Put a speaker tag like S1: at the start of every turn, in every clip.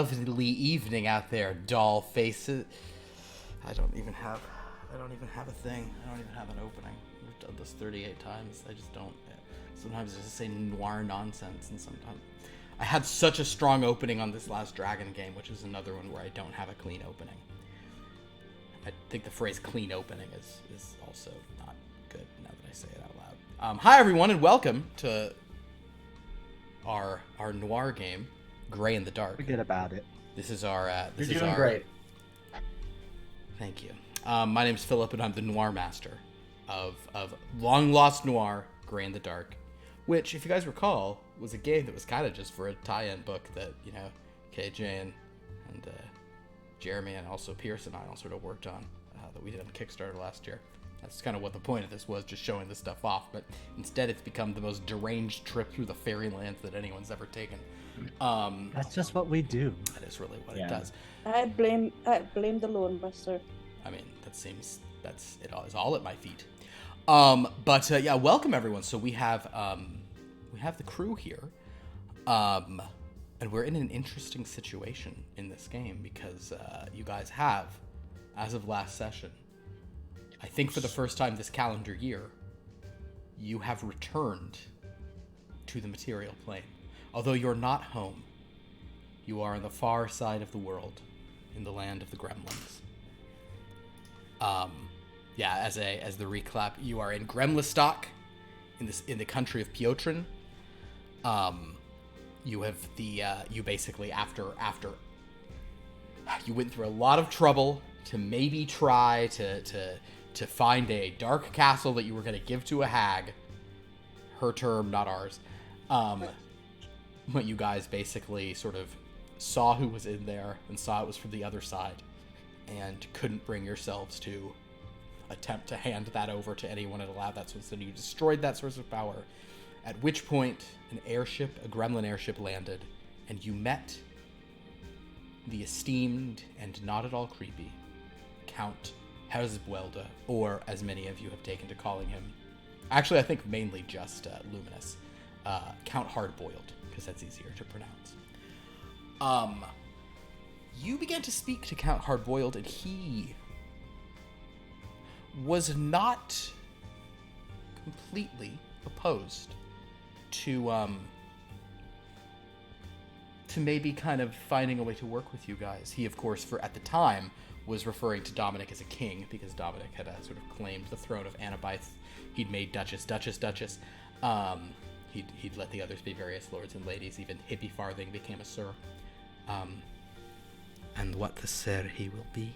S1: lovely evening out there, doll faces. I don't even have a thing. I don't even have an opening. We've done this 38 times. I just don't. Sometimes I just say noir nonsense, and sometimes I had such a strong opening on this last dragon game, which is another one where I don't have a clean opening. I think the phrase "clean opening" is also not good now that I say it out loud. Hi everyone, and welcome to our noir game, Gray in the Dark.
S2: Forget about it.
S1: This is our.
S3: You're doing great.
S1: Thank you. My name's Philip, and I'm the Noir Master of long lost Noir, Gray in the Dark, which, if you guys recall, was a game that was kind of just for a tie-in book that KJ and Jeremy and also Pierce and I all sort of worked on that we did on Kickstarter last year. That's kind of what the point of this was, just showing this stuff off. But instead, it's become the most deranged trip through the fairylands that anyone's ever taken.
S2: That's just what we do.
S1: That is really what it does.
S4: I blame the Lone Buster.
S1: I mean, it all at my feet. But welcome everyone. So we have the crew here, and we're in an interesting situation in this game because you guys have, as of last session, I think for the first time this calendar year, you have returned to the material plane. Although you're not home, you are on the far side of the world, in the land of the gremlins. As the recap, you are in Gremlistock, in the country of Piotrin. You have you basically after you went through a lot of trouble to maybe try to find a dark castle that you were going to give to a hag. Her term, not ours. But you guys basically sort of saw who was in there and saw it was from the other side and couldn't bring yourselves to attempt to hand that over to anyone and allow that. So you destroyed that source of power, at which point a gremlin airship landed, and you met the esteemed and not at all creepy Count Hezbolda, or as many of you have taken to calling him, actually I think mainly just Luminus, Count Hardboiled, because that's easier to pronounce. You began to speak to Count Hardboiled, and he was not completely opposed to maybe kind of finding a way to work with you guys. He, of course, at the time, was referring to Dominic as a king, because Dominic had sort of claimed the throne of Anabyth. He'd made Duchess. He'd let the others be various lords and ladies. Even Hippie Farthing became a sir. And what the sir he will be,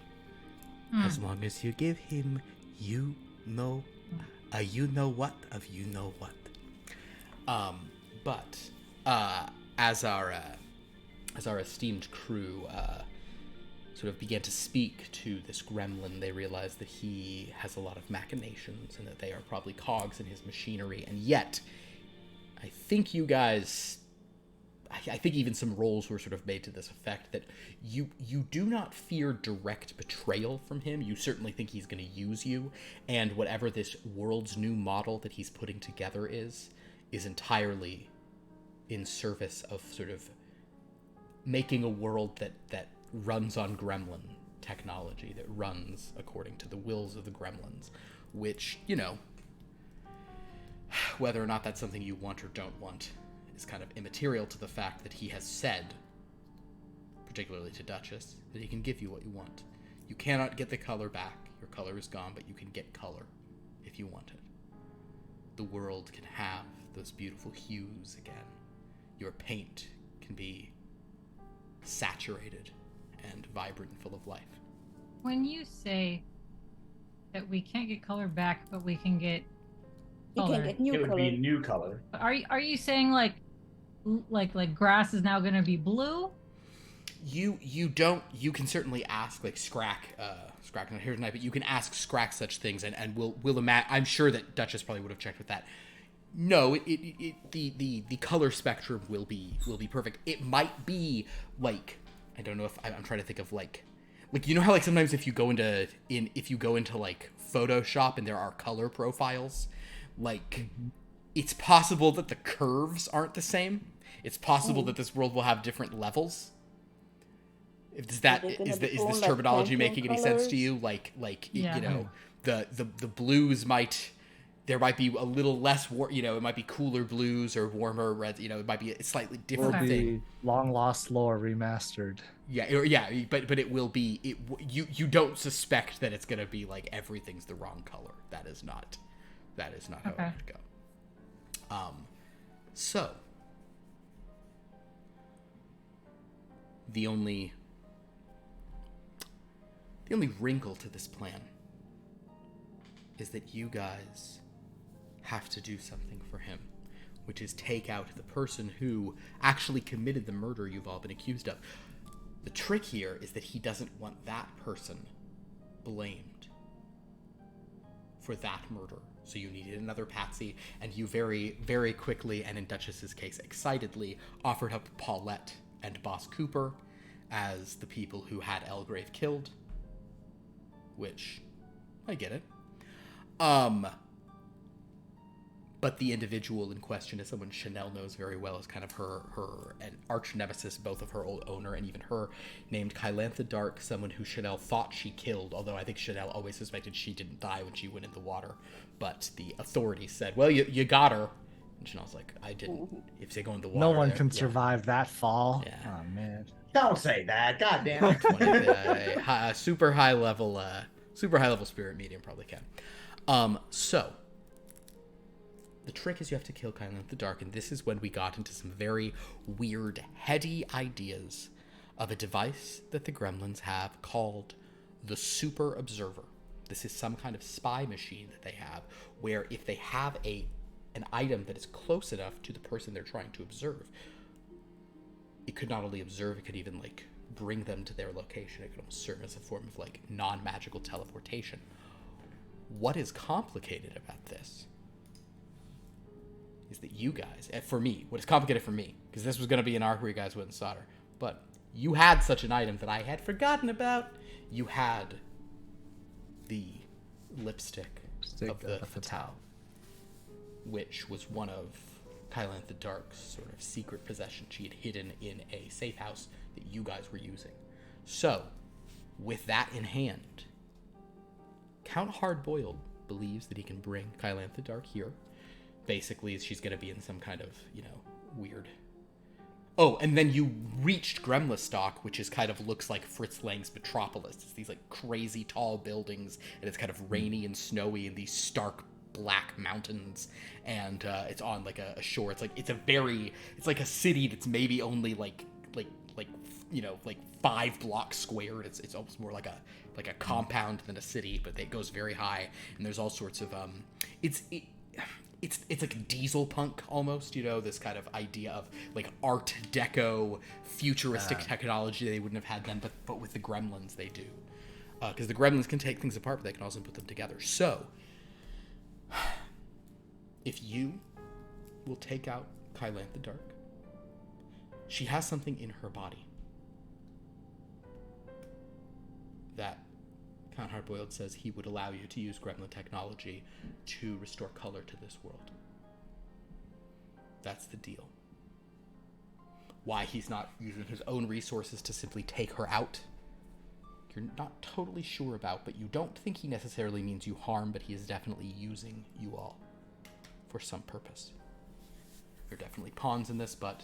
S1: as long as you give him you know what of you know what. But as our esteemed crew sort of began to speak to this gremlin, they realized that he has a lot of machinations and that they are probably cogs in his machinery. And yet, I think you guys, I think even some rolls were sort of made to this effect that you do not fear direct betrayal from him. You certainly think he's going to use you, and whatever this world's new model that he's putting together is entirely in service of sort of making a world that runs on gremlin technology, that runs according to the wills of the gremlins, which, whether or not that's something you want or don't want is kind of immaterial to the fact that he has said, particularly to Duchess, that he can give you what you want. You cannot get the color back. Your color is gone, but you can get color if you want it. The world can have those beautiful hues again. Your paint can be saturated and vibrant and full of life.
S5: When you say that we can't get color back, but we can get color,
S4: You can get new
S3: It would
S4: color.
S3: be new color.
S5: are you saying like grass is now going to be blue?
S1: You can certainly ask like Scrakk not here tonight, but you can ask Scrakk such things, and we'll imagine. I'm sure that Duchess probably would have checked with that. No, the color spectrum will be perfect. It might be like, I don't know if I'm trying to think of like how like sometimes if you go into like Photoshop and there are color profiles, like it's possible that the curves aren't the same. It's possible that this world will have different levels. Is
S4: they gonna
S1: is
S4: be
S1: this
S4: going, like,
S1: terminology
S4: Pantone
S1: making any sense to
S4: colors?
S1: you? Like
S5: Yeah.
S1: you know, the blues might, there might be a little less it might be cooler blues or warmer reds. It might be a slightly
S2: Will
S1: different
S5: Okay.
S1: thing.
S2: be long lost lore remastered.
S1: Yeah, but it will be you don't suspect that it's gonna be like everything's the wrong color. That is not how it would go. So the only wrinkle to this plan is that you guys have to do something for him, which is take out the person who actually committed the murder you've all been accused of. The trick here is that he doesn't want that person blamed for that murder. So you needed another patsy, and you very, very quickly, and in Duchess's case excitedly, offered up Paulette and Boss Cooper as the people who had Elgrave killed. Which, I get it. But the individual in question is someone Sha'Nehl knows very well, as kind of her an arch nemesis, both of her old owner and even her, named Kylantha Dark, someone who Sha'Nehl thought she killed, although I think Sha'Nehl always suspected she didn't die when she went in the water. But the authorities said, well, you got her. And Chanel's like, I didn't. If they go in the water...
S2: No one can survive that fall.
S1: Yeah.
S2: Oh, man.
S3: Don't say that. God damn it.
S1: Super high level spirit medium probably can. So the trick is you have to kill Kylantha the Dark, and this is when we got into some very weird, heady ideas of a device that the Gremlins have called the Super Observer. This is some kind of spy machine that they have, where if they have an item that is close enough to the person they're trying to observe, it could not only observe, it could even like bring them to their location. It could almost serve as a form of like non-magical teleportation. What is complicated about this is that you guys, for me, what is complicated for me, because this was going to be an arc where you guys went and saw her, but you had such an item that I had forgotten about. You had the lipstick of the Fatale, which was one of Kylantha Dark's sort of secret possession she had hidden in a safe house that you guys were using. So, with that in hand, Count Hardboiled believes that he can bring Kylantha Dark here. Basically, she's going to be in some kind of, weird... Oh, and then you reached Gremlistock, which is kind of looks like Fritz Lang's Metropolis. It's these, like, crazy tall buildings, and it's kind of rainy and snowy in these stark black mountains, and it's on, like, a shore. It's like a city that's maybe only, like 5 blocks squared. It's almost more like a compound than a city, but it goes very high, and there's all sorts of, It's like a diesel punk almost, this kind of idea of like Art Deco futuristic technology they wouldn't have had then, but with the Gremlins they do. Because the Gremlins can take things apart, but they can also put them together. So, if you will take out Kylantha Dark, she has something in her body that Count Hardboiled says he would allow you to use Gremlin technology to restore color to this world. That's the deal. Why he's not using his own resources to simply take her out, you're not totally sure about, but you don't think he necessarily means you harm, but he is definitely using you all for some purpose. You're definitely pawns in this, but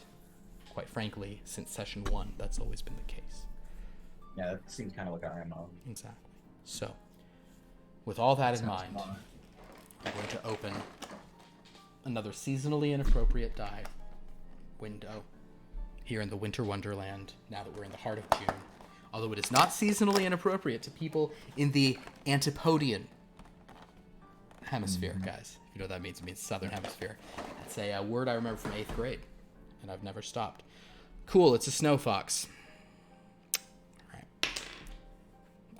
S1: quite frankly, since session 1, that's always been the case.
S3: Yeah, that seems kind of like our MO.
S1: Exactly. So, with all that in mind, I'm going to open another seasonally inappropriate die window here in the Winter Wonderland, now that we're in the heart of June. Although it is not seasonally inappropriate to people in the Antipodian hemisphere, guys. If you know what that means, it means southern hemisphere. It's a word I remember from 8th grade, and I've never stopped. Cool, it's a snow fox.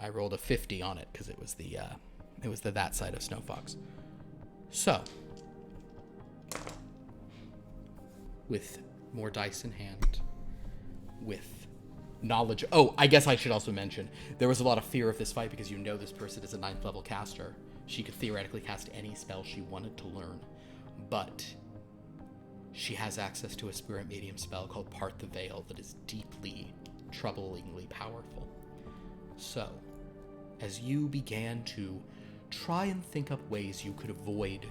S1: I rolled a 50 on it because it was the that side of Snow Fox. So, with more dice in hand, with knowledge. Oh, I guess I should also mention there was a lot of fear of this fight because this person is a 9th level caster. She could theoretically cast any spell she wanted to learn, but she has access to a spirit medium spell called Part the Veil that is deeply, troublingly powerful. So, as you began to try and think up ways you could avoid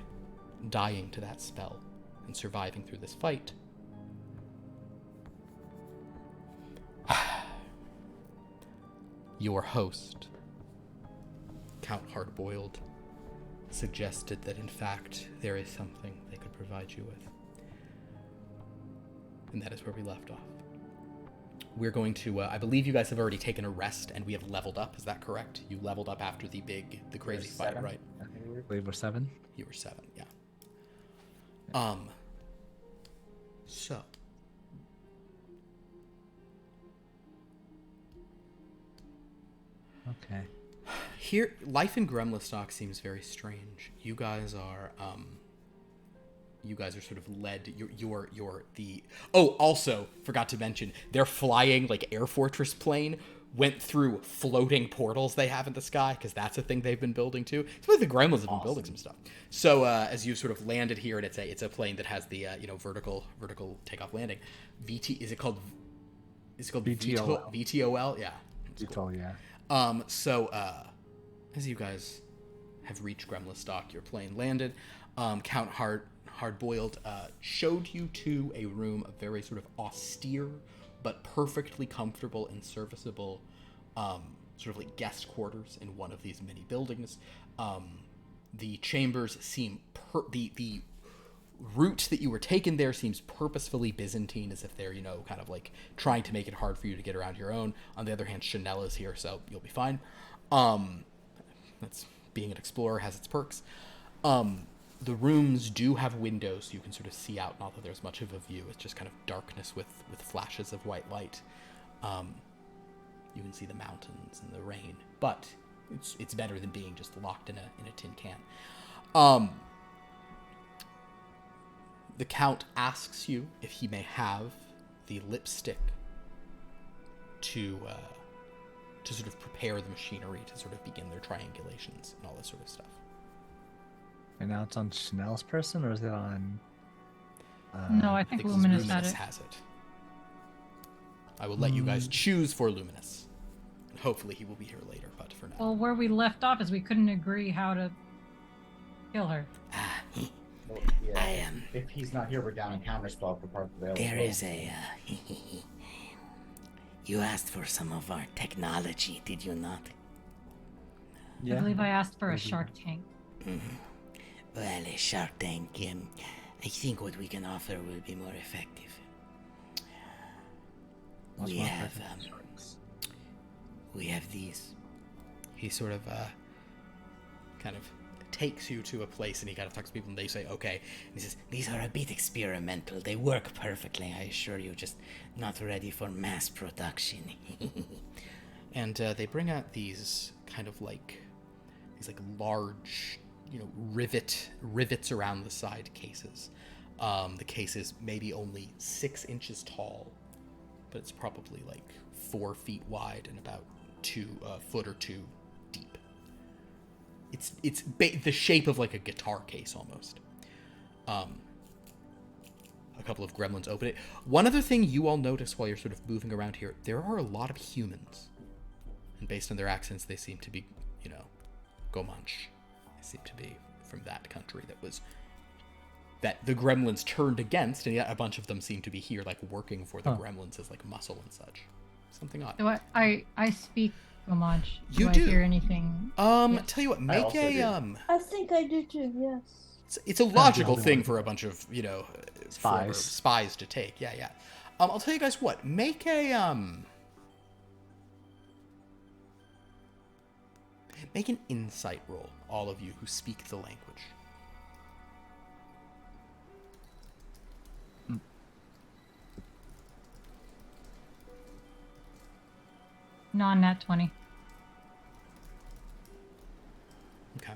S1: dying to that spell and surviving through this fight, your host, Count Hardboiled, suggested that in fact there is something they could provide you with. And that is where we left off. We're going to, I believe you guys have already taken a rest and we have leveled up, is that correct? You leveled up after the crazy fight,
S2: 7.
S1: right?
S2: I believe we're 7.
S1: You were 7, yeah. So.
S2: Okay.
S1: Here, life in Gremlistock seems very strange. You guys are sort of led. Oh, also forgot to mention, their flying like Air Fortress plane went through floating portals they have in the sky because that's a thing they've been building too. It's like the Gremlins have been building some stuff. So as you sort of landed here, and it's a plane that has the vertical takeoff landing. Is it called
S2: VTOL.
S1: VTOL? Yeah.
S2: VTOL, yeah.
S1: As you guys have reached Gremlistock, your plane landed. Count Hardboiled showed you to a room, a very sort of austere but perfectly comfortable and serviceable sort of like guest quarters in one of these mini buildings. The chambers seem the route that you were taken there seems purposefully Byzantine, as if they're, kind of like trying to make it hard for you to get around your own. On the other hand, Sha'Nehl is here, so you'll be fine. That's being an explorer has its perks. The rooms do have windows, so you can sort of see out, not that there's much of a view. It's just kind of darkness with flashes of white light. You can see the mountains and the rain, but it's better than being just locked in a tin can. The Count asks you if he may have the lipstick to sort of prepare the machinery to sort of begin their triangulations and all this sort of stuff.
S2: And now it's on Sha'Nehl's person, or is it on...
S5: No, I think Luminus
S1: has it. I will let you guys choose for Luminus. And hopefully he will be here later, but for now.
S5: Well, where we left off is we couldn't agree how to kill her.
S3: Well, yeah, if he's not here, we're down in counterspell for part of the
S6: There is a... You asked for some of our technology, did you not?
S2: Yeah.
S5: I believe I asked for a shark tank.
S6: Mm-hmm. Well, a shark tank, I think what we can offer will be more effective.
S2: Much
S6: We
S2: more
S6: have,
S2: effective than sharks.
S6: we have these.
S1: He sort of kind of takes you to a place, and he kind of talks to people, and they say, okay.
S6: And he says, these are a bit experimental. They work perfectly, I assure you, just not ready for mass production.
S1: And they bring out these kind of like, large, rivets around the side cases. The case is maybe only 6 inches tall, but it's probably like 4 feet wide and about 2 foot or 2 deep. It's the shape of like a guitar case almost. A couple of gremlins open it. One other thing you all notice while you're sort of moving around here, there are a lot of humans. And based on their accents, they seem to be, Gomanch. They seem to be from that country that the gremlins turned against, and yet a bunch of them seem to be here, like, working for the gremlins as, like, muscle and such. Something odd.
S5: So I speak Gomanch.
S1: You
S5: do
S1: do?
S5: I hear anything?
S1: Tell you what, make
S3: also do.
S4: I think I do too, yes.
S1: it's a logical thing for a bunch of,
S2: Spies.
S1: spies to take. Yeah. I'll tell you guys what, make an insight roll, all of you who speak the language.
S5: Non-nat 20.
S1: Okay.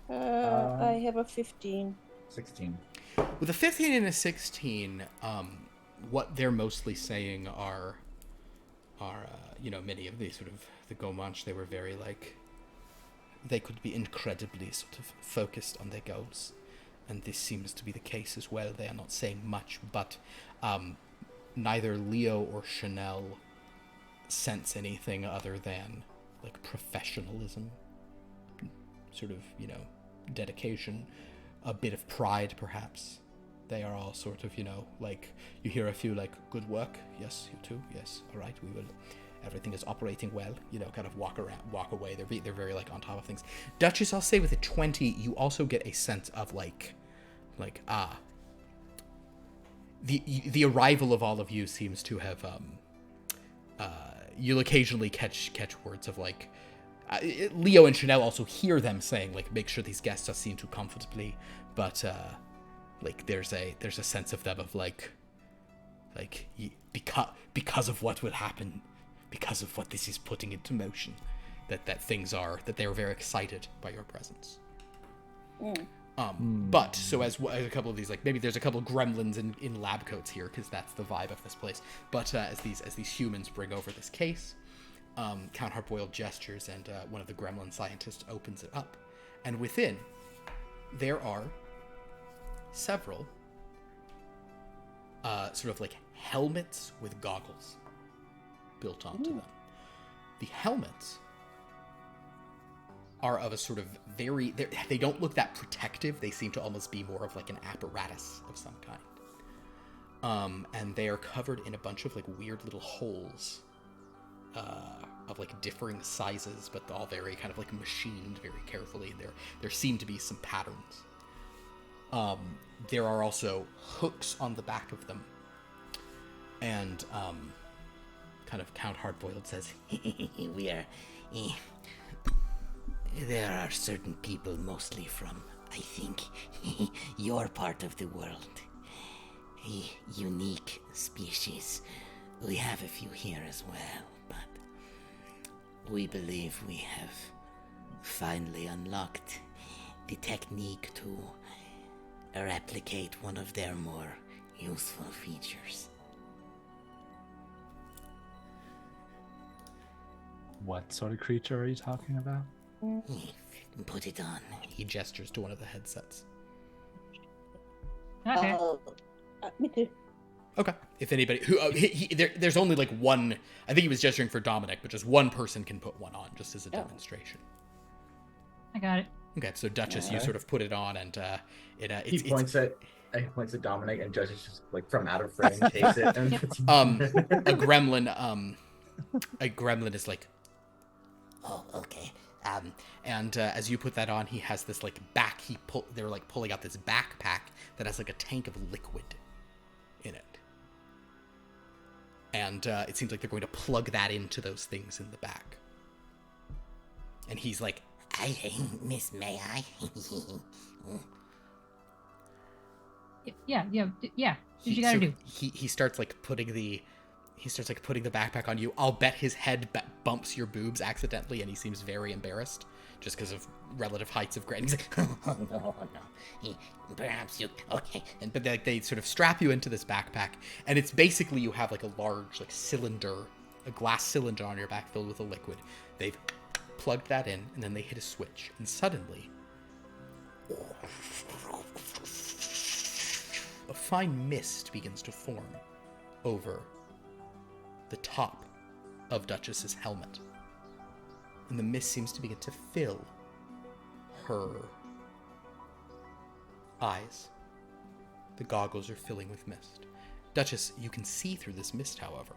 S4: I have a 15.
S3: 16.
S1: With a 15 and a 16, what they're mostly saying are many of these sort of the Gomanch, they were very they could be incredibly sort of focused on their goals, and this seems to be the case as well. They are not saying much, but neither Leo or Sha'Nehl sense anything other than like professionalism, sort of, you know, dedication, a bit of pride perhaps. They are all sort of, you know, like, you hear a few like, good work, yes, you too, yes, all right, we will, everything is operating well, you know, kind of walk away. They're very like on top of things. Duchess, I'll say with a 20, you also get a sense of the arrival of all of you seems to have you'll occasionally catch words of like Leo and Sha'Nehl also hear them saying like, make sure these guests are seen to comfortably, but like there's a sense of them of like because of what will happen, because of what this is putting into motion, that they are very excited by your presence. But so as a couple of these, like, maybe there's a couple of gremlins in lab coats here because that's the vibe of this place. But as these humans bring over this case, Count Hardboiled gestures, and one of the gremlin scientists opens it up, and within there are several sort of like helmets with goggles built onto them. The helmets are of a sort of they don't look that protective. They seem to almost be more of like an apparatus of some kind. And they are covered in a bunch of like weird little holes of like differing sizes, but all very kind of like machined very carefully. There seem to be some patterns. There are also hooks on the back of them. And kind of Count Hardboiled says,
S6: there are certain people, mostly from, I think, your part of the world. A unique species. We have a few here as well, but we believe we have finally unlocked the technique to replicate one of their more useful features.
S2: What sort of creature are you talking about?
S6: Put it on.
S1: he gestures to one of the headsets.
S5: Okay.
S4: Me too.
S1: Okay. If anybody there's only like one. I think he was gesturing for Dominic, but just one person can put one on, just as a demonstration.
S5: I got it.
S1: Okay, so Duchess, you sort of put it on, and
S3: He points at Dominic, and Duchess just like from out of frame takes it. And
S1: a gremlin is like,
S6: Oh, okay.
S1: and as you put that on, he has this like they're like pulling out this backpack that has like a tank of liquid in it, and it seems like they're going to plug that into those things in the back. And he's like,
S6: Miss, may I?
S5: Yeah. What you gotta do?
S1: He starts like putting the backpack on you. I'll bet his head bumps your boobs accidentally, and he seems very embarrassed just because of relative heights of Grant. He's like,
S6: Oh, no. Perhaps you... Okay.
S1: But they sort of strap you into this backpack, and it's basically you have like a large like cylinder, a glass cylinder on your back filled with a liquid. They've plugged that in, and then they hit a switch, and suddenly a fine mist begins to form over the top of Duchess's helmet, and the mist seems to begin to fill her eyes. The goggles are filling with mist. Duchess, you can see through this mist, however.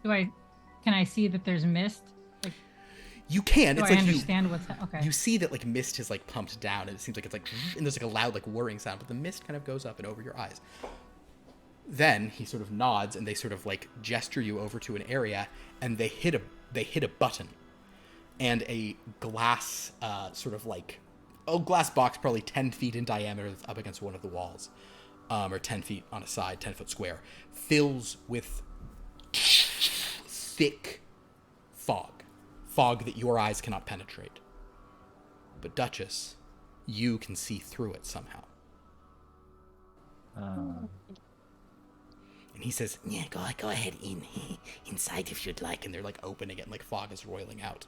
S5: Can I see that there's mist? Like,
S1: You can.
S5: do
S1: It's
S5: I
S1: like
S5: understand what's okay?
S1: you see that like mist has like pumped down, and it seems like it's like, and there's like a loud like whirring sound, but the mist kind of goes up and over your eyes. Then he sort of nods, and they sort of like gesture you over to an area, and they hit a button, and a glass sort of like glass box, probably 10 feet in diameter, up against one of the walls, or 10 feet on a side, 10-foot square, fills with thick fog that your eyes cannot penetrate. But Duchess, you can see through it somehow. And he says,
S6: Yeah, go ahead inside if you'd like.
S1: and they're like opening it, and like fog is roiling out.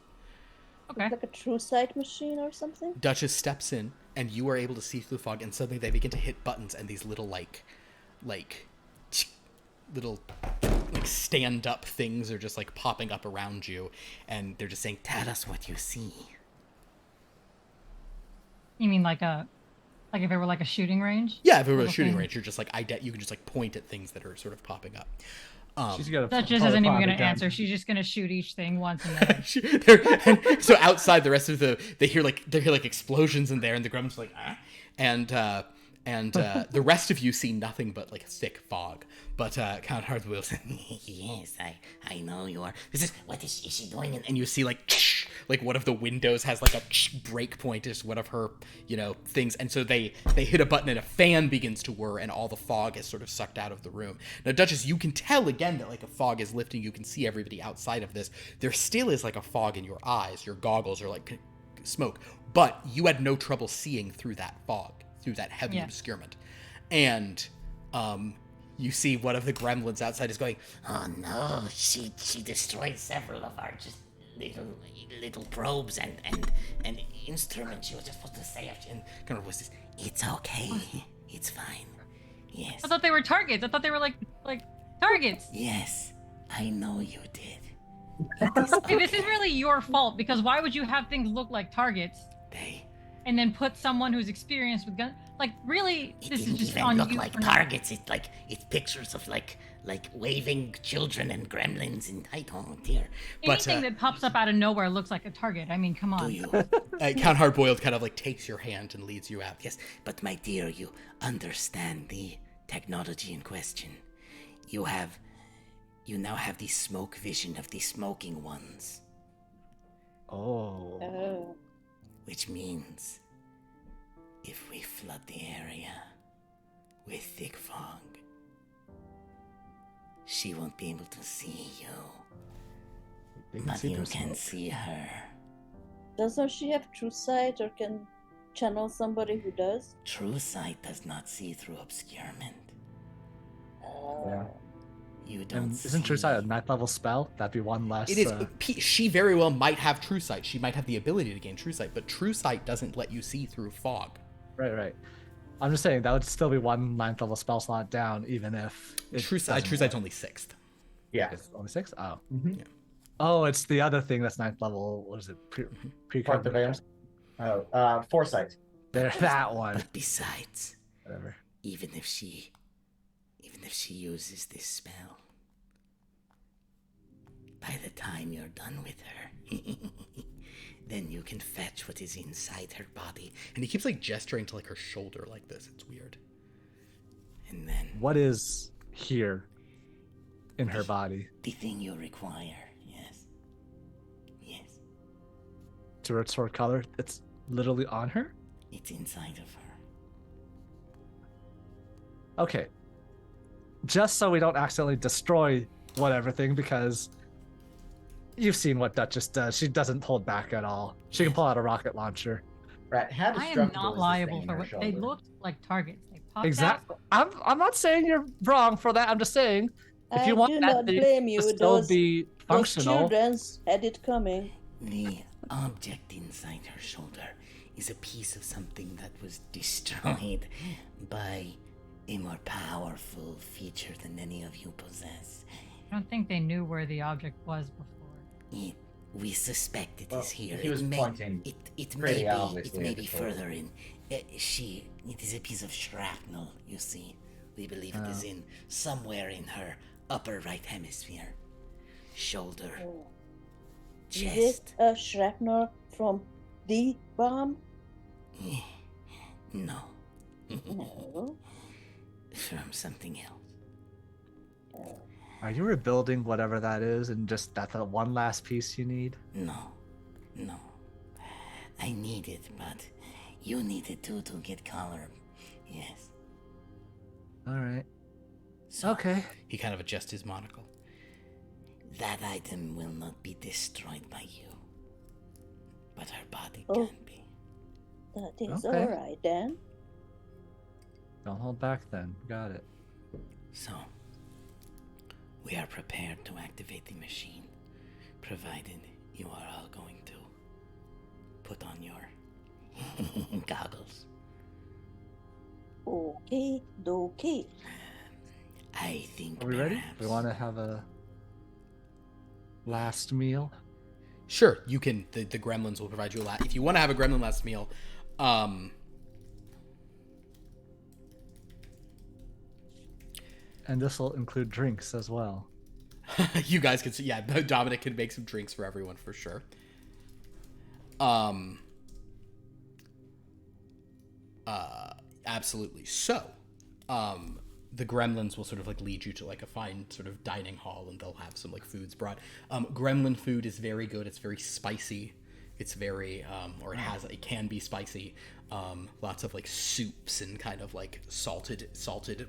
S5: Okay.
S4: Like a true sight machine or something.
S1: Duchess steps in, and you are able to see through the fog, and suddenly they begin to hit buttons, and these little little like stand up things are just like popping up around you, and they're just saying,
S6: Tell us what you see.
S5: You mean like if it were like a shooting range?
S1: yeah, if it were a
S5: Little
S1: shooting
S5: thing.
S1: range, you're just like you can just like point at things that are sort of popping up.
S2: She's gonna.
S5: That just
S2: pull
S5: isn't even
S2: upon
S5: going
S2: the
S5: to
S2: gun.
S5: answer. She's just going to shoot each thing once and then.
S1: And so outside, the rest of they hear like explosions in there, and the gremlins are like, ah. and the rest of you see nothing but like thick fog. But Count Hardwheel said,
S6: Yes, I know you are. This is what is she doing?
S1: and you see like one of the windows has like a break point is one of her things, and so they hit a button and a fan begins to whir, and all the fog is sort of sucked out of the room. Now, Duchess, you can tell again that like a fog is lifting. You can see everybody outside of this. There still is like a fog in your eyes. Your goggles are like smoke, but you had no trouble seeing through that fog, through that heavy obscurement. And you see one of the gremlins outside is going,
S6: Oh no, she destroyed several of our just little probes and instruments. She was just supposed to say, and kind of was this. It's okay. It's fine. Yes.
S5: I thought they were targets. I thought they were like targets.
S6: Yes. I know you did.
S5: See, this is really your fault, because why would you have things look like targets
S6: They.
S5: and then put someone who's experienced with guns? Like, really,
S6: It
S5: this is
S6: didn't
S5: just
S6: even
S5: on
S6: look
S5: you.
S6: like
S5: for not-
S6: targets. It's pictures of like waving children and gremlins, and I don't dear.
S5: Anything that pops up out of nowhere looks like a target. I mean, come
S6: Do
S5: on.
S6: you?
S1: Count Hardboiled kind of like takes your hand and leads you out.
S6: Yes, but my dear, you understand the technology in question. You now have the smoke vision of the smoking ones,
S2: Oh.
S4: Oh.
S6: which means if we flood the area with thick fog, she won't be able to see you,
S2: They can
S6: but
S2: see
S6: you
S2: through
S6: can
S2: smoke.
S6: see her.
S4: Doesn't she have true sight or can channel somebody who does?
S6: True sight does not see through obscurement.
S2: Yeah.
S6: You don't
S2: And
S6: see.
S2: isn't True Sight a 9th level spell? That'd be one less.
S1: It is. She very well might have true sight. She might have the ability to gain true sight, but true sight doesn't let you see through fog.
S2: Right. I'm just saying that would still be one 9th level spell slot down, even if
S1: True sight's only 6th.
S3: Yeah.
S2: It's only 6. Oh.
S3: Mm-hmm.
S1: Yeah.
S2: Oh, it's the other thing that's 9th level. What is it?
S3: Part the veil. Oh, foresight.
S2: There, that one.
S6: But besides,
S2: Whatever.
S6: even if she uses this spell, by the time you're done with her, then you can fetch what is inside her body,
S1: And he keeps like gesturing to like her shoulder like this. It's weird.
S6: and then
S2: What is here in her body?
S6: the thing you require. Yes,
S2: To her sword color? It's literally on her?
S6: it's inside of her.
S2: Okay. Just so we don't accidentally destroy whatever thing, because you've seen what Duchess does. She doesn't hold back at all. She can pull out a rocket launcher.
S3: Right. How
S5: I am
S3: destructible is
S5: not
S3: this
S5: liable
S3: thing in
S5: for
S3: her
S5: what they
S3: shoulder?
S5: looked like targets. They popped
S2: Exactly.
S5: out.
S2: I'm not saying you're wrong for that. I'm just saying if you
S4: I
S2: want
S4: do
S2: that
S4: not
S2: thing
S4: blame you.
S2: to still
S4: Those
S2: be functional,
S4: children's had it coming.
S6: The object inside her shoulder is a piece of something that was destroyed by a more powerful feature than any of you possess.
S5: I don't think they knew where the object was before.
S6: We suspect it
S3: Well,
S6: is here.
S3: he was pointing
S6: It
S3: pretty
S6: may
S3: obviously at
S6: be
S3: the shoulder.
S6: further in. It is a piece of shrapnel, you see. We believe it is in somewhere in her upper right hemisphere. Shoulder,
S4: Is it
S6: chest.
S4: a shrapnel from the bomb?
S6: No,
S4: No.
S6: from something else.
S2: are you rebuilding whatever that is, and just that's the one last piece you need?
S6: No. I need it, but you need it too to get color. Yes.
S2: All right.
S6: So
S2: Okay.
S1: He kind of adjusts his monocle.
S6: that item will not be destroyed by you, but her body
S4: Oh.
S6: can be.
S4: That is
S2: Okay.
S4: alright then.
S2: Don't hold back then. Got it.
S6: So, we are prepared to activate the machine, provided you are all going to put on your goggles.
S4: Okay, dokie.
S6: I think
S2: Are we ready?
S6: perhaps.
S2: We want to have a last meal.
S1: Sure, you can. The gremlins will provide you a if you want to have a gremlin last meal.
S2: And this will include drinks as well.
S1: You guys can see. Yeah, Dominic can make some drinks for everyone for sure. Absolutely. So, the gremlins will sort of like lead you to like a fine sort of dining hall, and they'll have some like foods brought. Gremlin food is very good. It's very spicy. It's very, it can be spicy. Lots of like soups and kind of like salted,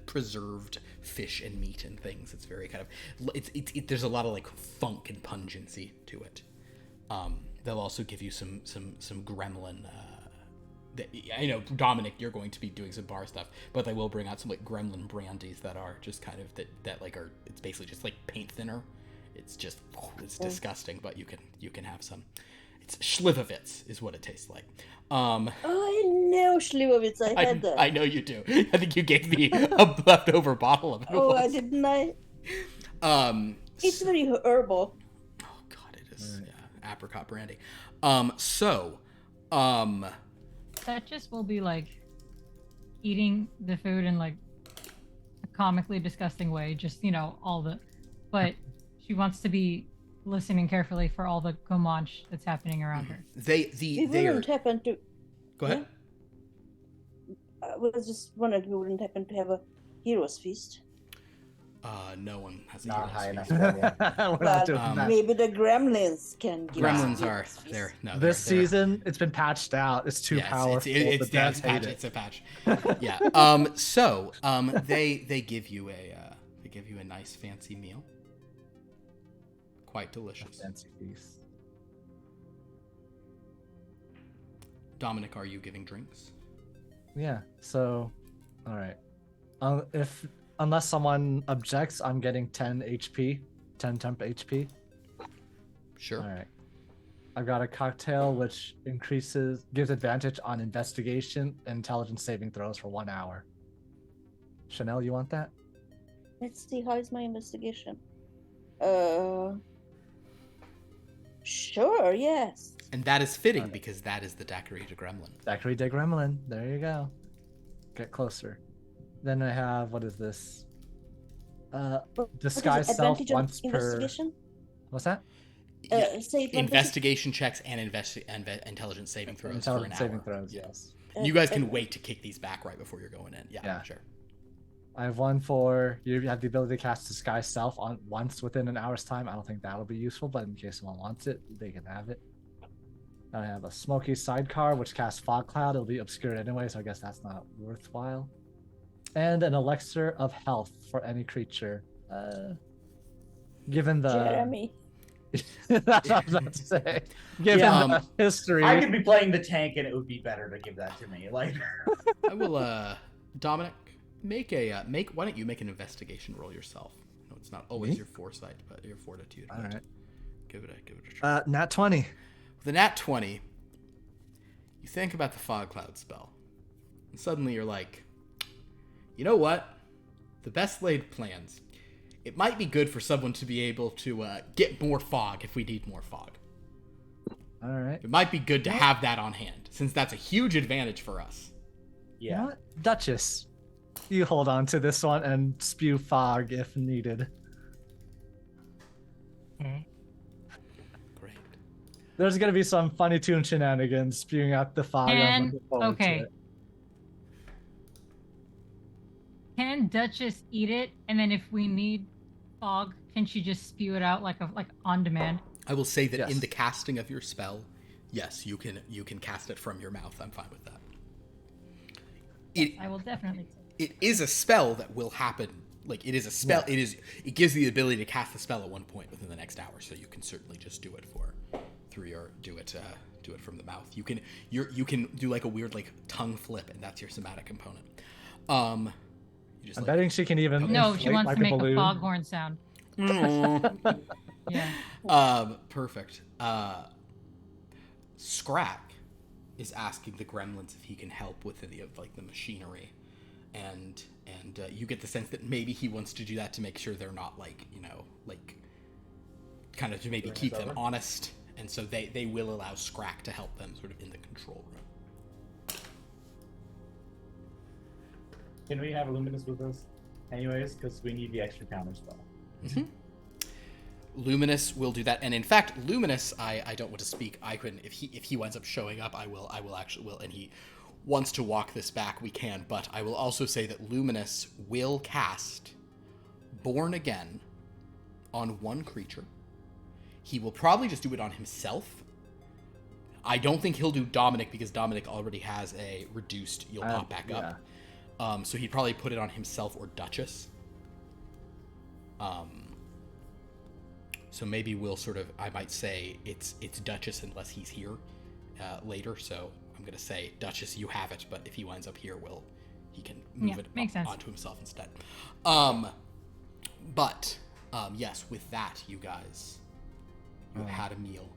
S1: preserved fish and meat and things. It's very kind of, there's a lot of like funk and pungency to it. They'll also give you some gremlin, I know, Dominic, you're going to be doing some bar stuff, but they will bring out some like gremlin brandies that are just kind of that like are, it's basically just like paint thinner. It's just, it's disgusting, but you can have some. It's Schlivovitz is what it tastes like.
S4: Oh, I know Schlivovitz. I had that.
S1: I know you do. I think you gave me a leftover bottle of it.
S4: Oh, I didn't. It's very herbal.
S1: Oh God, it is.
S2: Right.
S1: Yeah, apricot brandy.
S5: That just will be like eating the food in like a comically disgusting way. Just but she wants to be listening carefully for all the Comanche that's happening around her.
S4: We wouldn't happen to.
S1: Go ahead.
S4: I was just wondering if we wouldn't happen to have a hero's feast.
S1: No one has a
S3: Not
S1: hero's
S3: high
S1: feast.
S3: enough. Yeah.
S2: We're
S4: But
S2: not doing that.
S4: maybe the gremlins can give us
S1: Gremlins
S4: a
S1: are
S4: hero's feast.
S1: there. No,
S2: This
S1: they're-
S2: season, it's been patched out. It's too
S1: yeah,
S2: powerful.
S1: It's
S2: the devs
S1: patch.
S2: hate
S1: It's
S2: it.
S1: a patch. Yeah. They give you a nice fancy meal. Quite delicious.
S2: Fancy feast.
S1: Dominic, are you giving drinks?
S2: Yeah. So, all right. Unless someone objects, I'm getting 10 HP, 10 temp HP.
S1: Sure.
S2: All right. I've got a cocktail which gives advantage on investigation and intelligence saving throws for 1 hour. Sha'Nehl, you want that?
S4: Let's see, how is my investigation? Sure, yes.
S1: And that is fitting because that is the daiquiri de gremlin.
S2: Daiquiri de Gremlin. There you go. Get closer. Then I have, what is this?
S4: What is
S2: Disguise
S4: it,
S2: self
S4: advantage on
S2: once per.
S4: investigation?
S2: What's that?
S1: Yeah.
S4: Say it one
S1: Investigation checks and intelligence saving throws
S2: Intelligence
S1: for an
S2: saving
S1: hour.
S2: throws,
S1: Yeah.
S2: yes.
S4: time.
S1: You guys can wait to kick these back right before you're going in. Yeah,
S2: Yeah.
S1: sure.
S2: I have one for you have the ability to cast Disguise Self on once within an hour's time. I don't think that'll be useful, but in case someone wants it, they can have it. I have a Smoky Sidecar, which casts Fog Cloud. It'll be obscured anyway, so I guess that's not worthwhile. And an Elixir of Health for any creature. Given the
S4: Jeremy.
S2: that's what I was about to say. Given
S3: Yeah,
S2: the history.
S3: I could be playing the tank, and it would be better to give that to me. Like,
S1: I will, Dominic, why don't you make an investigation roll yourself? No, it's not always
S2: Me?
S1: your foresight, but your fortitude.
S2: All right.
S1: Give it a try.
S2: Nat 20.
S1: With a nat 20, you think about the fog cloud spell, and suddenly you're like, you know what? The best laid plans. It might be good for someone to be able to get more fog if we need more fog.
S2: All right.
S1: It might be good to have that on hand, since that's a huge advantage for us.
S2: You know
S3: yeah.
S2: what? Duchess, you hold on to this one and spew fog if needed.
S5: Okay.
S1: Great.
S2: There's gonna be some funny tune shenanigans spewing out the fog. I'm
S5: And
S2: looking forward to
S5: okay.
S2: it.
S5: Can Duchess eat it, and then if we need fog, can she just spew it out like on demand?
S1: I will say that
S2: Yes.
S1: in the casting of your spell, yes, you can cast it from your mouth. I'm fine with that.
S5: I will definitely.
S1: It is a spell that will happen. Like, it is a spell.
S2: Yeah.
S1: It gives you the ability to cast the spell at one point within the next hour, so you can certainly just do it do it from the mouth. You can do like a weird like tongue flip, and that's your somatic component. You just
S2: I'm
S1: like,
S2: betting she can even.
S5: No, she
S2: inflate
S5: wants
S2: like
S5: to
S2: a
S5: make a
S2: balloon.
S5: foghorn sound. Yeah.
S1: Perfect. Scrakk is asking the gremlins if he can help with any of like the machinery and you get the sense that maybe he wants to do that to make sure they're not like kind of to maybe keep them honest, and so they will allow Scrakk to help them sort of in the control room.
S7: Can we have Luminus with us, anyways? Because we need the extra counter spell.
S1: Mm-hmm. Luminus will do that, and in fact, Luminus, I don't want to speak. I can if he winds up showing up, I will actually, and he wants to walk this back, we can. But I will also say that Luminus will cast Born Again on one creature. He will probably just do it on himself. I don't think he'll do Dominic because Dominic already has a reduced. You'll pop back up. So he'd probably put it on himself or Duchess. So maybe we'll sort of, I might say it's Duchess unless he's here later. So I'm gonna say Duchess, you have it, but if he winds up here, he can move it onto himself instead. But yes, with that, you guys, you had a meal.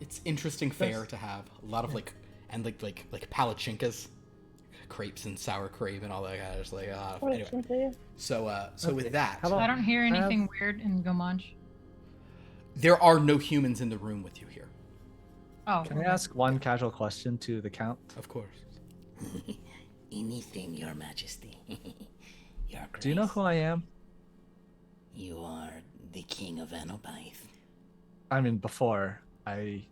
S1: It's interesting fare to have a lot of like palachinkas, crepes and sour cream and all that kind of anyway. So with that,
S5: I don't hear anything weird in Gomanj.
S1: There are no humans in the room with you here.
S5: Oh.
S2: Can I ask one casual question to the Count?
S1: Of course.
S6: Anything, Your Majesty. Your Grace.
S2: Do you know who I am?
S6: You are the King of Anobyth.
S2: I mean, before I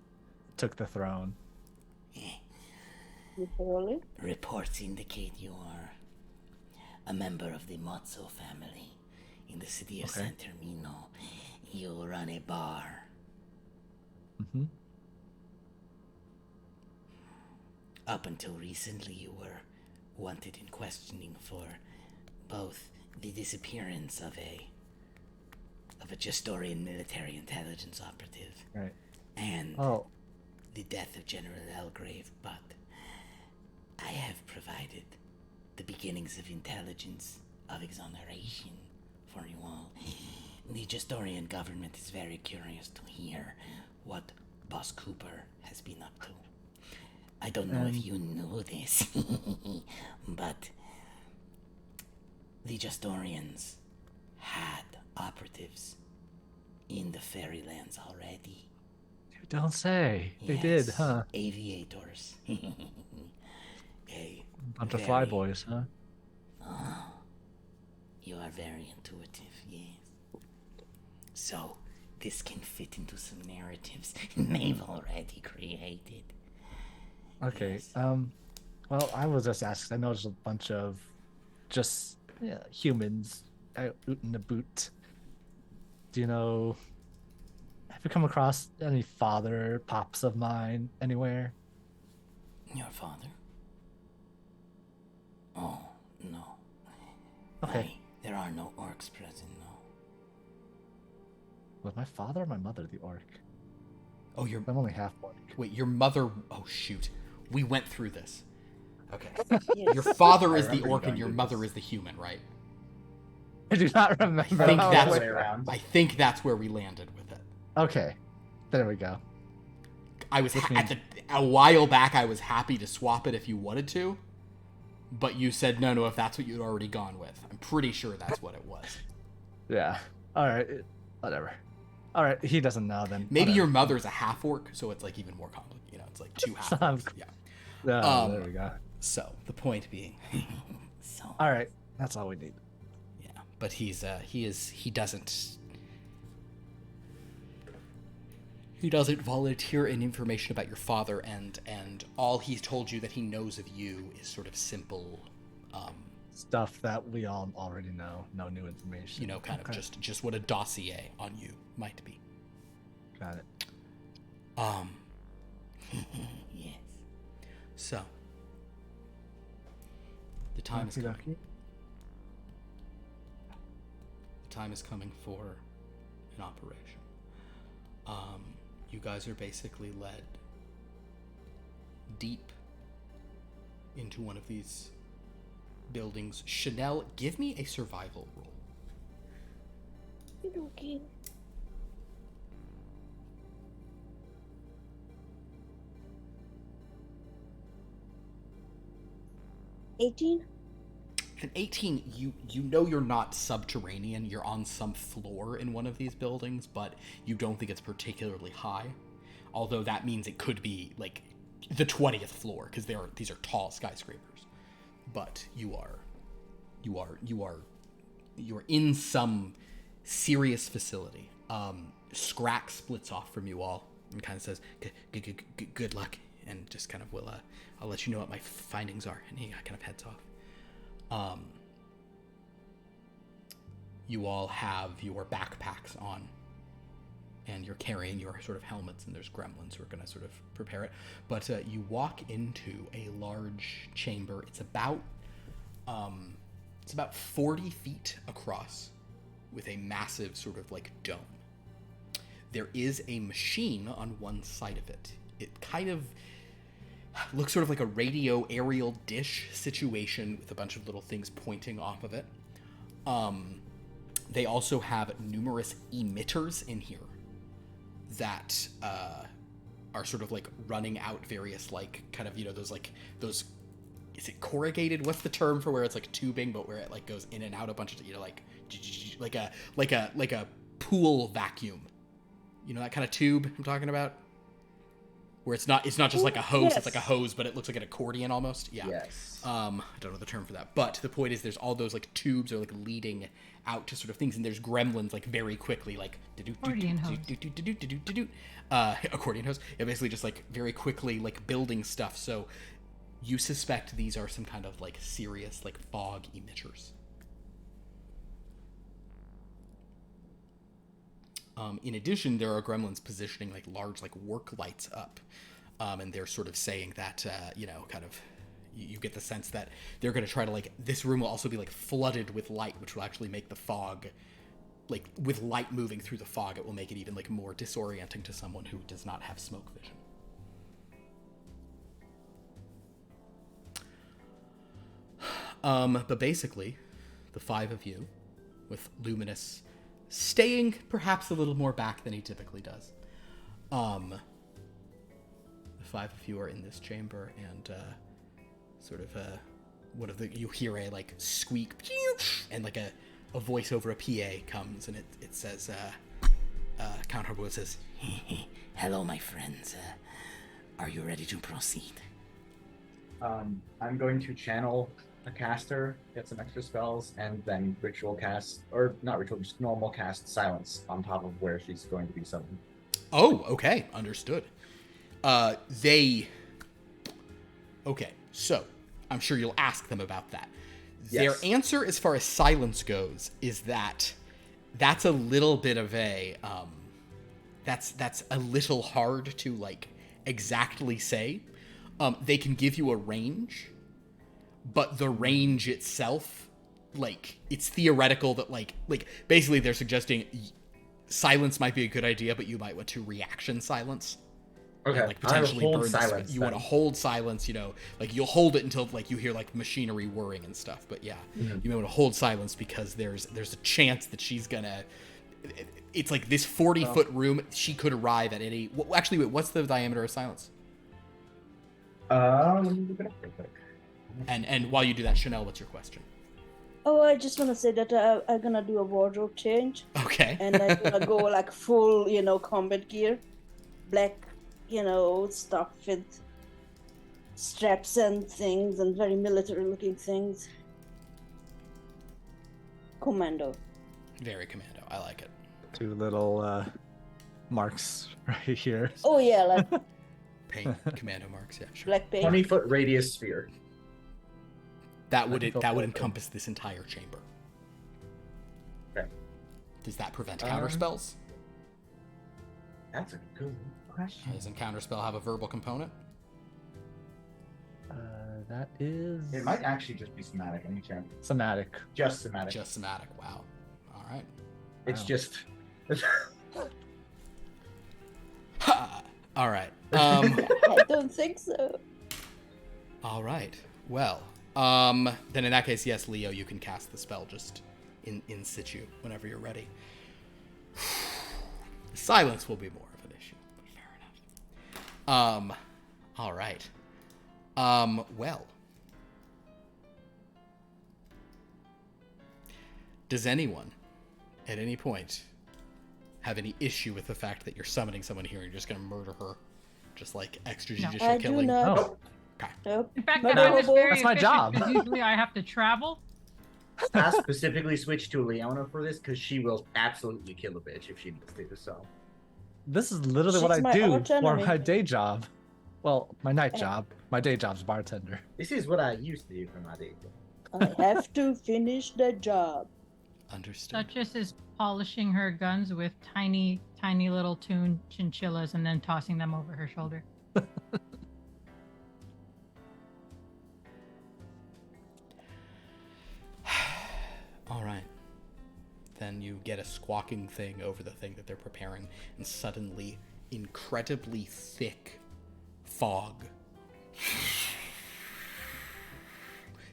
S2: took the throne.
S4: Literally?
S6: Reports indicate you are a member of the Mozzo family in the city of San Termino. You run a bar.
S2: Mm-hmm.
S6: Up until recently, you were wanted in questioning for both the disappearance of a Gestorian military intelligence operative,
S2: Right.
S6: and the death of General Elgrave, but I have provided the beginnings of intelligence of exoneration for you all. The Gestorian government is very curious to hear what Boss Cooper has been up to. I don't know if you knew this, but the Gestorians had operatives in the Fairylands already.
S2: You don't say. They
S6: Yes,
S2: did, huh?
S6: Aviators. A
S2: Bunch of
S6: very-
S2: flyboys, huh?
S6: Oh, you are very intuitive, yes. So, this can fit into some narratives they've already created.
S2: Okay.
S6: Yes.
S2: Well, I was just asking. I know there's a bunch of just humans out in the boot. Do you know? Have you come across any father pops of mine anywhere?
S6: Your father? Oh, no.
S2: Okay.
S6: There are no orcs present, no.
S2: Was my father or my mother the orc?
S1: Oh,
S2: I'm only half orc.
S1: Wait, your mother. Oh shoot, we went through this. Okay.
S4: Yes.
S1: Your father is the
S3: remember you
S1: orc and
S3: going
S1: your
S3: through
S1: mother
S3: this.
S1: is the human, right?
S2: I do not remember.
S1: I think
S2: how
S1: that's
S2: it
S3: way
S2: went.
S3: around.
S1: I think that's where we landed with it.
S2: Okay. There we go.
S1: I was
S2: Which means-
S1: a while back. I was happy to swap it if you wanted to, but you said no. If that's what you'd already gone with, I'm pretty sure that's what it was.
S2: Yeah. All right. Whatever. All right. He doesn't know then.
S1: Maybe
S2: Whatever.
S1: your mother's a half orc, so it's like even more complicated. You know, it's like two half orcs. Yeah.
S2: There we go.
S1: So the point being,
S6: So,
S2: All right. That's all we need.
S1: yeah. But he doesn't volunteer any information about your father, and all he's told you that he knows of you is sort of simple,
S2: Stuff that we all already know. No new information.
S1: you know, kind of
S2: Okay.
S1: just what a dossier on you might be.
S2: Got it.
S6: yes.
S1: So the time is coming.
S2: Okey-dokey.
S1: The time is coming for an operation. You guys are basically led deep into one of these buildings. Sha'Nehl, give me a survival roll.
S4: Okay. 18?
S1: An 18, you know you're not subterranean. You're on some floor in one of these buildings, but you don't think it's particularly high. Although that means it could be like the 20th floor because these are tall skyscrapers. But you are in some serious facility. Scrakk splits off from you all and kind of says, "Good luck," and just kind of will. I'll let you know what my findings are, and he kind of heads off. You all have your backpacks on, and you're carrying your sort of helmets, and there's gremlins who are going to sort of prepare it. But you walk into a large chamber. It's about 40 feet across, with a massive sort of like dome. There is a machine on one side of it. It kind of looks sort of like a radio aerial dish situation with a bunch of little things pointing off of it. They also have numerous emitters in here that are sort of like running out various like kind of, you know, those is it corrugated? What's the term for where it's like tubing but where it like goes in and out a bunch of, you know, like a pool vacuum. You know that kind of tube I'm talking about? Where it's not just like a hose, yes. It's like a hose, but it looks like an accordion almost. Yeah.
S3: Yes.
S1: I don't know the term for that. But the point is there's all those like tubes or like leading out to sort of things, and there's gremlins like very quickly like
S5: accordion hose.
S1: Accordion hose. Yeah, basically just like very quickly like building stuff. So you suspect these are some kind of like serious like fog emitters. In addition, there are gremlins positioning like large like work lights up, and they're sort of saying that you know, kind of you get the sense that they're going to try to like, this room will also be like flooded with light, which will actually make the fog, like with light moving through the fog, it will make it even like more disorienting to someone who does not have smoke vision. But basically, the five of you, with Luminus staying perhaps a little more back than he typically does. The five of you are in this chamber, and you hear a like squeak, and like a voice over a PA comes, and it says, Count Harbour says,
S6: "Hello, my friends. Are you ready to proceed?"
S3: I'm going to channel a caster, get some extra spells, and then ritual cast, or not ritual, just normal cast silence on top of where she's going to be summoned.
S1: Oh, okay, understood. Okay, so I'm sure you'll ask them about that. Yes. Their answer as far as silence goes is that's a little bit of a that's a little hard to like exactly say. They can give you a range, but the range itself, like, it's theoretical that like basically they're suggesting silence might be a good idea, but you might want to reaction silence.
S3: Okay.
S1: And, like, potentially burn
S3: silence.
S1: You want to hold silence, you know, like you'll hold it until like you hear like machinery whirring and stuff. But yeah, you may want to hold silence because there's a chance that she's gonna. It's like this 40-foot room. She could arrive at any. Actually, wait. What's the diameter of silence?
S3: Let me look it up real quick.
S1: And while you do that, Sha'Nehl, what's your question?
S4: Oh, I just want to say that I'm gonna do a wardrobe change.
S1: Okay.
S4: And I'm gonna go like full, you know, combat gear, black, you know, stuff with straps and things and very military-looking things. Commando.
S1: Very commando. I like it.
S2: Two little marks right here.
S4: Oh yeah, like
S1: Paint commando marks. Yeah, sure.
S4: black paint.
S3: 20-foot radius sphere.
S1: That would encompass this entire chamber.
S3: Okay.
S1: Does that prevent counter spells?
S3: That's a good question.
S1: Doesn't counterspell have a verbal component?
S2: That is...
S3: It might actually just be somatic. Any chance?
S2: Somatic.
S3: Just somatic.
S1: Just somatic. Wow. All right.
S3: It's
S2: Wow.
S3: just...
S1: All right.
S4: I don't think so.
S1: All right. Well, then in that case, yes, Leo, you can cast the spell just in situ whenever you're ready. Silence will be more of an issue, but fair enough. All right. Well, Does anyone, at any point, have any issue with the fact that you're summoning someone here and you're just going to murder her? Just like extrajudicial
S4: I
S1: killing?
S4: do not.
S2: Oh.
S1: Okay.
S4: Nope.
S5: In fact,
S4: Not
S5: I find this
S4: available.
S5: very
S2: That's my
S5: efficient,
S2: job.
S5: because usually I have to travel.
S3: I specifically switched to Leona for this because she will absolutely kill a bitch if she needs to. So
S2: This is literally what
S4: She's
S2: I
S4: my
S2: do
S4: arch
S2: for
S4: enemy.
S2: my day job. Well, my night
S4: Eh.
S2: job. My day job's bartender.
S3: this is what I used to do for my day job.
S4: I have to finish the job.
S1: Understood.
S5: Duchess is polishing her guns with tiny, tiny little tuned chinchillas and then tossing them over her shoulder.
S1: All right. Then you get a squawking thing over the thing that they're preparing, and suddenly, incredibly thick fog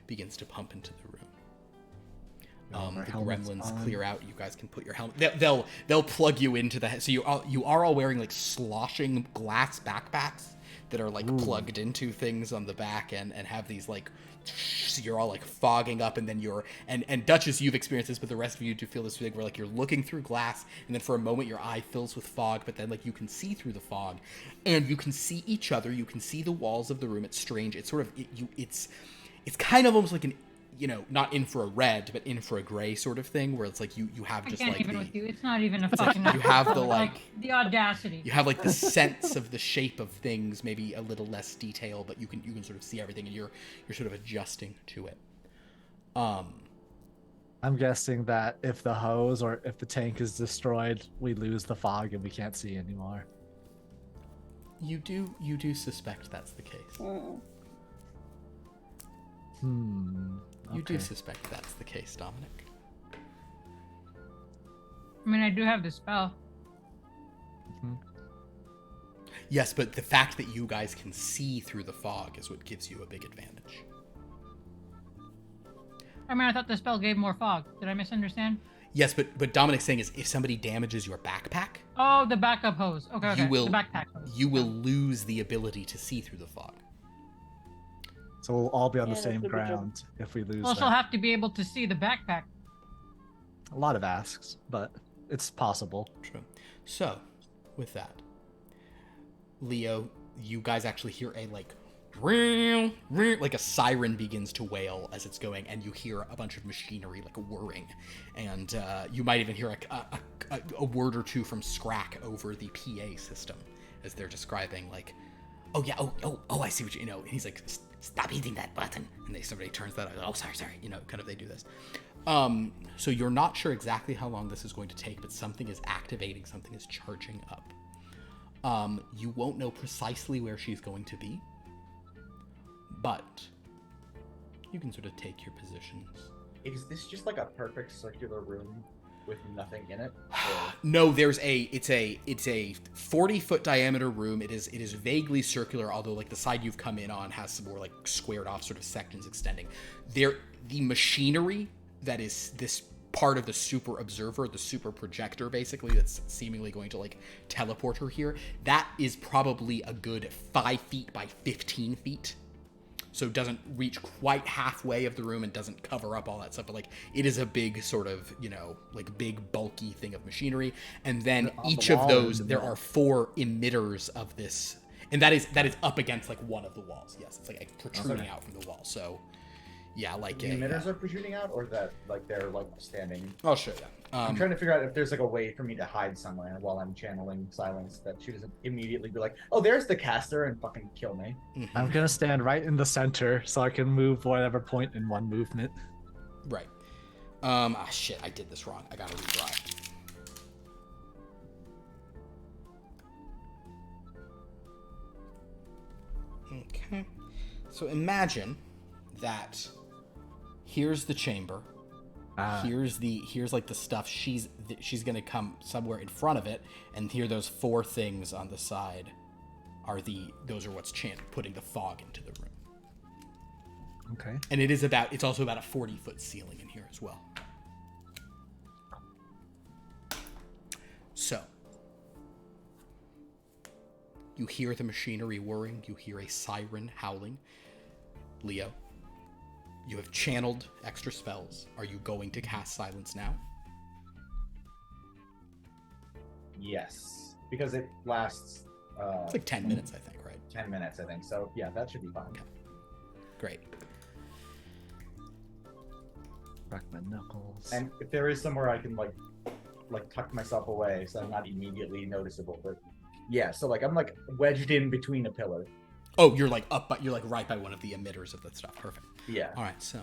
S1: begins to pump into the room.
S2: Our
S1: The
S2: helmets
S1: gremlins
S2: on.
S1: clear out. You guys can put your helmet. They'll plug you into the. So you are all wearing like sloshing glass backpacks that are like plugged into things on the back and have these like. So you're all like fogging up, and then you're and Duchess, you've experienced this, but the rest of you do feel this feeling where like you're looking through glass, and then for a moment your eye fills with fog, but then like you can see through the fog, and you can see each other. You can see the walls of the room. It's strange. It's sort of it's kind of almost like an not infrared, but infra-gray sort of thing, where it's like you have
S5: I
S1: just
S5: can't
S1: like
S5: even
S1: the
S5: with you. It's not even a
S1: like
S5: fucking.
S1: you have the
S5: like
S1: like
S5: the audacity.
S1: you have like the sense of the shape of things, maybe a little less detail, but you can sort of see everything, and you're sort of adjusting to it.
S2: I'm guessing that if the hose or if the tank is destroyed, we lose the fog and we can't see anymore.
S1: You do suspect that's the case. You do
S2: Okay.
S1: suspect that's the case, Dominic.
S5: I mean, I do have the spell.
S1: Yes, but the fact that you guys can see through the fog is what gives you a big advantage.
S5: I mean, I thought the spell gave more fog. Did I misunderstand?
S1: Yes, but Dominic's saying is if somebody damages your backpack,
S5: Oh, the backup hose. Okay,
S1: you will
S5: the backpack hose.
S1: you will lose the ability to see through the fog.
S2: So we'll all be on
S4: Yeah,
S2: the
S4: that
S2: same
S4: could be true.
S2: ground if we lose
S5: Well, she'll
S2: that.
S5: have to be able to see the backpack.
S2: A lot of asks, but it's possible.
S1: True. So, with that, Leo, you guys actually hear a like a siren begins to wail as it's going, and you hear a bunch of machinery like whirring, and you might even hear a word or two from Scrakk over the PA system as they're describing like, oh yeah, oh I see what and he's like, stop hitting that button, and somebody turns that, oh sorry, kind of they do this. So you're not sure exactly how long this is going to take, but something is activating, something is charging up. You won't know precisely where she's going to be, but you can sort of take your positions.
S3: Is this just like a perfect circular room with nothing in it? Or...
S1: No, it's a 40-foot diameter room. It is vaguely circular, although like the side you've come in on has some more like squared off sort of sections extending. The machinery that is this part of the super observer, the super projector basically, that's seemingly going to like teleport her here, that is probably a good 5 feet by 15 feet. So it doesn't reach quite halfway of the room and doesn't cover up all that stuff, but like it is a big sort of, like big bulky thing of machinery. And then
S2: On the
S1: each of
S2: wall
S1: those,
S2: in the
S1: there
S2: middle.
S1: are 4 emitters of this, and that is up against like one of the walls. Yes, it's like protruding out from the wall. So yeah, like
S3: the emitters are protruding out, or that like they're like standing.
S1: I'll show you.
S3: I'm trying to figure out if there's like a way for me to hide somewhere while I'm channeling silence that she doesn't immediately be like, oh, there's the caster, and fucking kill me.
S2: I'm gonna stand right in the center so I can move whatever point in one movement.
S1: Right. Shit, I did this wrong. I gotta redraw it. Okay. So imagine that here's the chamber. Here's like the stuff she's gonna come somewhere in front of it, and here those 4 things on the side those are what's putting the fog into the room.
S2: Okay.
S1: And it's also about a 40-foot ceiling in here as well. So you hear the machinery whirring, you hear a siren howling. Leo, You have channeled extra spells. Are you going to cast silence now?
S3: Yes, because it lasts.
S1: It's like 10 minutes, I think, right?
S3: 10 minutes, I think. So yeah, that should be fine.
S1: Okay. Great.
S2: Crack my knuckles.
S3: And if there is somewhere I can like tuck myself away, so I'm not immediately noticeable. But yeah, so like I'm like wedged in between a pillar.
S1: Oh, you're like up, but you're like right by one of the emitters of that stuff. Perfect.
S3: Yeah.
S1: All right, so,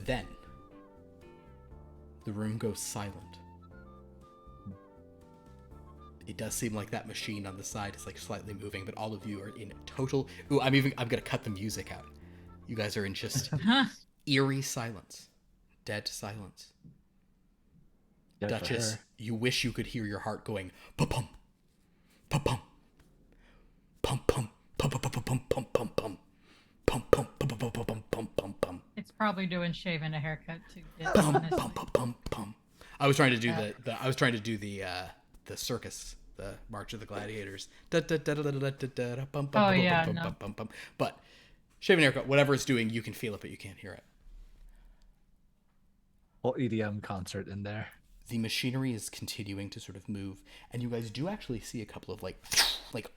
S1: then the room goes silent. It does seem like that machine on the side is like slightly moving, but all of you are in total. Ooh, I'm gonna cut the music out. You guys are in just eerie silence, dead silence.
S2: Good for
S1: Duchess,
S2: her.
S1: you wish you could hear your heart going pa-pum, pa-pum, pum-pum, pum-pum-pum-pum-pum-pum, pum-pum, pum-pum-pum-pum-pum-pum-pum.
S5: It's probably doing shaving a haircut too. Yeah,
S1: Pum,
S5: honestly.
S1: pum, pum, pum, pum. I was trying to do the circus, the March of the Gladiators.
S5: Oh, yeah, no.
S1: But shaving haircut, whatever it's doing, you can feel it, but you can't hear it.
S2: Whole EDM concert in there.
S1: The machinery is continuing to sort of move, and you guys do actually see a couple of like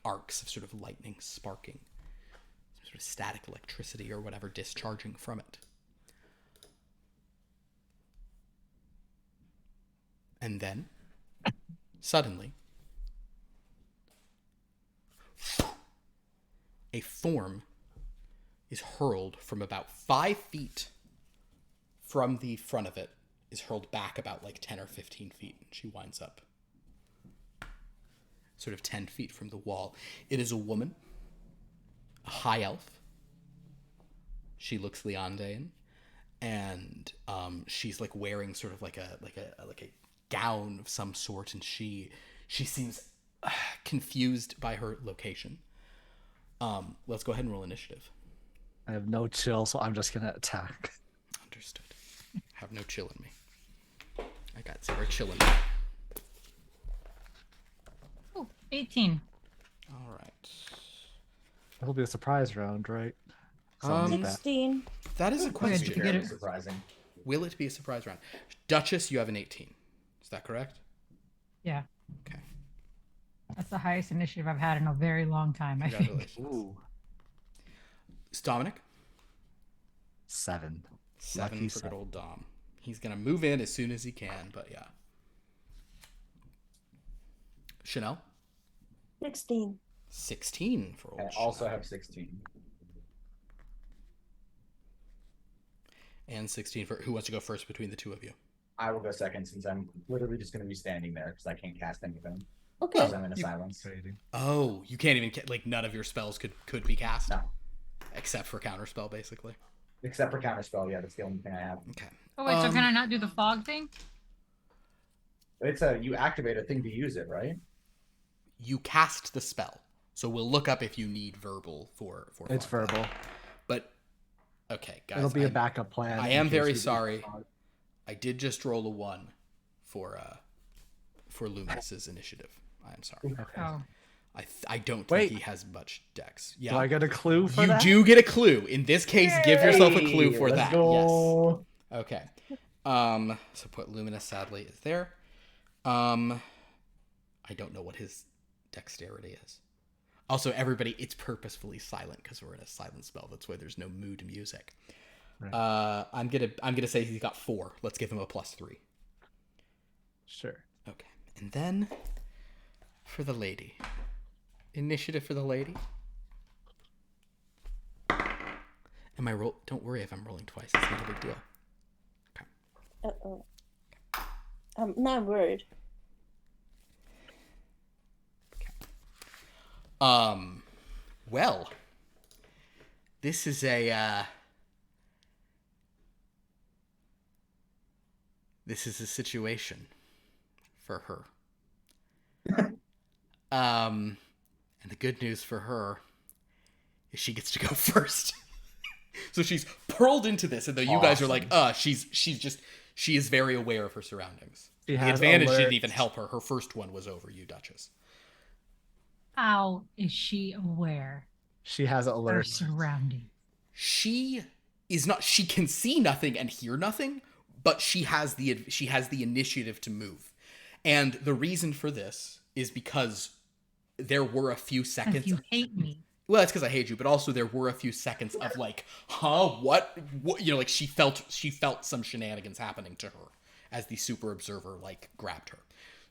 S1: arcs of sort of lightning sparking, some sort of static electricity or whatever discharging from it. And then, suddenly, a form is hurled from about 5 feet from the front of it, is hurled back about like 10 or 15 feet, and she winds up sort of 10 feet from the wall. It is a woman, a high elf. She looks Leondain, and she's like wearing sort of like a gown of some sort, and she seems confused by her location. Let's go ahead and roll initiative.
S2: I have no chill, so I'm just gonna attack.
S1: Understood. Have no chill in me. I got 0 chill in me.
S5: Oh, 18.
S1: All right.
S2: It'll be a surprise round, right?
S1: Um,
S2: Something like that.
S4: 16.
S1: That is a
S5: Good,
S1: question.
S5: you get
S3: Fairly
S5: it.
S3: surprising.
S1: Will it be a surprise round? Duchess, you have an 18. Is that correct?
S5: Yeah,
S1: Okay.
S5: that's the highest initiative I've had in a very long time, I think.
S1: Congratulations.
S2: Ooh,
S1: Dominic?
S2: 7.
S1: 7
S2: Lucky
S1: for good
S2: 7.
S1: old Dom. He's going to move in as soon as he can, but yeah. Sha'Nehl?
S4: 16.
S1: 16 for old
S3: I also
S1: Sha'Nehl.
S3: have 16.
S1: And 16 for... Who wants to go first between the two of you?
S3: I will go second since I'm literally just going to be standing there because I can't cast anything.
S4: Okay.
S3: Because I'm in a
S1: You-
S3: silence.
S2: Trading.
S1: Oh, you can't even... Like, none of your spells could be cast?
S3: No.
S1: Except for Counterspell, basically.
S3: Except for counterspell, yeah, that's the only thing I have.
S1: Okay.
S5: Oh, wait, so can I not do the fog thing?
S3: It's you activate a thing to use it, right?
S1: You cast the spell. So we'll look up if you need verbal for
S2: It's
S1: fog.
S2: verbal.
S1: But, okay, guys.
S2: It'll be a backup plan.
S1: I
S2: in
S1: am
S2: case
S1: very
S2: we do
S1: sorry.
S2: fog.
S1: I did just roll a 1 for Luminus's initiative. I am sorry.
S2: Okay.
S5: Oh,
S1: I don't
S2: Wait.
S1: think he has much dex. Yeah.
S2: Do I get a clue for
S1: You
S2: that?
S1: do get a clue. In this case, give yourself a clue for
S3: Let's
S1: that.
S3: go.
S1: Yes. Okay. So put Luminus sadly is there. I don't know what his dexterity is. Also, everybody, it's purposefully silent because we're in a silent spell. That's why there's no mood music.
S2: Right.
S1: I'm gonna say he's got 4. Let's give him a +3.
S2: Sure.
S1: Okay. And then for the lady. Initiative for the lady. Am I roll? Don't worry if I'm rolling twice. It's not a big deal.
S4: Uh-oh. Now I'm worried.
S1: Well, this is a situation for her. And the good news for her is she gets to go first. So she's pearled into this, and though you guys are like, she is very aware of her surroundings.
S2: She
S1: The
S2: has
S1: advantage didn't
S2: alerts.
S1: even help her. Her first one was over you, Duchess.
S5: how is she aware
S2: She has
S5: of her
S2: alerts.
S5: surroundings?
S1: she is not. She can see nothing and hear nothing, but she has the initiative to move, and the reason for this is because there were a few seconds.
S5: If you hate me.
S1: Well, that's because I hate you, but also there were a few seconds of like, huh, what, you know, like she felt some shenanigans happening to her as the super observer like grabbed her.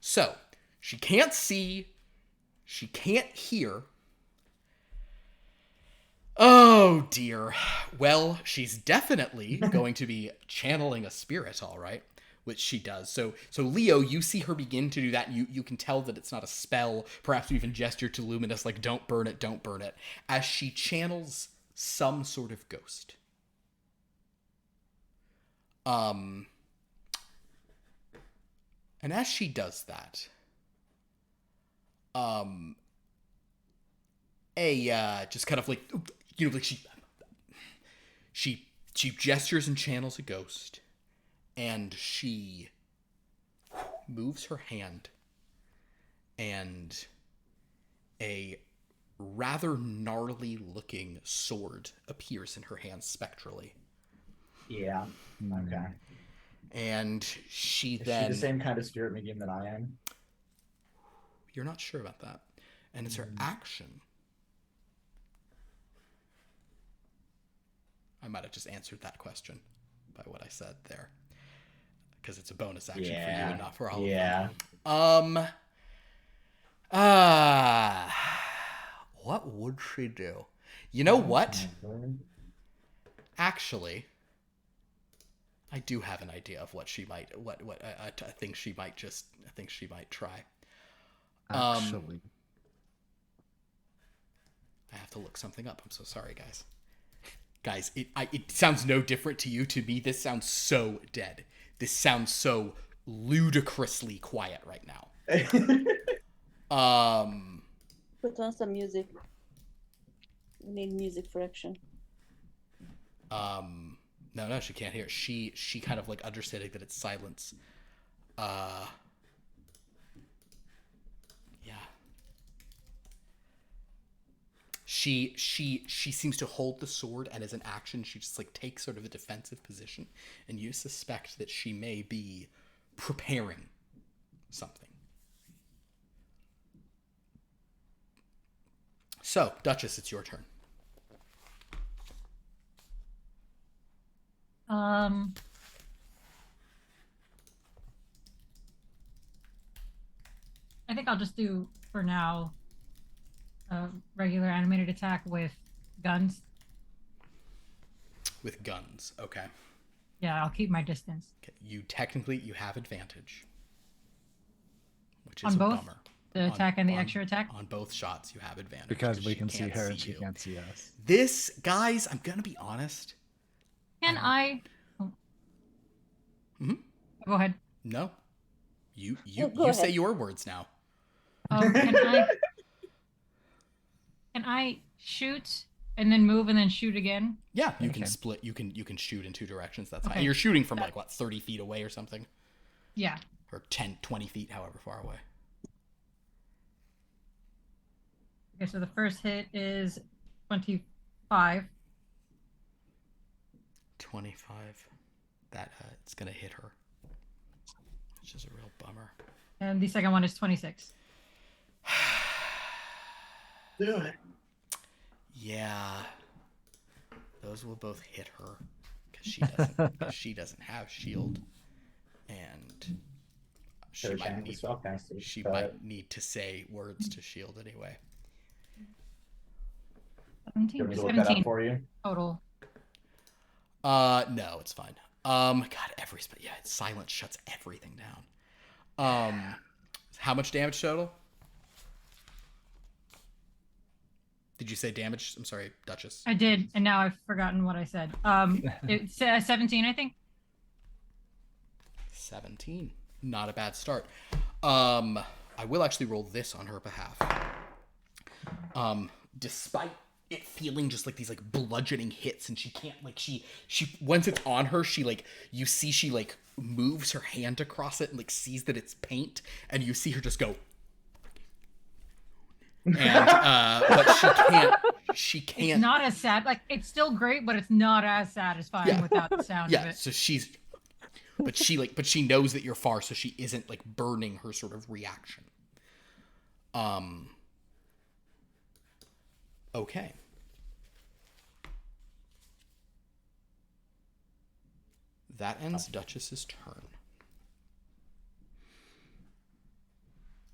S1: So she can't see, she can't hear. Oh dear. Well, she's definitely going to be channeling a spirit, all right, which she does. So Leo, you see her begin to do that. You can tell that it's not a spell. Perhaps you even gesture to Luminus like, don't burn it, as she channels some sort of ghost. And as she does that, just kind of like, you know, like she gestures and channels a ghost, and she moves her hand, and a rather gnarly looking sword appears in her hand spectrally.
S3: Yeah. Okay.
S1: And she
S3: Is
S1: then...
S3: she the same kind of spirit medium that I am?
S1: You're not sure about that. And it's her action. I might have just answered that question by what I said there, because it's a bonus action for you and not for all of them. What would she do? You know what? Actually, I do have an idea of what she might, I think she might try.
S2: Actually,
S1: I have to look something up. I'm so sorry, guys. Guys, it sounds no different to you. To me, this sounds so dead. This sounds so ludicrously quiet right now.
S4: Put on some music. We need music for action.
S1: No, she can't hear. She kind of like understanding that it's silence. Yeah. She seems to hold the sword, and as an action, she just like takes sort of a defensive position, and you suspect that she may be preparing something. So, Duchess, it's your turn.
S5: I think I'll just do, for now, a regular animated attack with guns.
S1: With guns, okay.
S5: Yeah, I'll keep my distance.
S1: Okay. You have advantage, which is
S5: On
S1: a
S5: both?
S1: bummer.
S5: The attack and the extra attack?
S1: On both shots, you have advantage.
S2: because we
S1: she
S2: can see
S1: can't
S2: her and she
S1: you.
S2: can't see us.
S1: This, guys, I'm gonna be honest.
S5: Can I? Oh.
S1: Mm-hmm.
S5: Go ahead.
S1: No. You
S4: Go
S1: say
S4: ahead.
S1: your words now.
S5: Can I shoot and then move and then shoot again?
S1: Yeah, you can
S2: Okay.
S1: split. You can shoot in two directions. That's fine.
S5: Okay.
S1: And you're shooting from like what, 30 feet away or something,
S5: Yeah.
S1: or 10, 20 feet, however far away.
S5: Okay, so the first hit is 25.
S1: 25. That it's gonna hit her, which is a real bummer.
S5: And the second one is 26.
S3: Do it.
S1: Yeah, those will both hit her because she doesn't have shield, and she might need to say words to shield anyway.
S5: 17.
S3: Do you want me to look that up
S5: 17
S3: for you?
S5: total.
S1: No, it's fine. God, silence shuts everything down. How much damage total? Did you say damage? I'm sorry, Duchess.
S5: I did, and now I've forgotten what I said. It's 17, I think.
S1: 17. Not a bad start. I will actually roll this on her behalf. Despite it feeling just like these like bludgeoning hits, and she can't like she once it's on her, she like you see she like moves her hand across it and like sees that it's paint, and you see her just go. And but she can't.
S5: It's not as sad. Like, it's still great, but it's not as satisfying without the sound of
S1: Yeah,
S5: it.
S1: so but she knows that you're far, so she isn't like burning her sort of reaction. Okay. That ends Duchess's turn.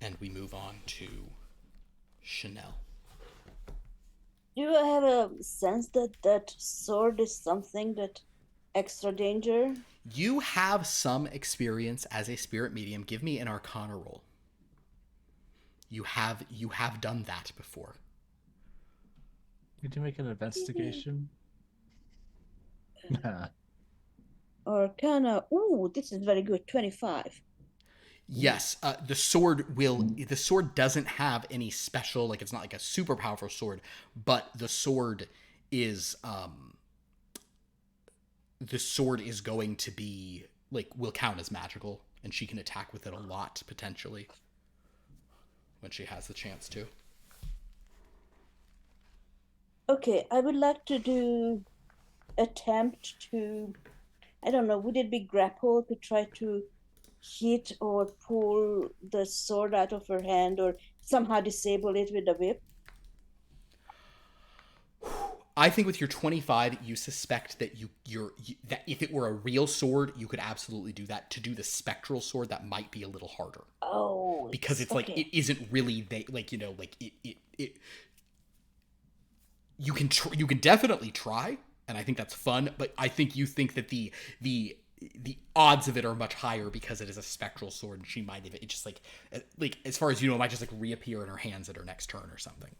S1: And we move on to Sha'Nehl.
S4: Do you have a sense that that sword is something that extra danger?
S1: You have some experience as a spirit medium. Give me an Arcana roll. You have done that before.
S2: Did you make an investigation? Nah.
S4: Arcana. Ooh, this is very good. 25.
S1: Yes, the sword doesn't have any special, like, it's not like a super powerful sword, but the sword is going to be, like, will count as magical, and she can attack with it a lot, potentially, when she has the chance to.
S4: Okay, I would like to attempt to, I don't know, would it be grapple to try to hit or pull the sword out of her hand or somehow disable it with a whip?
S1: I think with your 25, you suspect that that if it were a real sword, you could absolutely do that. To do the spectral sword, that might be a little harder.
S4: Oh,
S1: because it's
S4: okay.
S1: like it isn't really you can definitely try, and I think that's fun, but I think you think that the odds of it are much higher because it is a spectral sword, and she might have it just like as far as you know, it might just like reappear in her hands at her next turn or something,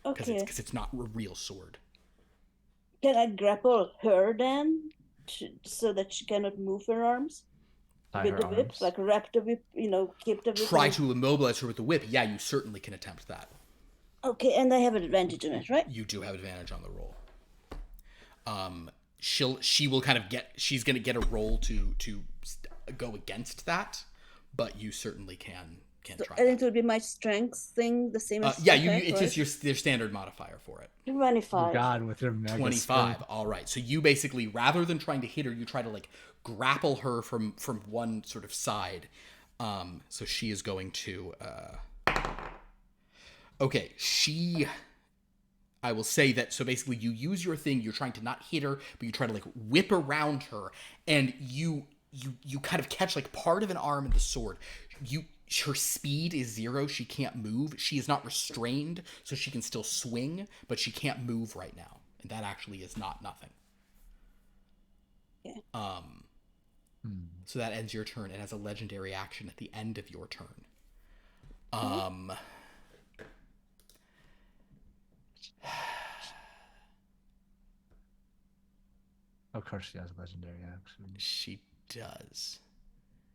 S4: Okay.
S1: because it's not a real sword.
S4: Can I grapple her then, so that she cannot move her arms
S2: Tie
S4: with
S2: her
S4: the whip,
S2: arms.
S4: like wrap the whip, keep the whip.
S1: Try
S4: and-
S1: to immobilize her with the whip. Yeah, you certainly can attempt that.
S4: Okay, and I have an advantage on it, right?
S1: You do have advantage on the roll. She's gonna get a roll to go against that, but you certainly can try.
S4: And
S1: that.
S4: it will be my strength thing, the same as
S1: Yeah,
S4: attack,
S1: it's
S4: right?
S1: just your standard modifier for it.
S4: 25.
S2: Oh God, with your mega
S1: 25.
S2: spell.
S1: All right. So you basically, rather than trying to hit her, you try to like grapple her from one sort of side. So she is going to. Okay, I will say that. So basically, you use your thing. You're trying to not hit her, but you try to like whip around her, and you kind of catch like part of an arm in the sword. Her speed is 0. She can't move. She is not restrained, so she can still swing, but she can't move right now. And that actually is not nothing.
S4: Okay.
S1: So that ends your turn. It has a legendary action at the end of your turn.
S2: Of course, she has a legendary action.
S1: She does.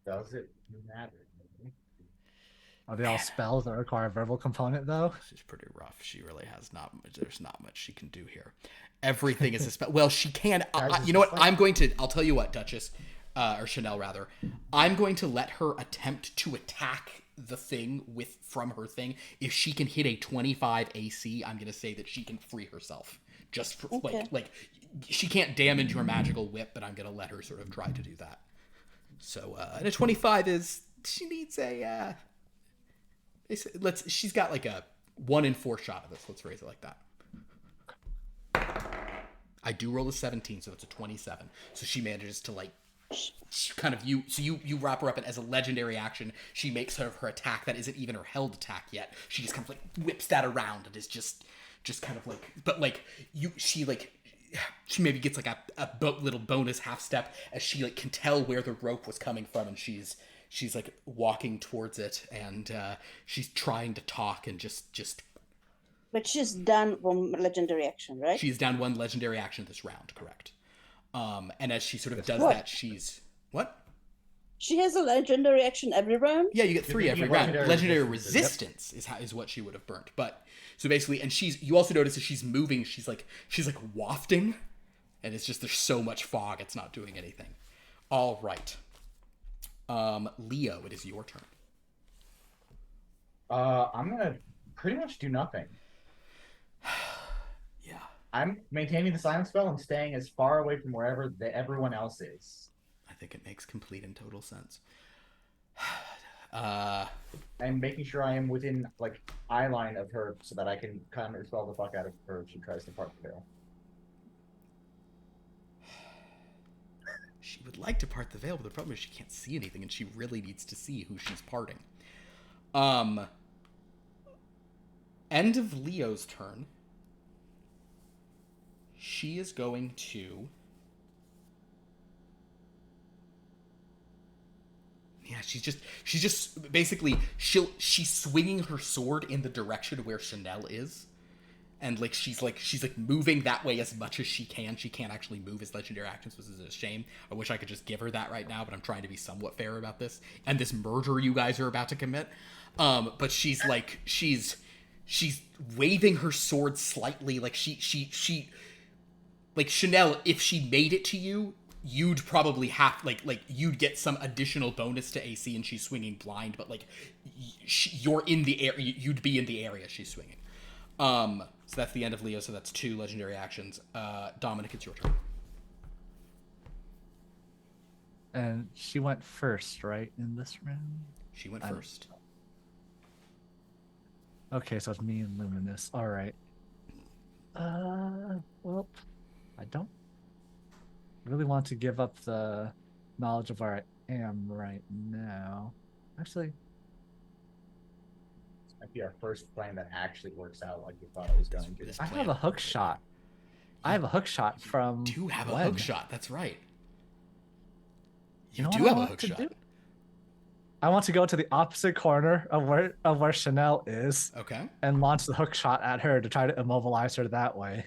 S3: Does it matter?
S2: Are they all spells that require a verbal component, though?
S1: She's pretty rough. She really has not much. There's not much she can do here. Everything is a spell. Well, she can. You know what? I'll tell you what, Duchess, or Sha'Nehl rather. I'm going to let her attempt to attack the thing from her thing. If she can hit a 25 AC, I'm going to say that she can free herself. Just for,
S4: Okay.
S1: like she can't damage your magical whip, but I'm going to let her sort of try to do that. So, and a 25 is she needs a. She's got like a 1 in 4 shot of this. Let's raise it like that. I do roll a 17, so it's a 27. So she manages to like kind of you wrap her up, and as a legendary action, she makes her attack that isn't even her held attack yet. She just kind of like whips that around and is just kind of like, but like she maybe gets like a little bonus half step as she like can tell where the rope was coming from, and she's like walking towards it, and she's trying to talk and just.
S4: But she's done one legendary action, right?
S1: She's down 1 legendary action this round, correct? And as she sort of does
S4: What?
S1: that, she's what?
S4: She has a legendary action every round?
S1: Yeah, you get 3 every
S3: get
S1: round.
S3: legendary
S1: Legendary
S3: resistance,
S1: resistance is what she would have burnt. But so basically, and you also notice that she's moving. She's like wafting, and it's just there's so much fog, it's not doing anything. All right. Leo, it is your turn.
S3: I'm gonna pretty much do nothing. I'm maintaining the silence spell and staying as far away from wherever everyone else is.
S1: I think it makes complete and total sense.
S3: I'm making sure I am within like eye line of her so that I can counter spell the fuck out of her if she tries to part the veil.
S1: She would like to part the veil, but the problem is she can't see anything, and she really needs to see who she's parting. End of Leo's turn. She is going to... Yeah, she's just basically she's swinging her sword in the direction where Sha'Nehl is, and she's moving that way as much as she can. She can't actually move as legendary actions, which is a shame. I wish I could just give her that right now, but I'm trying to be somewhat fair about this and this murder you guys are about to commit. But she's waving her sword slightly, like she like Sha'Nehl, if she made it to you, you'd probably have you'd get some additional bonus to AC, and she's swinging blind, but you're in the area. You'd be in the area she's swinging. So that's the end of Leo. So that's 2 legendary actions. Dominic, it's your turn.
S2: And she went first, right, in this round?
S1: She went first.
S2: Okay, so it's me and Luminus. All right. Well, I don't really want to give up the knowledge of where I am right now. Actually,
S3: This might be our first plan that actually works out like we thought it was going to.
S2: I have a hook shot. I have a hook shot from.
S1: You do have a
S2: Gwen.
S1: hook shot. That's right. You
S2: know
S1: do
S2: what I
S1: have a
S2: want
S1: hook
S2: to
S1: shot.
S2: do? I want to go to the opposite corner of where Sha'Nehl is
S1: Okay.
S2: and launch the hook shot at her to try to immobilize her that way.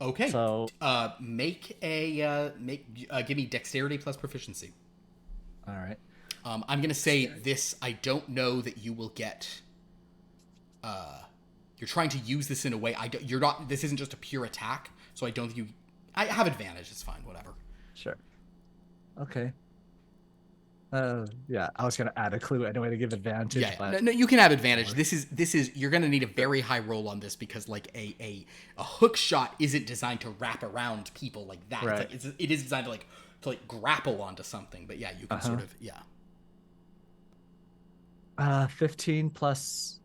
S1: Okay.
S2: So
S1: give me dexterity plus proficiency.
S2: all right.
S1: I'm gonna say this. I don't know that you will get. You're trying to use this in a way. You're not. This isn't just a pure attack, so I don't think you. I have advantage. It's fine. Whatever.
S2: Sure. Okay. Yeah, I was gonna add a clue anyway to give advantage.
S1: Yeah.
S2: But...
S1: No, you can have advantage. This is. You're gonna need a very high roll on this because a hook shot isn't designed to wrap around people like that.
S2: Right.
S1: It is designed to grapple onto something. But yeah, you can sort of
S2: 15 plus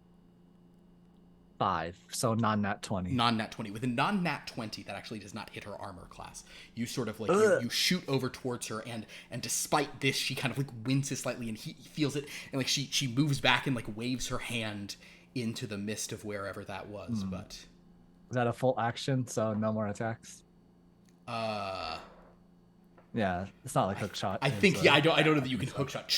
S2: 5, so non-nat 20.
S1: Non-nat 20. With a non-nat 20, that actually does not hit her armor class. You sort of you shoot over towards her, and despite this, she kind of winces slightly, and he feels it, and she moves back and waves her hand into the mist of wherever that was. But
S2: is that a full action? So no more attacks. Yeah, it's not like hook shot.
S1: I think I don't know that you can hook shot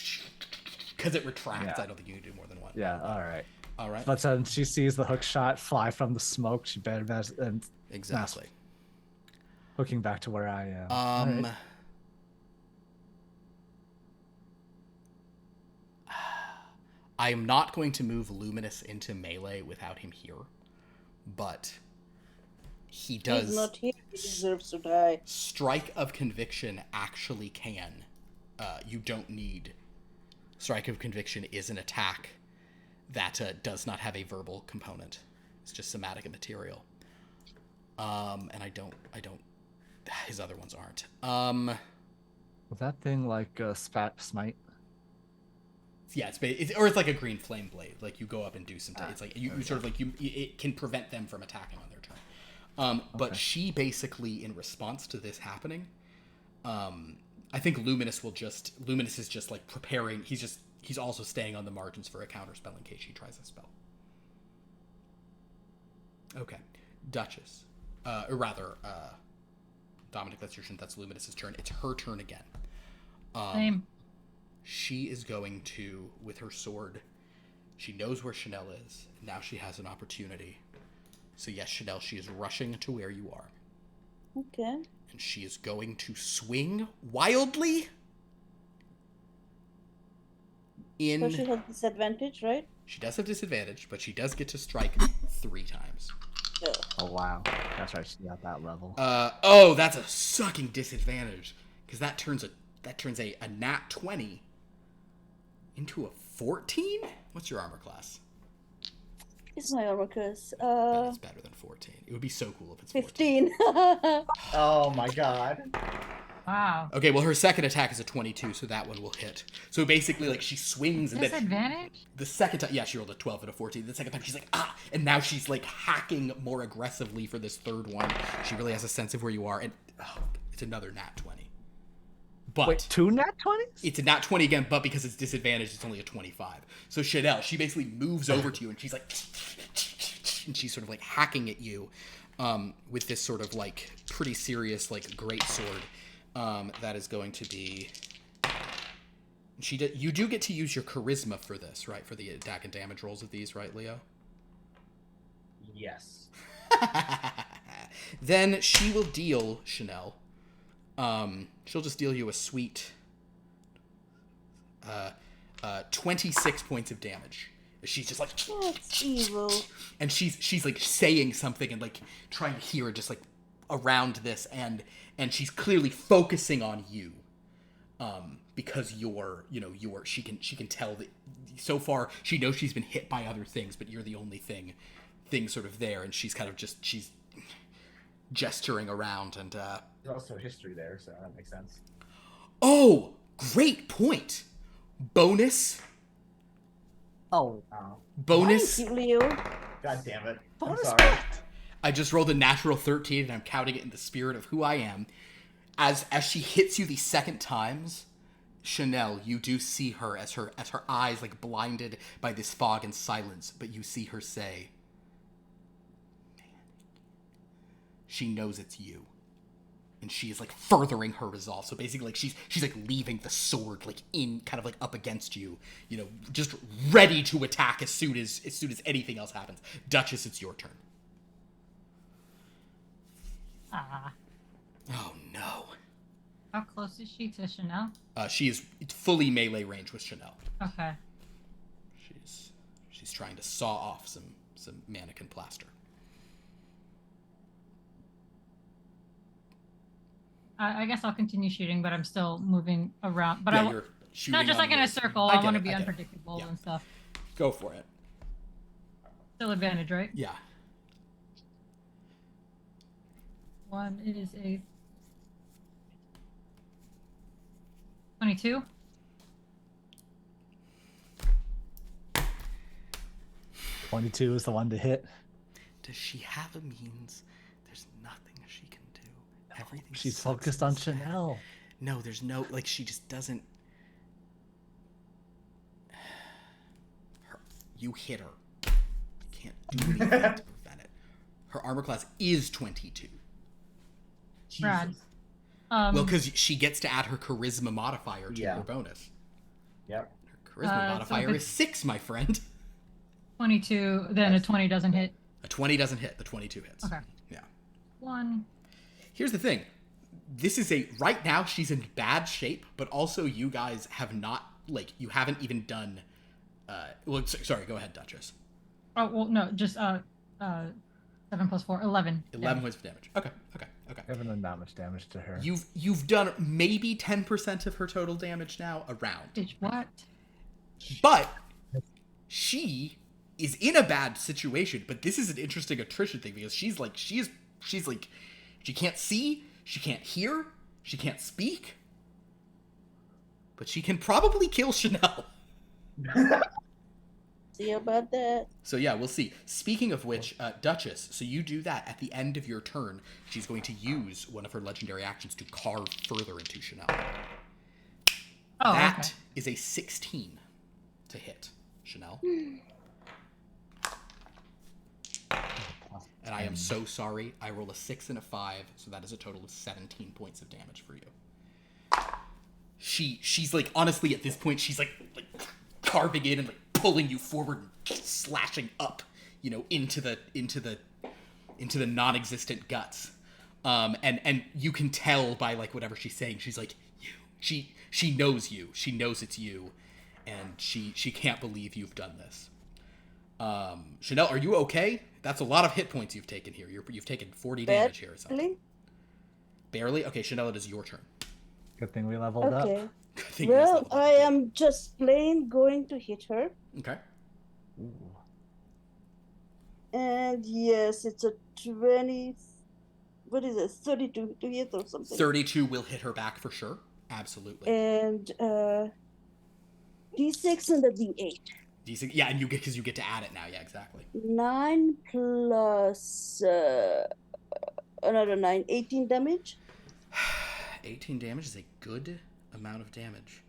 S1: because it retracts.
S2: Yeah.
S1: I don't think you can do more than one.
S2: Yeah. All right.
S1: All right.
S2: But then she sees the hook shot fly from the smoke. She better and
S1: Exactly.
S2: hooking back to where I am.
S1: Right. I am not going to move Luminus into melee without him here, but he does.
S4: He's not here. He deserves to die.
S1: Strike of Conviction actually can. You don't need. Strike of Conviction is an attack that does not have a verbal component. It's just somatic and material. And I don't. His other ones aren't.
S2: Was that thing like a smite?
S1: Yeah, it's like a green flame blade. Like you go up and do some. It's like you sort of it can prevent them from attacking on their turn. But she basically, in response to this happening, I think Luminus is just preparing. He's also staying on the margins for a counter spell in case she tries a spell. Okay, Duchess, or rather, Dominic. That's your turn. That's Luminus's turn. It's her turn again.
S5: Same.
S1: She is going to, with her sword, she knows where Sha'Nehl is, and now she has an opportunity. So yes, Sha'Nehl, she is rushing to where you are.
S4: Okay.
S1: And she is going to swing wildly in...
S4: So she has disadvantage, right?
S1: She does have disadvantage, but she does get to strike 3 times.
S4: Yeah.
S2: Oh wow, that's right. She got that level.
S1: That's a sucking disadvantage, because that turns a nat 20 into a 14? What's your armor class?
S4: Is my armor class?
S1: But it's better than 14. It would be so cool if it's 14.
S4: 15.
S3: Oh my god.
S5: Wow.
S1: Okay, well, her second attack is a 22, so that one will hit. So basically, like, she swings and then
S5: Disadvantage?
S1: the second time, yeah, she rolled a 12 and a 14. The second time, she's like, ah! And now she's, like, hacking more aggressively for this third one. She really has a sense of where you are, and it's another nat 20. But
S2: Wait, 2 nat 20s?
S1: it's a nat 20 again, but because it's disadvantaged, it's only a 25. So Sha'Nehl, she basically moves over to you, and she's like, and she's sort of, like, hacking at you with this sort of, like, pretty serious, like, great sword. That is going to be... You do get to use your charisma for this, right? For the attack and damage rolls of these, right, Leo?
S3: Yes.
S1: Then she will deal, Sha'Nehl. She'll just deal you a sweet 26 points of damage. She's just like...
S4: That's evil.
S1: And she's like saying something and like trying to hear just like around this, and she's clearly focusing on you. Because she can tell that so far she knows she's been hit by other things, but you're the only thing sort of there, and she's kind of she's gesturing around, and
S3: There's also history there, so that makes sense.
S1: oh, great point. Bonus.
S2: Oh,
S1: Bonus.
S4: Thank you, Leo.
S3: God damn it. I'm
S2: bonus
S3: sorry.
S2: what?
S1: I just rolled a natural 13, and I'm counting it in the spirit of who I am. As she hits you the second times, Sha'Nehl, you do see her as her eyes like blinded by this fog and silence, but you see her say, "Man." She knows it's you. And she is like furthering her resolve. So basically like she's like leaving the sword like in kind of like up against you, just ready to attack as soon as anything else happens. Duchess, it's your turn.
S5: Ah.
S1: Oh no.
S5: How close is she to Sha'Nehl?
S1: She is fully melee range with Sha'Nehl.
S5: Okay.
S1: She's trying to saw off some mannequin plaster.
S5: I guess I'll continue shooting, but I'm still moving around. But
S1: Yeah, you're shooting.
S5: not just like in a circle. I want to be unpredictable
S1: Yeah.
S5: and stuff.
S1: Go for it.
S5: Still advantage, right?
S1: Yeah.
S5: One is a 22.
S2: $22 is the one to hit.
S1: Does she have a means? There's nothing she can do. Everything.
S2: She's
S1: sucks
S2: focused on
S1: and sad.
S2: Sha'Nehl.
S1: No, there's no like. She just doesn't. You hit her. You can't do anything to prevent it. Her armor class is 22.
S5: Rad.
S1: Well, because she gets to add her charisma modifier to
S3: Yeah.
S1: her bonus.
S3: Yep.
S1: Her charisma
S5: So
S1: modifier
S5: if
S1: is 6, my friend.
S5: 22, then a 20 doesn't hit.
S1: A 20 doesn't hit. The 22 hits.
S5: Okay.
S1: Yeah.
S5: 1.
S1: Here's the thing. This is right now she's in bad shape, but also you guys have not, like, you haven't even done, sorry, go ahead, Duchess.
S5: Oh, well, no, just 7 plus 4, 11.
S1: 11 points of damage. Okay.
S2: I haven't done that much damage to her.
S1: You've done maybe 10% of her total damage now, around.
S5: Bitch, what?
S1: But she is in a bad situation, but this is an interesting attrition thing because she's like she can't see, she can't hear, she can't speak, but she can probably kill Sha'Nehl.
S4: See about that.
S1: So yeah, we'll see. Speaking of which, Duchess, so you do that at the end of your turn. She's going to use one of her legendary actions to carve further into Sha'Nehl.
S5: Oh,
S1: That
S5: okay.
S1: is a 16 to hit, Sha'Nehl. And I am so sorry. I roll a 6 and a 5, so that is a total of 17 points of damage for you. She's like, honestly, at this point, she's like carving in and like pulling you forward and slashing up, into the non-existent guts. And you can tell by like whatever she's saying, she's like, she knows you. She knows it's you, and she can't believe you've done this. Sha'Nehl, are you okay? That's a lot of hit points you've taken here. You've taken 40 damage here or something.
S4: Really?
S1: Barely? Okay, Sha'Nehl, it is your turn.
S2: Good thing we leveled up.
S4: Okay.
S1: Good thing you just
S4: Well,
S1: leveled up.
S4: I am just plain going to hit her.
S1: Okay.
S2: Ooh.
S4: And yes, it's a 20. What is it? 32 to hit or something.
S1: 32 will hit her back for sure. Absolutely.
S4: And D6 and the D8.
S1: D6, yeah, and you get because you get to add it now. Yeah, exactly.
S4: 9 plus another 9, 18 damage.
S1: 18 damage is a good amount of damage.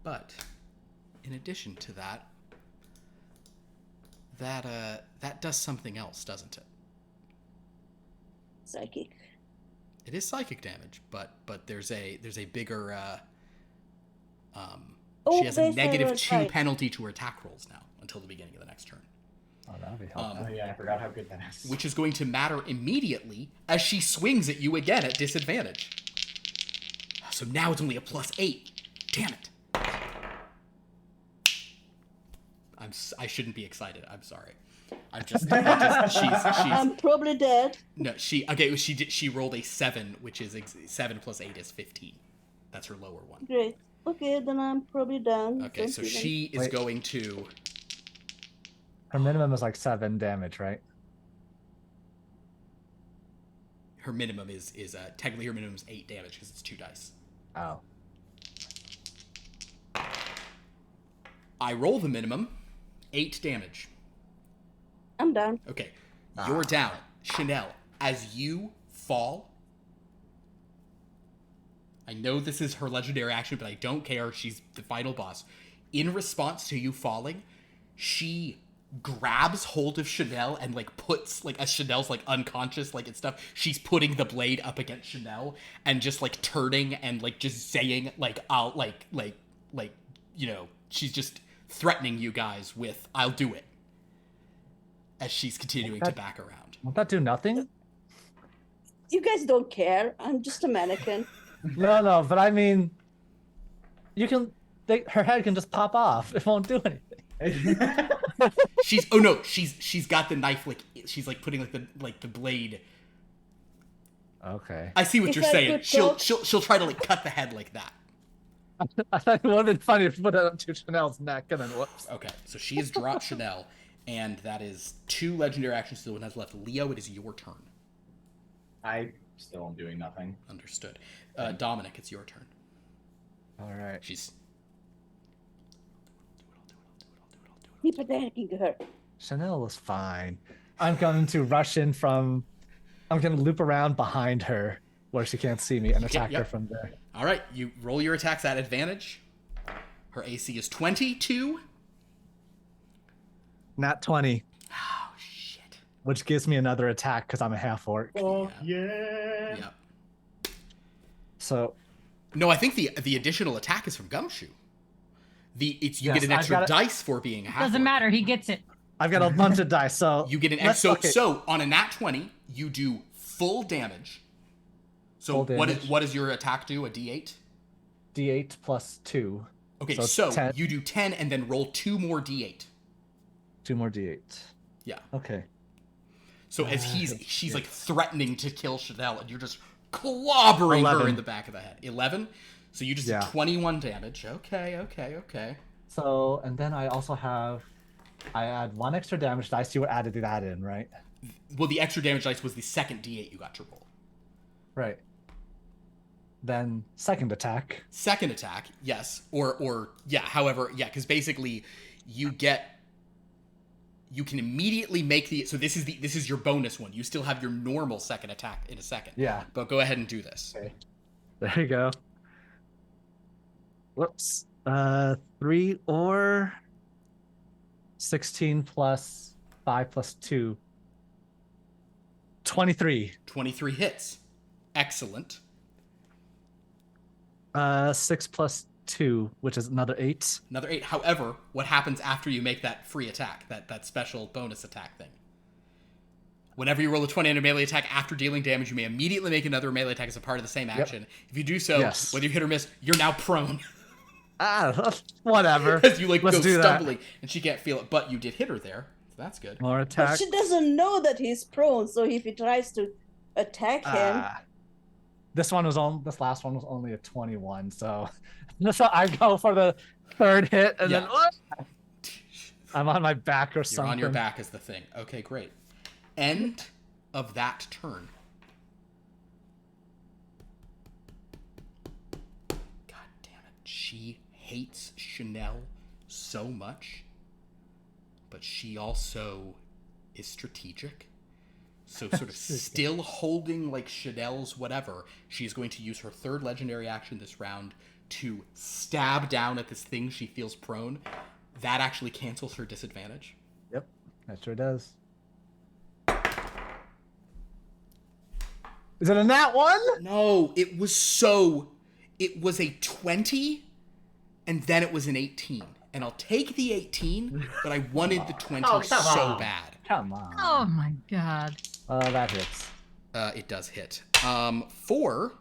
S1: But in addition to that, that does something else, doesn't it?
S4: Psychic.
S1: It is psychic damage, but there's a bigger
S4: Oh,
S1: she has a
S4: there's
S1: negative
S4: a-
S1: 2
S4: right.
S1: penalty to her attack rolls now until the beginning of the next turn.
S2: Oh, that'll be helpful.
S3: Oh yeah, I forgot how good that is.
S1: Which is going to matter immediately as she swings at you again at disadvantage. So now it's only a +8. Damn it. I shouldn't be excited. I'm sorry. She's
S4: I'm probably dead.
S1: no, she rolled a 7, which is 7 plus 8 is 15. That's her lower one.
S4: Great. Okay, then I'm probably down.
S1: Okay,
S4: Don't
S1: so
S4: even-
S1: she is
S2: Wait.
S1: going to
S2: Her minimum is like 7 damage, right?
S1: her minimum is technically her minimum is 8 damage because it's 2 dice.
S2: Oh.
S1: I roll the minimum, 8 damage.
S4: I'm down.
S1: Okay, you're down. Sha'Nehl, as you fall, I know this is her legendary action, but I don't care. She's the final boss. In response to you falling, she grabs hold of Sha'Nehl and like puts like as Sha'Nehl's like unconscious like and stuff. She's putting the blade up against Sha'Nehl and just like turning and like just saying like I'll like you know she's just threatening you guys with I'll do it as she's continuing to back around.
S2: Won't that do nothing?
S4: You guys don't care. I'm just a mannequin.
S2: No, but I mean, you can. Her head can just pop off. It won't do anything.
S1: She's got the knife like she's like putting like the blade.
S2: Okay.
S1: I see what
S4: If
S1: you're
S4: I
S1: saying.
S4: could
S1: She'll
S4: talk-
S1: she'll try to like cut the head like that.
S2: I thought it would have been funny if you put it up to Chanel's neck and then whoops.
S1: Okay, so she has dropped Sha'Nehl, and that is 2 legendary actions to the one that's left. Leo, it is your turn.
S3: I still am doing nothing.
S1: Understood. Dominic, it's your turn.
S2: All right.
S1: She's
S4: Keep attacking her.
S2: Chanel was fine. I'm going to rush in from. I'm going to loop around behind her where she can't see me and attack her
S1: yep.
S2: from there.
S1: all right. You roll your attacks at advantage. Her AC is 22.
S2: Nat 20,
S1: Oh shit.
S2: which gives me another attack because I'm a half orc.
S3: Oh yeah.
S1: Yep.
S2: So
S1: No, I think the additional attack is from Gumshoe. You
S2: Yes,
S1: get an
S2: I've
S1: extra
S2: got it.
S1: dice for being a half.
S5: Doesn't matter. He gets it.
S2: I've got a bunch of dice. So
S1: You get an
S2: let's-
S1: extra.
S2: okay.
S1: So on a nat 20, you do full damage. So
S2: Full
S1: what
S2: damage.
S1: does your attack do? A D8?
S2: D8 plus 2.
S1: Okay,
S2: So
S1: so
S2: 10.
S1: you do 10 and then roll 2 more D8.
S2: 2 more D8.
S1: Yeah.
S2: Okay.
S1: So as she's like threatening to kill Sha'Nehl, and you're just clobbering her
S2: 11.
S1: in the back of the head. 11. So you just
S2: Yeah.
S1: did 21 damage. Okay.
S2: So, and then I also have. I add 1 extra damage dice. You added that in, right?
S1: Well, the extra damage dice was the second D8 you got to roll.
S2: Right. Then second attack.
S1: Second attack, yes, or yeah. However, yeah, because basically you can immediately make the. So this is your bonus one. You still have your normal second attack in a second.
S2: Yeah.
S1: But go ahead and do this.
S2: Okay. There you go. Whoops. 3 or 16 plus 5 plus 2. 23.
S1: 23 hits. Excellent.
S2: 6 plus 2, which is another 8.
S1: Another 8. However, what happens after you make that free attack, that special bonus attack thing? Whenever you roll a 20 on a melee attack after dealing damage, you may immediately make another melee attack as a part of the same action. If you do so,
S2: Yes.
S1: whether you hit or miss, you're now prone.
S2: Whatever.
S1: Because you like
S2: Let's
S1: go
S2: do that.
S1: stumbling and she can't feel it, but you did hit her there. So that's good.
S2: More
S4: But
S2: attack.
S4: she doesn't know that he's prone, so if he tries to attack him,
S2: This last one was only a 21, so I go for the third hit and then I'm on my back or
S1: You're
S2: something.
S1: on your back is the thing. Okay, great. End of that turn. God damn it. She hates Sha'Nehl so much, but she also is strategic. So sort of still holding like Sha'Nehl's whatever, she's going to use her third legendary action this round to stab down at this thing she feels prone. That actually cancels her disadvantage.
S2: Yep, that sure does. Is it a nat 1?
S1: No, it was a 20 and then it was an 18. And I'll take the 18, but I wanted the 20 so bad.
S2: Come on.
S5: Oh my god.
S2: That hits.
S1: It does hit. For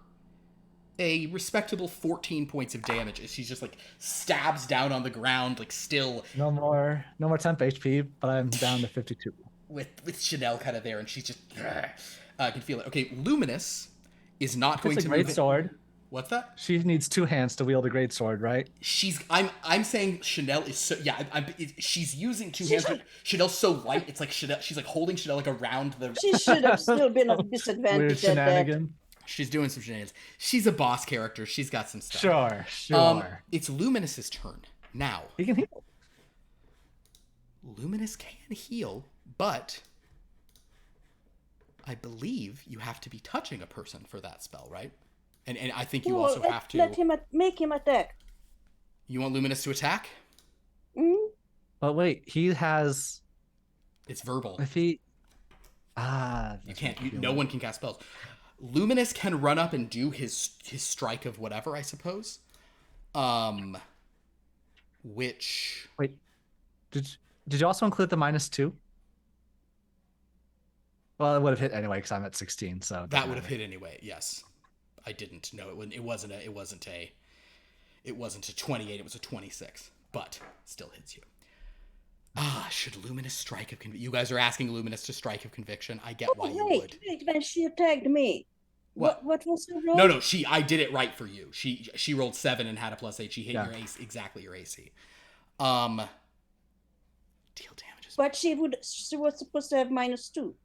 S1: a respectable 14 points of damage as she's just like stabs down on the ground, like still
S2: No more temp HP, but I'm down to 52.
S1: with Sha'Nehl kind of there, and she's just I can feel it. Okay, Luminus is not going
S2: It's
S1: to
S2: a great
S1: move.
S2: sword.
S1: What's that?
S2: She needs 2 hands to wield a great sword, right?
S1: I'm saying Sha'Nehl is so she's using 2 hands, but Sha'Nehl's so light. It's like Sha'Nehl, she's like holding Sha'Nehl like around the.
S4: She should have still been at
S2: Weird
S4: disadvantage at that.
S2: shenanigan.
S1: She's doing some shenanigans. She's a boss character. She's got some stuff.
S2: Sure.
S1: It's Luminus's turn now.
S2: He can heal.
S1: Luminus can heal, but I believe you have to be touching a person for that spell, right? And I think you also have to.
S4: Let him make him attack.
S1: You want Luminus to attack?
S4: Mm?
S2: But wait, he has.
S1: It's verbal.
S2: If he.
S1: You can't. No one can cast spells. Luminus can run up and do his strike of whatever, I suppose. Which.
S2: Wait. Did you also include the -2? Well, it would have hit anyway because I'm at 16, so
S1: That would have hit anyway. Yes, I didn't. No, it wasn't a 28. It was a 26, but still hits you. Should Luminus strike of conviction? You guys are asking Luminus to strike of conviction. I get why you would.
S4: Wait, when she attacked me. What was the roll?
S1: No, I did it right for you. She rolled 7 and had a +8. She hit your AC, exactly your AC. Deal damages.
S4: But she was supposed to have -2.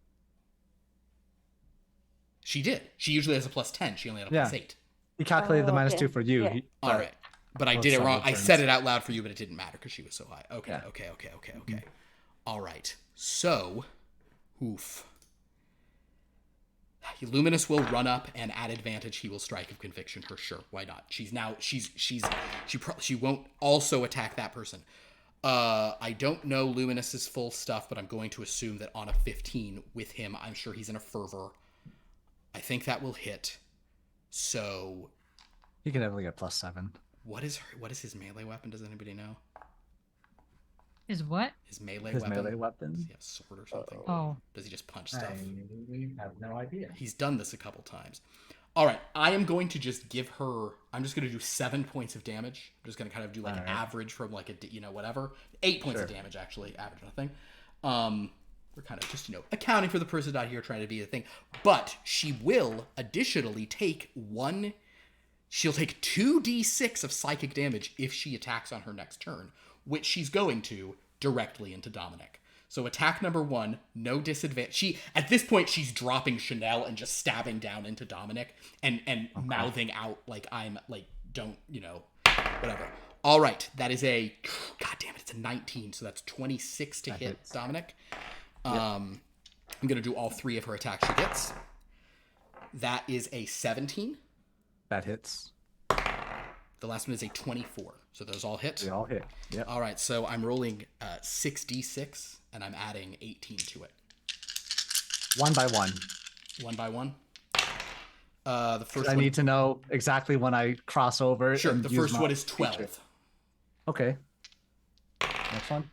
S1: She did. She usually has a +10. She only had a +8.
S2: He calculated the
S4: okay.
S2: -2 for you.
S4: Yeah.
S1: All right. But I did it wrong. I said it out loud for you, but it didn't matter because she was so high. Okay,
S2: Yeah.
S1: okay. All right. So, oof. Luminus will run up and at advantage he will strike of conviction her. Sure, why not? She won't also attack that person. I don't know Luminus's full stuff, but I'm going to assume that on a 15 with him, I'm sure he's in a fervor. I think that will hit. So
S2: He can definitely get +7.
S1: what is his melee weapon? Does anybody know?
S5: Is what?
S1: His melee
S2: His
S1: weapon?
S2: melee weapon?
S1: Does he have a sword or something?
S5: Oh.
S1: Does he just punch stuff?
S7: I have no idea.
S1: He's done this a couple times. All right, I am going to just give her. I'm just going to do 7 points of damage. I'm just going to kind of do like an average from like a whatever. 8 points of damage actually, average nothing. We're kind of just accounting for the person out here trying to be a thing. But she will additionally take one. She'll take 2d6 of psychic damage if she attacks on her next turn, which she's going to directly into Dominic. So attack number 1, no disadvantage. At this point, she's dropping Sha'Nehl and just stabbing down into Dominic and mouthing out like I'm like, don't, whatever. All right, that is a, god damn it, it's a 19, so that's 26 to hit Dominic. I'm going to do all 3 of her attacks she gets. That is a 17.
S2: That hits.
S1: The last one is a 24. So those all hit?
S2: They all hit. Yep.
S1: All right, so I'm rolling 6d6, and I'm adding 18 to it.
S2: 1 by 1.
S1: 1 by 1? The first
S2: I
S1: one...
S2: need to know exactly when I cross over.
S1: Sure,
S2: and
S1: the
S2: use
S1: first
S2: my
S1: one is 12.
S2: feature. Okay. Next one.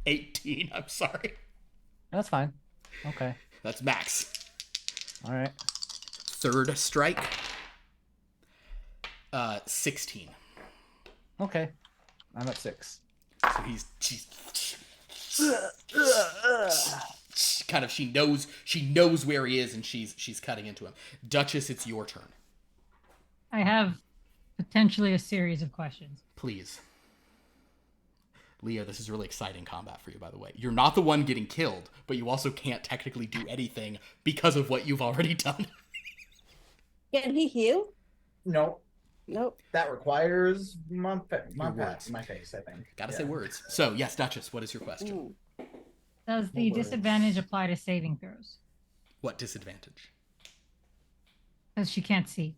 S1: 18, I'm sorry.
S2: That's fine. Okay.
S1: That's max.
S2: All right.
S1: Third strike. 16.
S2: Okay. I'm at 6.
S1: So she's kind of, she knows where he is, and she's cutting into him. Duchess, it's your turn.
S5: I have potentially a series of questions.
S1: Please. Leo, this is really exciting combat for you, by the way. You're not the one getting killed, but you also can't technically do anything because of what you've already done.
S4: Can he heal?
S3: No,
S4: Nope.
S3: that requires my
S1: words.
S3: face, I think.
S1: Gotta say words. So, yes, Duchess, what is your question?
S5: Does the
S3: words.
S5: disadvantage apply to saving throws?
S1: What disadvantage?
S5: Because she can't see.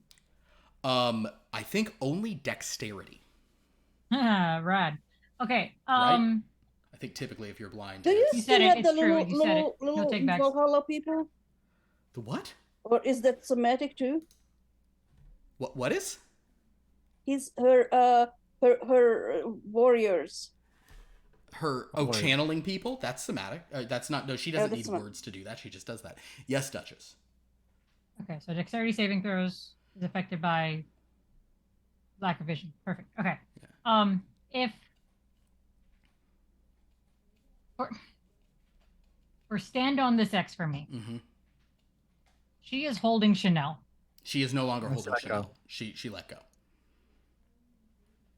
S1: I think only dexterity.
S5: Rad. Okay.
S1: Right? I think typically if you're blind.
S4: Do you
S5: You
S4: still
S5: said it,
S4: have
S5: it's
S4: the
S5: true,
S4: little
S5: you said it.
S4: little
S5: No
S4: little
S5: takebacks.
S4: Valhalla people,
S1: The what?
S4: or is that somatic too?
S1: What is?
S4: He's her warriors.
S1: Channeling people? That's somatic. That's not, no, she doesn't
S4: that's
S1: need
S4: not-
S1: words to do that. She just does that. Yes, Duchess.
S5: Okay, so dexterity saving throws is affected by lack of vision. Perfect. Okay.
S1: Yeah.
S5: If for stand on this X for me,
S1: Mm-hmm.
S5: she is holding Sha'Nehl.
S1: She is no longer
S2: Let's
S1: holding
S2: let go.
S1: Sha'Nehl. She let go.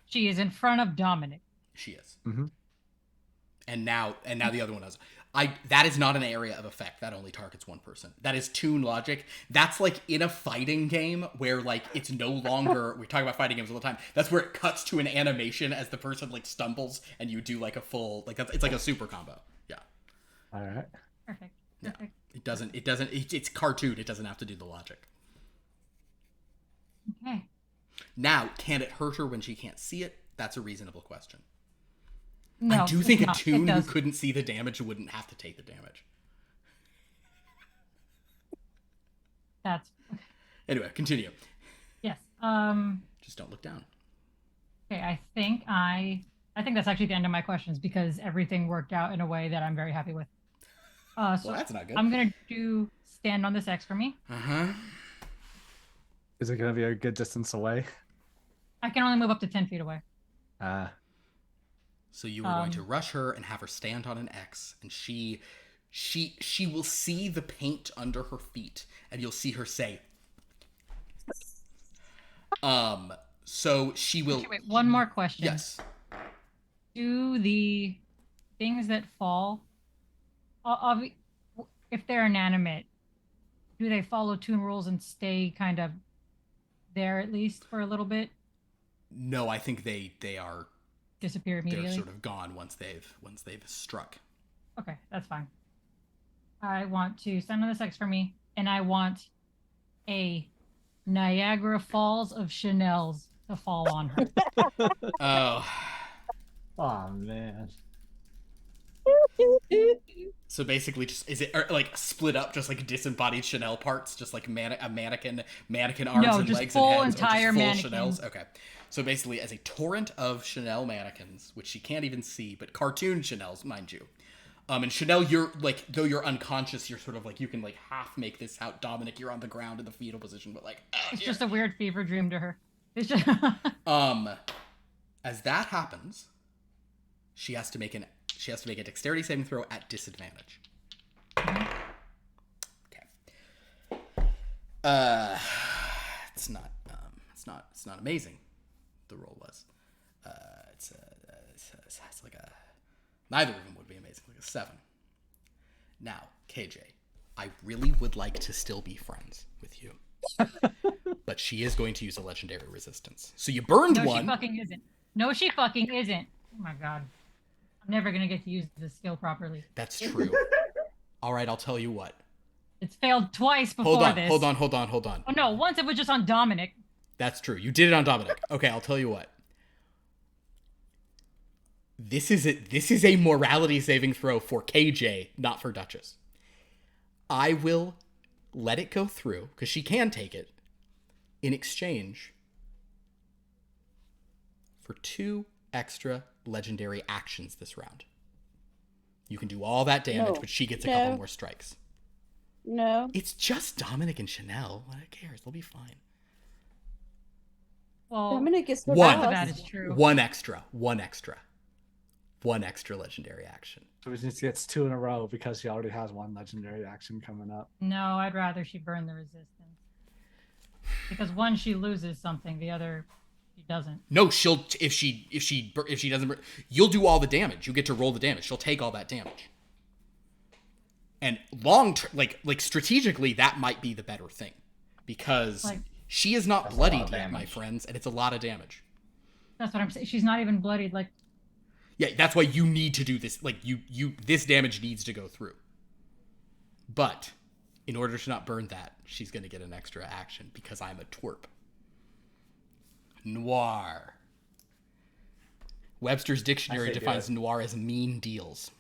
S5: She is in front of Dominic.
S1: She is.
S2: Mm-hmm.
S1: And now the other one has. That is not an area of effect. That only targets one person. That is toon logic. That's like in a fighting game where like it's no longer. We talk about fighting games all the time. That's where it cuts to an animation as the person like stumbles and you do like a full like it's like a super combo. Yeah.
S2: All right.
S5: Perfect.
S1: Yeah.
S5: Perfect.
S1: It's cartoon. It doesn't have to do the logic.
S5: Okay.
S1: Now, can it hurt her when she can't see it? That's a reasonable question.
S5: No,
S1: I do
S5: it's
S1: think a
S5: not. It
S1: toon who
S5: doesn't.
S1: couldn't see the damage wouldn't have to take the damage.
S5: That's
S1: Anyway, continue.
S5: yes.
S1: Just don't look down.
S5: Okay, I think that's actually the end of my questions because everything worked out in a way that I'm very happy with. So
S1: Well, that's not good.
S5: I'm gonna do stand on this X for me.
S1: Uh-huh.
S2: Is it gonna be a good distance away?
S5: I can only move up to 10 feet away.
S1: So you were going to rush her and have her stand on an X, and she will see the paint under her feet, and you'll see her say, so she will.
S5: Okay, wait, one more question.
S1: Yes.
S5: Do the things that fall, if they're inanimate, do they follow toon rules and stay kind of there at least for a little bit?
S1: No, I think they are.
S5: Disappear
S1: They're
S5: immediately?
S1: sort of gone once they've struck.
S5: Okay, that's fine. I want to stand on this X for me, and I want a Niagara Falls of Sha'Nehl's to fall on her.
S1: Oh.
S2: Oh man.
S1: So basically, just is it like split up, just like disembodied Sha'Nehl parts, just like a mannequin arms
S5: No,
S1: and
S5: just
S1: legs
S5: full
S1: and heads,
S5: entire
S1: or just full
S5: mannequins.
S1: Sha'Nehls? Okay. So basically, as a torrent of Sha'Nehl mannequins, which she can't even see, but cartoon Sha'Nehls, mind you. And Sha'Nehl, you're like, though you're unconscious, you're sort of like, you can like half make this out. Dominic, you're on the ground in the fetal position, but like,
S5: It's just a weird fever dream to her. It's just
S1: as that happens, she has to make a dexterity saving throw at disadvantage. Okay. It's not amazing. The roll was. It's like a. Neither of them would be amazing. Like a 7. Now, KJ, I really would like to still be friends with you, but she is going to use a legendary resistance. So you burned
S5: no,
S1: one.
S5: she fucking isn't. No, she fucking isn't. Oh my god. I'm never gonna get to use this skill properly.
S1: That's true. All right, I'll tell you what.
S5: It's failed twice before this.
S1: Hold on.
S5: Oh no, once it was just on Dominic.
S1: That's true. You did it on Dominic. Okay, I'll tell you what. This is a morality saving throw for KJ, not for Duchess. I will let it go through, because she can take it, in exchange for 2 extra legendary actions this round. You can do all that damage,
S4: No.
S1: but she gets a
S4: No.
S1: couple more strikes.
S4: No.
S1: It's just Dominic and Sha'Nehl. Who cares? They'll be fine.
S5: Well,
S4: Dominic is
S1: One.
S5: half of
S4: boss.
S5: that is true.
S1: One extra legendary action.
S2: So she just gets 2 in a row because she already has 1 legendary action coming up.
S5: No, I'd rather she burn the resistance. Because one, she loses something. The other, She doesn't.
S1: No, she'll if she doesn't, you'll do all the damage. You get to roll the damage. She'll take all that damage. And like strategically, that might be the better thing, because she is not bloodied yet, my friends, and it's a lot of damage.
S5: That's what I'm saying. She's not even bloodied. Like,
S1: yeah, that's why you need to do this. Like this damage needs to go through. But in order to not burn that, she's gonna get an extra action because I'm a twerp. Noir. Webster's dictionary defines noir as mean deals.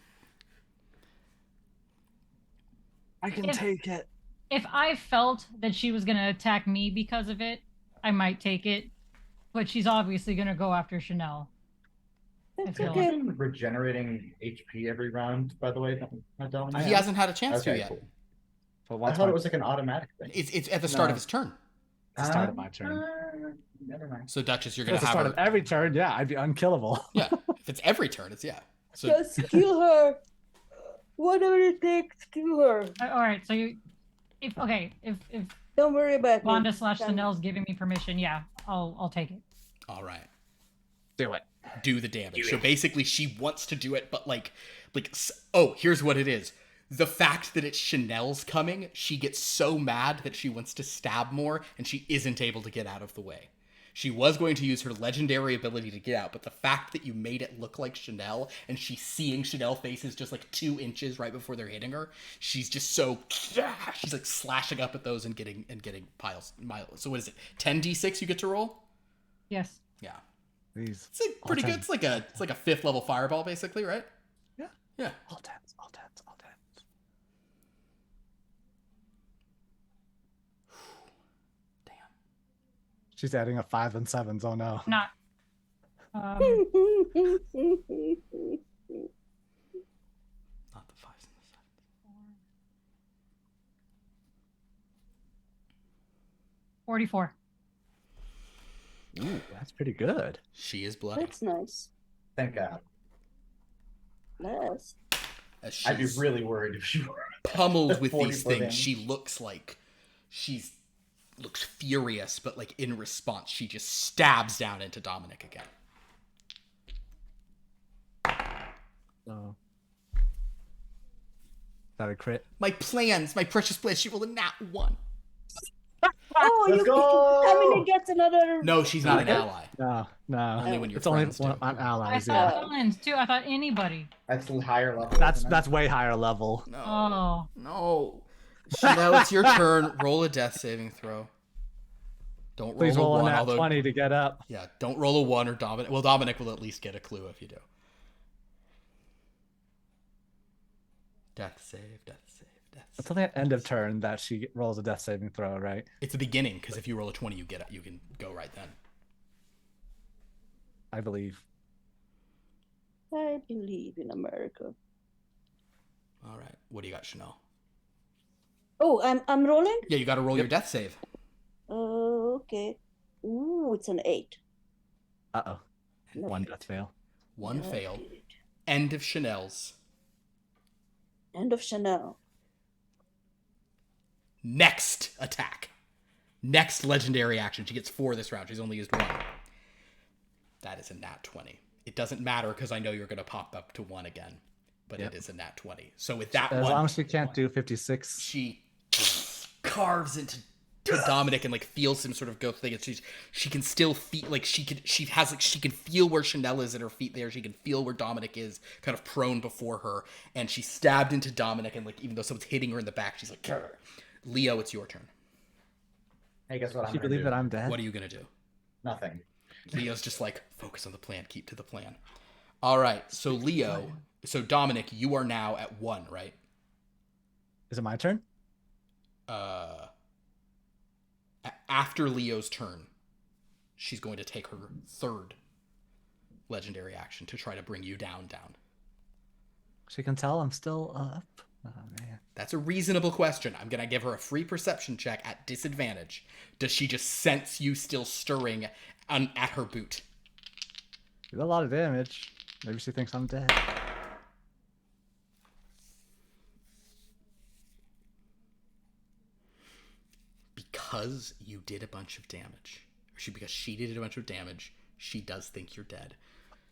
S2: I can take it.
S5: If I felt that she was gonna attack me because of it, I might take it. But she's obviously gonna go after Sha'Nehl.
S4: That's
S5: feel
S3: Have you
S4: okay.
S3: been regenerating HP every round, by the way, Dominic?
S1: He hasn't had a chance to yet.
S3: Cool.
S2: But
S3: I thought it was like an automatic thing.
S1: It's at the start of his turn.
S2: the start of my turn.
S3: Never mind.
S1: So Duchess, you're
S2: At
S1: gonna
S2: the
S1: have
S2: start
S1: her.
S2: of every turn, yeah, I'd be unkillable.
S1: Yeah, if it's every turn, it's So
S4: Just kill her. Whatever it takes, kill her.
S5: All right. So if
S4: Don't worry about
S5: Vanda
S4: it.
S5: / Sha'Nehl's giving me permission, yeah, I'll take it.
S1: all right.
S2: Do it.
S1: Do the damage. So basically, she wants to do it, but here's what it is. The fact that it's Sha'Nehl's coming, she gets so mad that she wants to stab more, and she isn't able to get out of the way. She was going to use her legendary ability to get out, but the fact that you made it look like Sha'Nehl, and she's seeing Sha'Nehl faces just like 2 inches right before they're hitting her, she's just so she's like slashing up at those and getting miles. So what is it? 10d6 you get to roll?
S5: Yes.
S1: Yeah.
S2: These.
S1: It's like pretty good. It's like a 5th level fireball, basically, right?
S2: Yeah.
S1: Yeah.
S2: All tens, all tens, all tens.
S1: Damn.
S2: She's adding a 5 and 7s. Oh no.
S5: Not.
S1: Not the 5s and the 7s.
S5: 44.
S2: Ooh, that's pretty good.
S1: She is bloody.
S4: That's nice.
S3: Thank God.
S4: Nice.
S1: As
S3: I'd be
S1: she's
S3: really worried if she were
S1: pummeled with these
S3: 44
S1: things,
S3: damage.
S1: she looks like looks furious, but like in response, she just stabs down into Dominic again.
S2: So. Is that a crit?
S1: My precious plans, she rolled a nat 1.
S4: Oh,
S3: Let's go!
S4: Dominic gets another.
S1: No, she's not an ally.
S2: No.
S1: Only when you're
S2: It's only
S1: friends
S2: when
S1: do.
S2: I'm
S5: I
S2: allies.
S5: thought
S2: Yeah.
S5: villains too. I thought anybody.
S3: That's a higher level. isn't it?
S2: That's way higher level.
S1: No.
S5: Oh.
S1: No. Sha'Nehl, it's your turn. Roll a death saving throw. Don't
S2: Please
S1: roll
S2: roll
S1: a
S2: on
S1: 1,
S2: that
S1: although
S2: 20 to get up.
S1: yeah, don't roll a 1 or Dominic. Well, Dominic will at least get a clue if you do. Death save, death save, death
S2: It's
S1: save.
S2: only at end of turn that she rolls a death saving throw, right?
S1: It's the beginning, because if you roll a 20, you can go right then.
S2: I believe.
S4: I believe in America.
S1: All right. What do you got, Sha'Nehl?
S4: Oh, I'm rolling.
S1: Yeah, you got to roll your death save.
S4: Okay. Ooh, it's an 8.
S2: Uh-oh. One death fail.
S1: 1 fail. End of Sha'Nehl's.
S4: End of Sha'Nehl.
S1: Next attack. Next legendary action. She gets 4 this round. She's only used 1. That is a nat 20. It doesn't matter because I know you're going to pop up to 1 again. But
S2: Yep.
S1: it is a nat 20. So with that
S2: As
S1: one,
S2: long as she can't do 56.
S1: she carves into Dominic and like feels him sort of go thing. She can still feel like she can feel where Sha'Nehl is at her feet there. She can feel where Dominic is kind of prone before her, and she's stabbed into Dominic, and like even though someone's hitting her in the back, she's like, "Grr." Leo, it's your turn.
S3: Hey, guess what I'm
S2: She
S3: gonna
S2: believe
S3: do?
S2: that I'm dead.
S1: What are you gonna do?
S3: Nothing.
S1: Leo's just like, focus on the plan, keep to the plan. All right, so Dominic, you are now at 1, right?
S2: Is it my turn?
S1: After Leo's turn, she's going to take her 3rd legendary action to try to bring you down.
S2: She can tell I'm still up. Oh, man.
S1: That's a reasonable question. I'm going to give her a free perception check at disadvantage. Does she just sense you still stirring at her boot?
S2: Did a lot of damage. Maybe she thinks I'm dead.
S1: Because you did a bunch of damage. because she did a bunch of damage, she does think you're dead.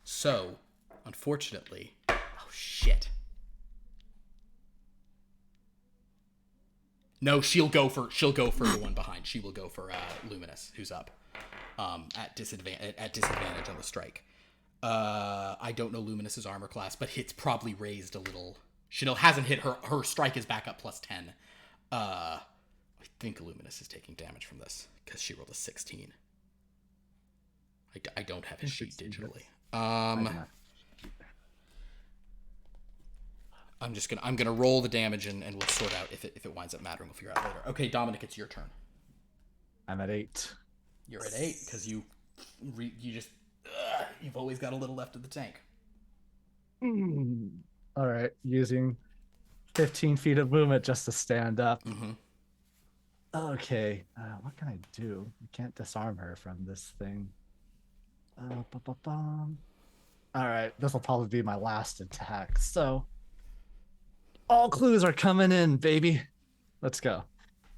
S1: So, unfortunately, oh shit. No, she'll go for the one behind. She will go for Luminus, who's up at disadvantage on the strike. I don't know Luminus's armor class, but it's probably raised a little. Sha'Nehl hasn't hit her. Her strike is back up +10. I think Luminus is taking damage from this because she rolled a 16. I don't have his sheet digitally. I'm gonna roll the damage and we'll sort out if it winds up mattering. We'll figure out later. Okay, Dominic, it's your turn.
S2: I'm at 8.
S1: You're at 8 because you've always got a little left of the tank.
S2: All right, using 15 feet of movement just to stand up.
S1: Mm-hmm.
S2: Okay, what can I do? I can't disarm her from this thing. All right, this will probably be my last attack. So, all clues are coming in, baby. Let's go.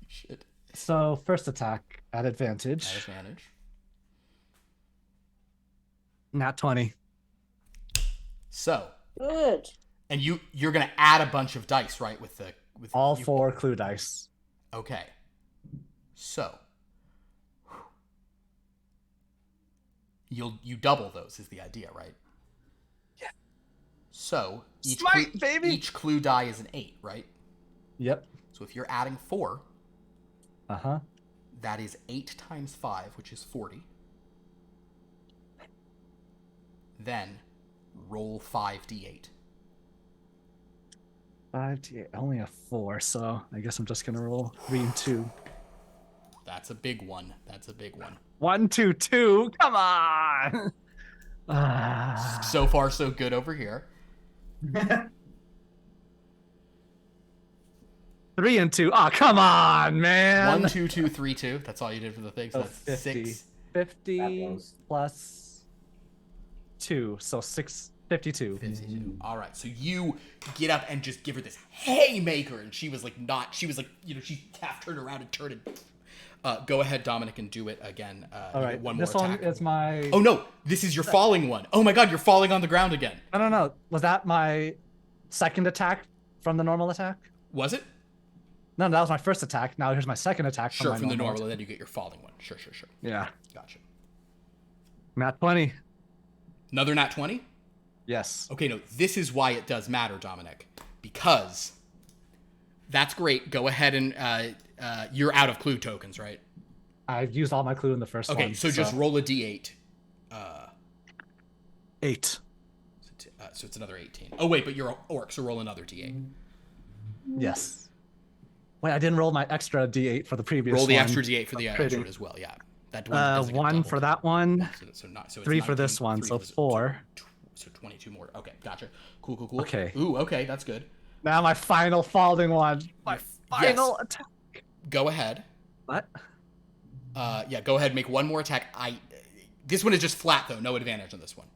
S1: Shit.
S2: So, first attack at advantage.
S1: At advantage.
S2: Nat 20.
S1: So.
S4: Good.
S1: And you're gonna add a bunch of dice, right? With
S2: all 4 clue dice.
S1: Okay. So. You double those is the idea, right?
S2: Yeah.
S1: So
S2: baby.
S1: Each clue die is an 8, right?
S2: Yep.
S1: So if you're adding 4,
S2: that
S1: is 8 times 5, which is 40. Then roll 5d8.
S2: 5d8, only a 4, so I guess I'm just gonna roll 3 and 2.
S1: That's a big one.
S2: 1, 2, 2. Come on.
S1: So far, so good over here.
S2: 3 and 2. Oh, come on, man.
S1: 1, 2, 2, 3, 2. That's all you did for the thing. So that's
S2: 50.
S1: 6.
S2: 50 plus 2, so 52.
S1: 52. All right. So you get up and just give her this haymaker, and she was like, she half turned around and turned it. Go ahead, Dominic, and do it again.
S2: All right.
S1: One more
S2: this
S1: attack.
S2: one is my.
S1: Oh no! This is your falling one. Oh my God! You're falling on the ground again.
S2: No. Was that my second attack from the normal attack?
S1: Was it?
S2: No, that was my first attack. Now here's my second attack.
S1: Sure, from the normal,
S2: attack.
S1: and then you get your falling one. Sure.
S2: Yeah.
S1: Gotcha.
S2: Nat 20.
S1: Another nat 20?
S2: Yes.
S1: Okay, no. This is why it does matter, Dominic, because that's great. Go ahead and you're out of clue tokens, right?
S2: I've used all my clue in the first one.
S1: Okay, so just roll a d8.
S2: 8.
S1: So it's another 18. Oh wait, but you're an orc, so roll another d8.
S2: Yes. Wait, I didn't roll my extra d8 for the previous one.
S1: Roll the extra d8 for the extra as well, yeah. That one doesn't get
S2: 1
S1: doubled.
S2: for that one.
S1: So
S2: 3
S1: it's
S2: for this
S1: 19,
S2: one,
S1: 3
S2: so
S1: for this-
S2: 4.
S1: So 22 more. Okay, gotcha. Cool.
S2: Okay.
S1: Ooh, okay, that's good.
S2: Now my final falling one. My final attack.
S1: Go ahead.
S2: What?
S1: Yeah, go ahead. Make one more attack. This one is just flat though. No advantage on this one.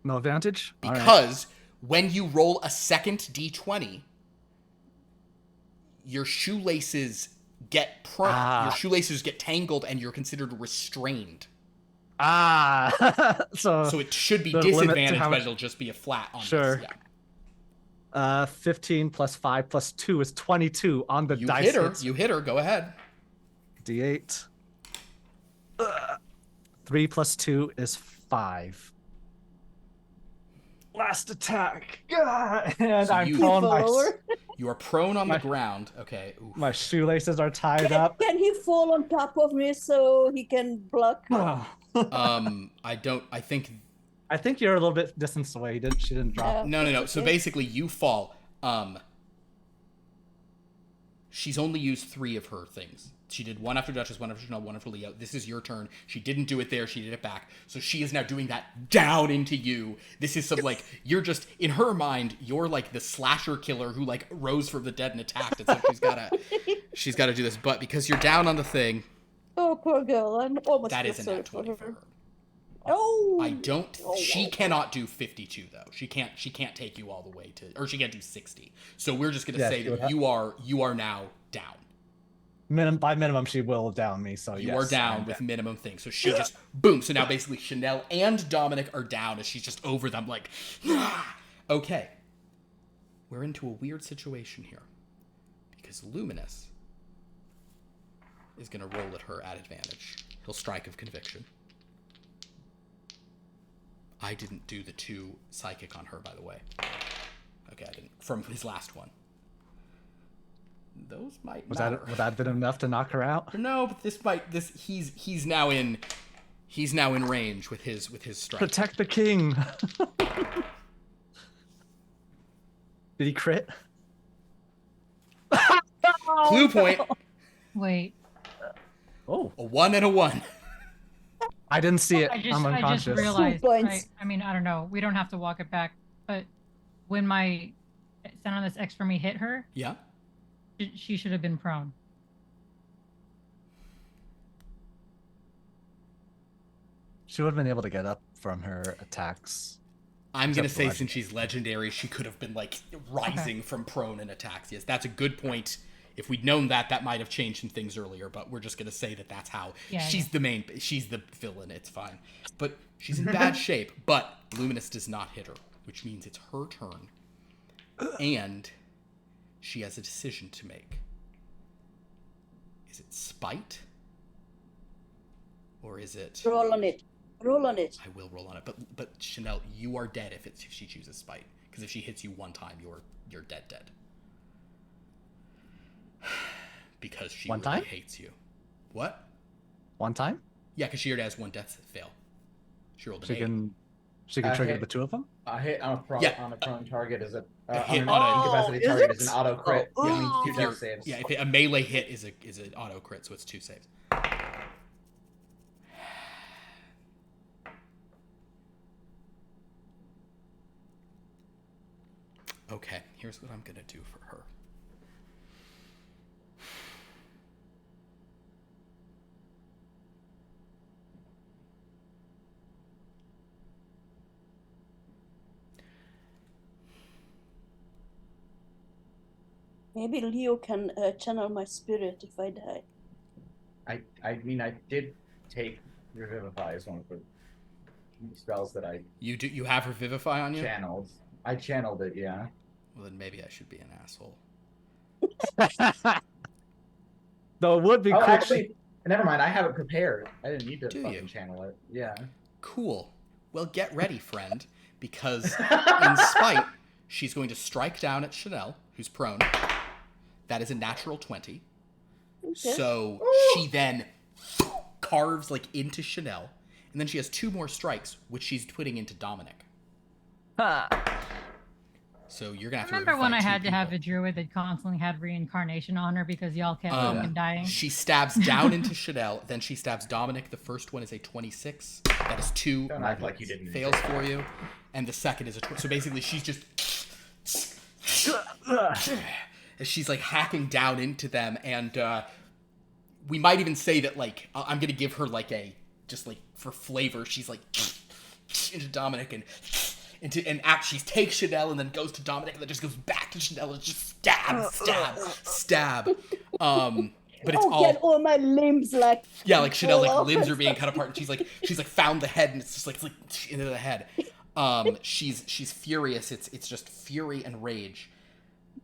S2: No advantage?
S1: Because when you roll a second d20, your shoelaces get your shoelaces get tangled and you're considered restrained. So it should be disadvantaged, but it'll just be a flat on
S2: sure.
S1: this. Yeah.
S2: 15 plus 5 plus 2 is 22 on the dice.
S1: You hit her. Go ahead.
S2: D8. 3 plus 2 is 5. Last attack. And
S1: So
S2: I'm prone.
S1: You are prone on the ground. Okay. Oof.
S2: My shoelaces are tied up.
S4: Can he fall on top of me so he can block?
S1: I think
S2: you're a little bit distance away. She didn't drop.
S1: No. So basically you fall. She's only used 3 of her things. She did one after Duchess, one after Sha'Nehl, one after Leo. This is your turn. She didn't do it there. She did it back. So she is now doing that down into you. This is some you're just, in her mind, you're like the slasher killer who rose from the dead and attacked. And so she's gotta do this. But because you're down on the thing.
S4: Oh, poor girl. I'm almost
S1: That is a nat 20 for her.
S4: Oh.
S1: She cannot do 52 though. She can't take you all the way to, or she can't do 60. So we're just gonna say that you are now down.
S2: By minimum, she will down me. So
S1: You
S2: yes,
S1: are down
S2: I'm
S1: with minimum thing. So she just boom. So now basically Sha'Nehl and Dominic are down as she's just over them like okay. We're into a weird situation here. Because Luminus is gonna roll at her at advantage. He'll strike of conviction. I didn't do the 2 psychic on her, by the way. Okay, I didn't. From his last one. Those might matter.
S2: Would that have been enough to knock her out?
S1: No, but he's now in range with his strike.
S2: Protect the king. Did he crit?
S1: Clue point.
S5: Wait.
S2: Oh,
S1: A 1 and a 1.
S2: I didn't see it.
S5: I
S2: I'm
S5: just
S2: unconscious.
S5: realized.
S4: 2 points.
S5: I mean, I don't know. We don't have to walk it back. But when my Send on this X for me hit her,
S1: Yeah.
S5: she should have been prone.
S2: She would have been able to get up from her attacks.
S1: I'm going to
S2: Except
S1: say
S2: for
S1: since she's legendary, she could have been like rising from prone and attacks. Yes, that's a good point. If we'd known that, that might have changed some things earlier, but we're just going to say that that's how she's the villain. It's fine. But she's in bad shape, but Luminus does not hit her, which means it's her turn. And she has a decision to make. Is it spite? Or is it...
S4: Roll on it. Roll on it.
S1: I will roll on it. But Sha'Nehl, you are dead if she chooses spite. Because if she hits you one time, you're dead. Because she
S2: One
S1: really
S2: time?
S1: hates you. What?
S2: One time?
S1: Yeah, because she already has 1 death fail. She rolled an
S2: She
S1: 8.
S2: she can trigger
S3: hit.
S2: the 2 of them?
S3: A hit on a prone target is a
S1: hit
S3: on
S1: on
S3: an
S1: a-
S3: incapacity
S2: is
S3: target
S2: it?
S3: is an auto crit.
S2: Oh.
S3: It means 2
S1: If you're-
S3: death saves.
S1: Yeah, if a melee hit is an auto crit, so it's 2 saves. Okay, here's what I'm gonna do for her.
S4: Maybe Leo can channel my spirit if I die.
S3: I mean, I did take Revivify as one of the spells that I
S1: You have Revivify on you?
S3: channeled. I channeled it, yeah.
S1: Well, then maybe I should be an asshole.
S2: Though it would be
S3: Oh,
S2: cool.
S3: actually, never mind. I have it prepared. I didn't need to
S1: Do
S3: fucking
S1: you?
S3: channel it. Yeah.
S1: Cool. Well, get ready, friend, because in spite, she's going to strike down at Sha'Nehl, who's prone. That is a natural 20.
S4: Okay.
S1: So she then carves like into Sha'Nehl, and then she has 2 more strikes, which she's putting into Dominic. So you're gonna have to
S5: Remember when
S1: revivify
S5: I
S1: 2
S5: had to have a
S1: people.
S5: druid that constantly had reincarnation on her because y'all kept fucking dying?
S1: She stabs down into Sha'Nehl, then she stabs Dominic. The first one is a 26. That is 2
S3: Don't act like you didn't.
S1: fails for you, and the second is a 20. So basically, she's just as she's like hacking down into them, and we might even say that like I'm gonna give her like a just like for flavor. She's like into Dominic and she takes Sha'Nehl and then goes to Dominic and then just goes back to Sha'Nehl and just stab. But it's all
S4: get all my limbs like
S1: like Sha'Nehl like
S4: fall
S1: limbs
S4: off.
S1: are being cut apart. And she's like found the head and it's just like into the head. She's furious. It's just fury and rage.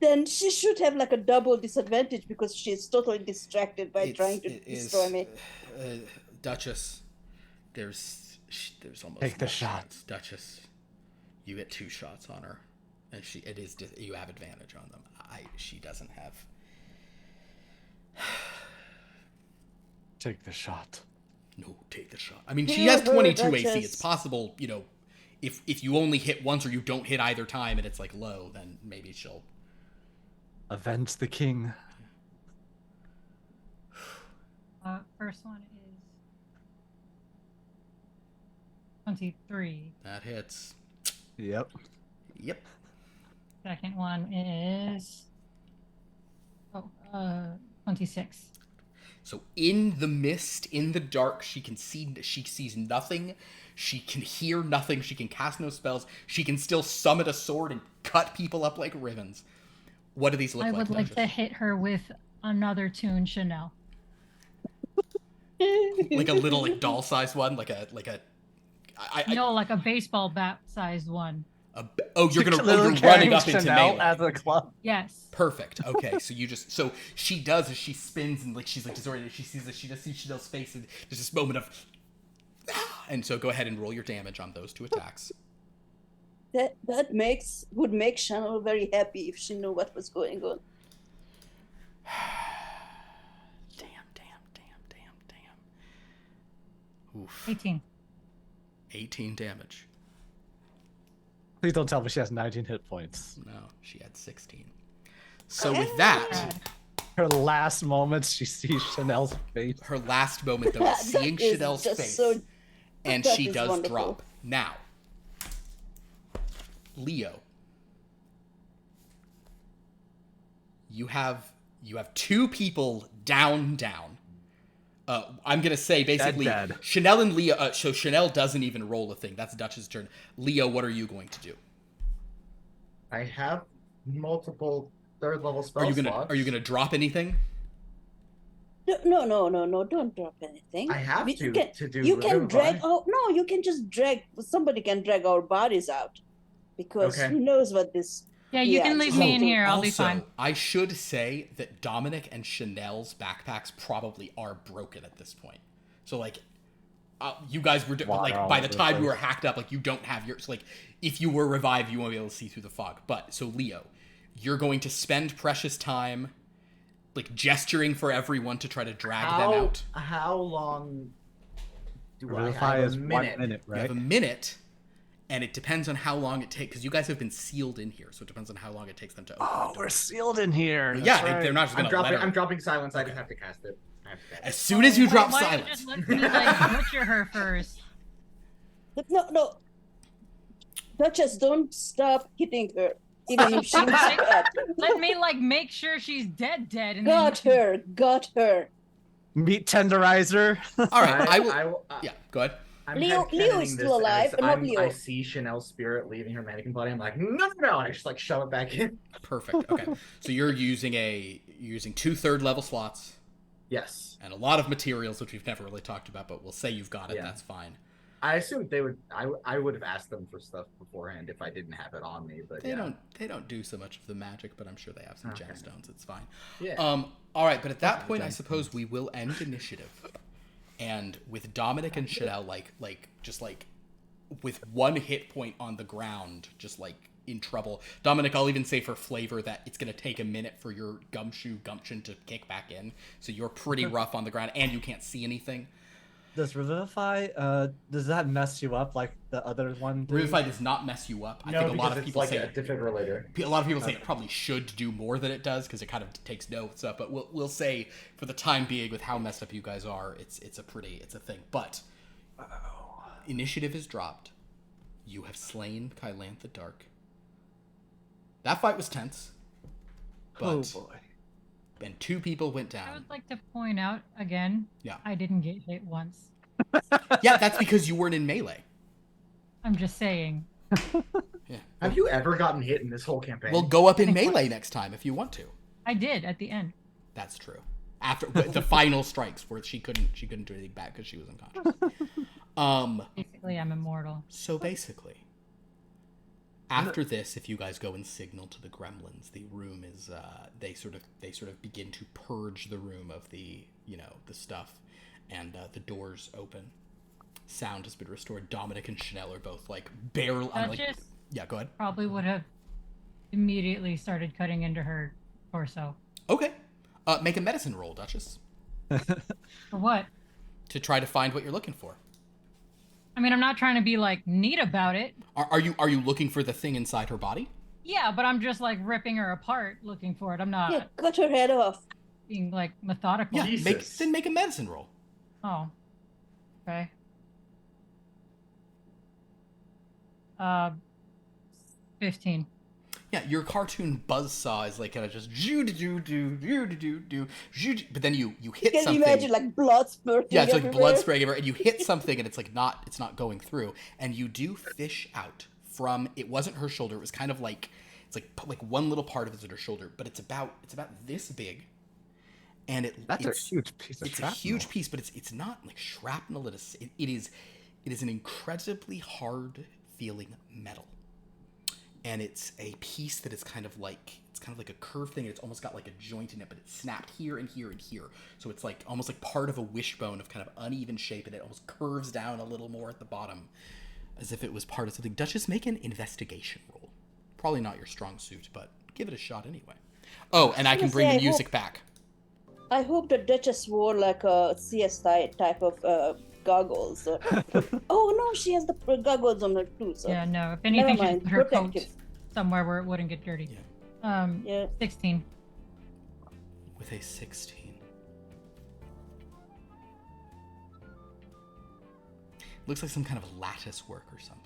S4: Then she should have like a double disadvantage because she's totally distracted by trying to destroy me.
S1: Duchess, there's almost
S2: Take the
S1: no
S2: shot.
S1: chance. Duchess, you get 2 shots on her, and you have advantage on them. She doesn't have.
S2: Take the shot.
S1: No, take the shot. I mean, she
S4: Heal
S1: has
S4: her,
S1: 22 AC.
S4: Duchess.
S1: It's possible, if you only hit once or you don't hit either time and it's like low, then maybe she'll.
S2: Avenge the king.
S5: First one is 23.
S1: That hits.
S2: Yep.
S1: Yep.
S5: Second one is 26.
S1: So in the mist, in the dark, she sees nothing. She can hear nothing. She can cast no spells. She can still summon a sword and cut people up like ribbons. What do these look
S5: I
S1: like?
S5: would like
S1: Duchess?
S5: to hit her with another tune, Sha'Nehl.
S1: Like a little like doll-sized one, like a
S5: No, like a baseball bat-sized one.
S1: you're
S2: Literally
S1: running up
S2: carrying
S1: into
S2: Sha'Nehl
S1: melee.
S2: as a club.
S5: Yes.
S1: Perfect. Okay, so she does as she spins and like she's like disoriented. She sees Sha'Nehl's face and there's this moment of, and so go ahead and roll your damage on those two attacks.
S4: That would make Sha'Nehl very happy if she knew what was going on.
S1: Damn. Oof.
S5: 18.
S1: 18 damage.
S2: Please don't tell me she has 19 hit points.
S1: No, she had 16. So with that,
S2: Her last moments, she sees Sha'Nehl's face.
S1: her last moment though is seeing
S4: That is
S1: Sha'Nehl's
S4: just
S1: face,
S4: so-
S1: and
S4: that
S1: she
S4: is
S1: does
S4: wonderful.
S1: drop. Now, Leo, you have two people down. I'm gonna say basically
S2: Dead.
S1: Sha'Nehl and Leo. So Sha'Nehl doesn't even roll a thing. That's Dutch's turn. Leo, what are you going to do?
S3: I have multiple third level spell
S1: Are you
S3: slots.
S1: gonna drop anything?
S4: No, don't drop anything.
S3: I have
S4: We-
S3: to
S4: you can,
S3: do
S4: you can
S3: Revivify.
S4: drag out. No, you can just drag. Somebody can drag our bodies out, because
S3: Okay.
S4: who knows what this.
S5: Yeah, you can leave me in here. I'll be
S1: Also,
S5: fine.
S1: I should say that Dominic and Sha'Nehl's backpacks probably are broken at this point. So like, you guys were
S2: Water
S1: like
S2: all
S1: by the
S2: over the
S1: time you were
S2: place.
S1: hacked up, like you don't have yours. Like if you were revived, you won't be able to see through the fog. But so Leo, you're going to spend precious time, like gesturing for everyone to try to drag them out.
S3: How long do I
S2: Revivify
S3: have?
S2: is
S3: A
S2: 1
S3: minute.
S2: minute,
S1: You
S2: right?
S1: have a minute, and it depends on how long it takes because you guys have been sealed in here, so it depends on how long it takes them to open
S2: Oh,
S1: the door.
S2: we're sealed in here.
S1: Yeah,
S2: That's
S1: they're
S2: right.
S1: not just
S3: I'm
S1: gonna let her.
S3: I'm dropping silence. I just have to cast it. I have to cast it.
S1: As soon as you drop
S5: Why don't you
S1: silence,
S5: just let me like butcher her first?
S4: No. Duchess, don't stop hitting her, even if she's dead.
S5: Let me like make sure she's dead, and then
S4: Got her.
S2: Meat tenderizer.
S1: all right, I will.
S3: will
S1: Yeah, go ahead.
S3: I'm
S4: Leo
S3: headcanoning
S4: is
S3: this
S4: still alive,
S3: as
S4: but not
S3: I
S4: Leo.
S3: see Sha'Nehl's spirit leaving her mannequin body. I'm like, no. And I just like shove it back in.
S1: Perfect. Okay, so you're using two third level slots
S3: Yes.
S1: and a lot of materials, which we've never really talked about, but we'll say you've got it.
S3: Yeah.
S1: That's fine.
S3: I assumed they would. I would have asked them for stuff beforehand if I didn't have it on me. But
S1: They
S3: yeah.
S1: don't do so much of the magic, but I'm sure they have some
S3: Okay.
S1: gemstones. It's fine.
S3: Yeah.
S1: All right, but at that
S2: Okay,
S1: point, I
S2: gemstones.
S1: suppose we will end initiative, and with Dominic and Sha'Nehl just with one hit point on the ground, just like in trouble. Dominic, I'll even say for flavor that it's gonna take a minute for your gumption to kick back in, so you're pretty rough on the ground, and you can't see anything.
S2: Does Revivify, does that mess you up like the other one did?
S1: Revivify does not mess you up. I
S3: no,
S1: think a lot
S3: because
S1: of
S3: it's
S1: people
S3: like
S1: say
S3: a defibrillator.
S1: a lot of people say it probably should do more than it does because it kind of takes notes up. But we'll say for the time being, with how messed up you guys are, it's a thing. But initiative is dropped. You have slain Kylanth the Dark. That fight was tense.
S2: Oh
S1: But,
S2: boy.
S1: and two people went
S5: I
S1: down.
S5: would like to point out again.
S1: Yeah.
S5: I didn't get hit once.
S1: Yeah, that's because you weren't in melee.
S5: I'm just saying.
S1: Yeah.
S3: Have you ever gotten hit in this whole campaign?
S1: We'll go up in melee next time if you want to.
S5: I did at the end.
S1: That's true. After the final strikes, where she couldn't do anything back because she was unconscious.
S5: Basically, I'm immortal.
S1: So basically, after this, if you guys go and signal to the gremlins, the room is they sort of begin to purge the room of the the stuff, and the doors open. Sound has been restored. Dominic and Sha'Nehl are both like barely.
S5: Duchess
S1: Yeah, go ahead.
S5: probably would have immediately started cutting into her torso.
S1: Okay, make a medicine roll, Duchess,
S5: For what?
S1: to try to find what you're looking for.
S5: I mean, I'm not trying to be like neat about it.
S1: Are you looking for the thing inside her body?
S5: Yeah, but I'm just like ripping her apart looking for it. I'm not
S4: Yeah, cut her head off.
S5: being like methodical.
S1: Yeah,
S3: Jesus.
S1: make a medicine roll.
S5: Oh. Okay. 15.
S1: Yeah, your cartoon buzzsaw is like kind of just but then you hit
S4: Can you
S1: something.
S4: imagine like blood spurting
S1: Yeah, it's like
S4: everywhere?
S1: blood spraying everywhere, and you hit something, and it's not going through, and you do fish out from. It wasn't her shoulder. It was kind of like it's like one little part of it is at her shoulder, but it's about this big, and
S2: That's a
S1: it's
S2: huge piece of
S1: it's
S2: shrapnel.
S1: a huge piece, but it's not like shrapnel. It is an incredibly hard feeling metal, and it's a piece that is kind of like a curved thing. And it's almost got like a joint in it, but it's snapped here and here and here. So it's like almost like part of a wishbone of kind of uneven shape, and it almost curves down a little more at the bottom, as if it was part of something. Duchess, make an investigation roll. Probably not your strong suit, but give it a shot anyway. Oh, and I can bring the music back.
S4: I hope the Duchess wore like a CSI type of goggles. Oh no, she has the goggles on her too. So
S5: Yeah, no. If anything, she
S4: never
S5: should
S4: mind.
S5: put her coat
S4: Protective.
S5: somewhere where it wouldn't get dirty.
S1: Yeah.
S5: 16.
S1: With a 16. Looks like some kind of lattice work or something.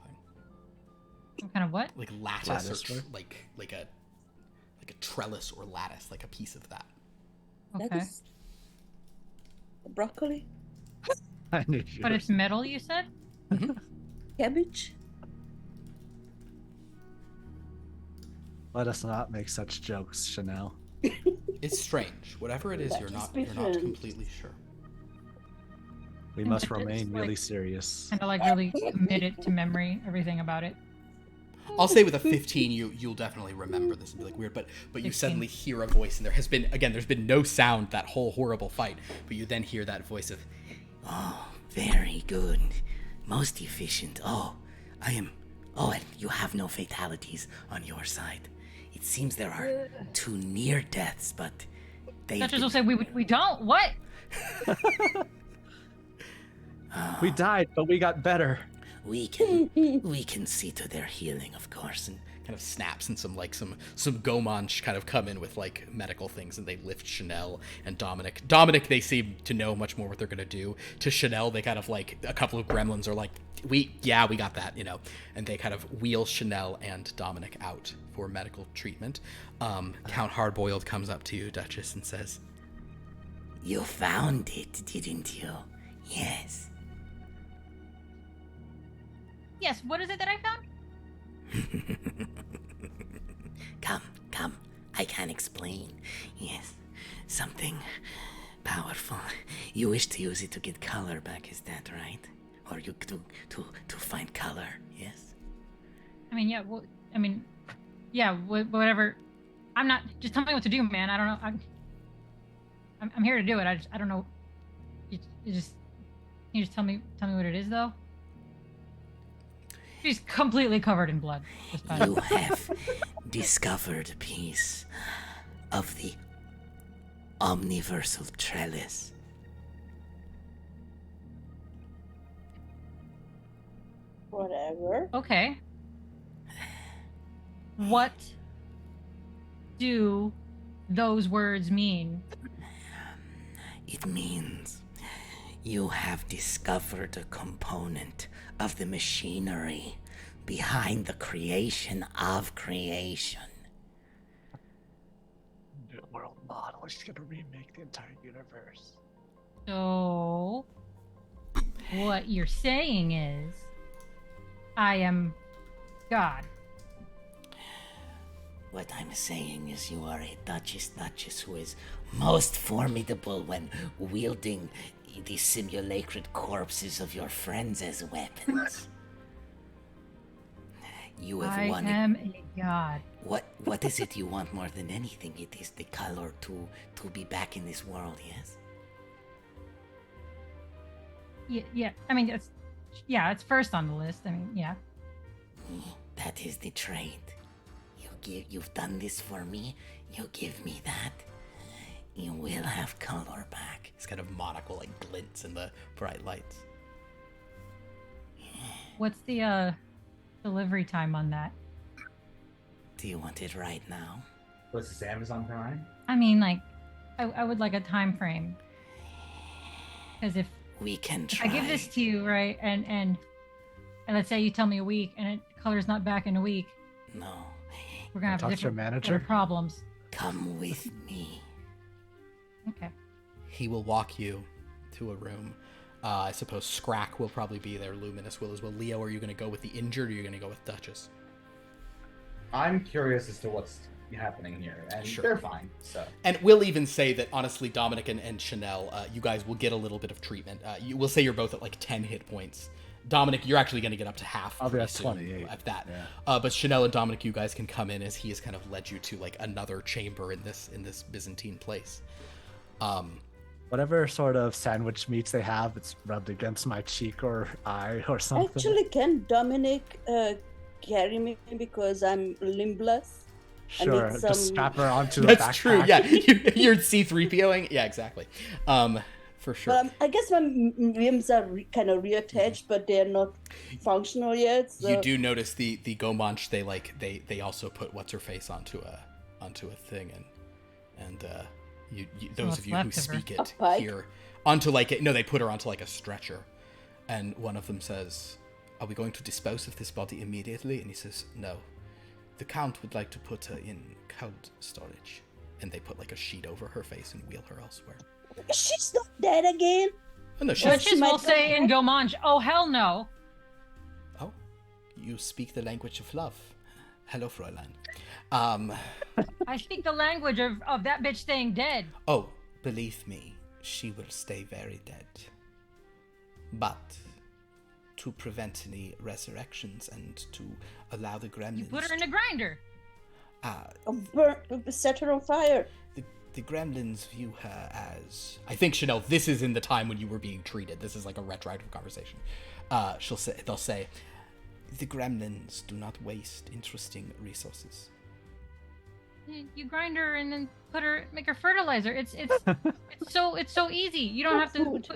S5: Some kind of what?
S1: Like lattice or
S2: work?
S1: like a trellis or lattice, like a piece of that.
S5: Okay.
S4: That is broccoli,
S2: I knew you
S5: But
S2: were-
S5: it's metal, you said?
S4: cabbage.
S2: Let us not make such jokes, Sha'Nehl.
S1: It's strange. Whatever it is,
S4: That
S1: you're
S4: is
S1: not
S4: different.
S1: completely sure.
S2: We
S5: And
S2: must
S5: it's
S2: remain really
S5: like-
S2: serious.
S5: Kind of like really committed to memory, everything about it.
S1: I'll say with a 15, you'll definitely remember this and be like weird, but you
S5: 16.
S1: suddenly hear a voice, and there's been no sound that whole horrible fight, but you then hear that voice of,
S6: Oh, very good. Most efficient. Oh, and you have no fatalities on your side. It seems there are 2 near deaths, but they have
S5: Duchess will say, we don't? What?
S2: We died, but we got better.
S6: we can see to their healing, of course. And
S1: kind of snaps, and some Gomanch kind of come in with like medical things, and they lift Sha'Nehl and Dominic. Dominic, they seem to know much more what they're gonna do. To Sha'Nehl, they kind of like a couple of gremlins are like, we got that, and they kind of wheel Sha'Nehl and Dominic out for medical treatment. Count Hardboiled comes up to you, Duchess, and says,
S6: you found it, didn't you? Yes.
S5: Yes, what is it that I found?
S6: Come. I can explain. Yes. Something powerful. You wish to use it to get color back, is that right? Or you to find color, yes?
S5: I mean, yeah, whatever. I'm not, just tell me what to do, man. I don't know. I'm here to do it. I don't know. You just tell me what it is, though? She's completely covered in blood. Just by
S6: You have discovered a piece of the omniversal trellis.
S4: Whatever.
S5: Okay. What do those words mean?
S6: It means you have discovered a component of the machinery behind the creation of creation.
S2: New world model. She's gonna remake the entire universe.
S5: So, what you're saying is, I am God.
S6: What I'm saying is you are a Duchess who is most formidable when wielding the simulacred corpses of your friends as weapons. You have
S5: I
S6: won.
S5: am a God.
S6: What is it you want more than anything? It is the color to be back in this world, yes?
S5: Yeah. I mean, it's first on the list. I mean, yeah.
S6: That is the trade. You've done this for me. You give me that. You will have color back.
S1: his kind of monocle like glints in the bright lights.
S5: What's the delivery time on that?
S6: Do you want it right now?
S7: What's this, Amazon Prime?
S5: I mean, like, I would like a time frame. Because if
S6: We can
S5: I
S6: try.
S5: give this to you, right, and let's say you tell me a week, and color's not back in a week,
S6: No.
S5: we're gonna have
S2: Talk to your
S5: different
S2: manager?
S5: problems.
S6: Come with me.
S5: Okay.
S1: He will walk you to a room. I suppose Scrakk will probably be there. Luminus will as well. Leo, are you going to go with the injured, or are you going to go with Duchess?
S3: I'm curious as to what's happening here, and
S1: Sure.
S3: they're fine. So
S1: And we'll even say that, honestly, Dominic and Sha'Nehl, you guys will get a little bit of treatment. You will say you're both at like 10 hit points. Dominic, you're actually going to get up to half.
S2: I'll be
S1: pretty
S2: at
S1: soon
S2: 28.
S1: At that.
S2: Yeah.
S1: But Sha'Nehl and Dominic, you guys can come in as he has kind of led you to like another chamber in this Byzantine place.
S2: Whatever sort of sandwich meats they have, it's rubbed against my cheek or eye or something.
S4: Actually, can Dominic carry me because I'm limbless? I
S2: Sure,
S4: need
S2: just
S4: some-
S2: strap her onto a
S1: That's
S2: backpack.
S1: true. Yeah, you're C3POing. Yeah, exactly. For sure.
S4: But I guess my limbs are kind of reattached, but they're not functional yet. So.
S1: You do notice the Gomanch, they also put what's her face onto a thing, and you those
S5: what's
S1: of you who
S5: left of her?
S1: speak
S4: A
S1: it
S4: pike?
S1: here onto like no, they put her onto like a stretcher, and one of them says, "Are we going to dispose of this body immediately?" And he says, "No, the Count would like to put her in cold storage," and they put like a sheet over her face and wheel her elsewhere.
S4: She's not dead again.
S1: Oh no, she's
S5: Duchess
S4: might
S5: will
S4: go
S5: say in
S4: back.
S5: Gomanj, oh hell no.
S1: oh, you speak the language of love. Hello, Fräulein.
S5: I speak the language of that bitch staying dead.
S1: Oh, believe me, she will stay very dead. But to prevent any resurrections and to allow the gremlins,
S5: You put her in a grinder.
S4: Set her on fire.
S1: the gremlins view her as. I think Sha'Nehl, this is in the time when you were being treated. This is like a retroactive conversation. They'll say, the gremlins do not waste interesting resources.
S5: You grind her and then make her fertilizer. It's so easy. You don't have to.
S4: Food.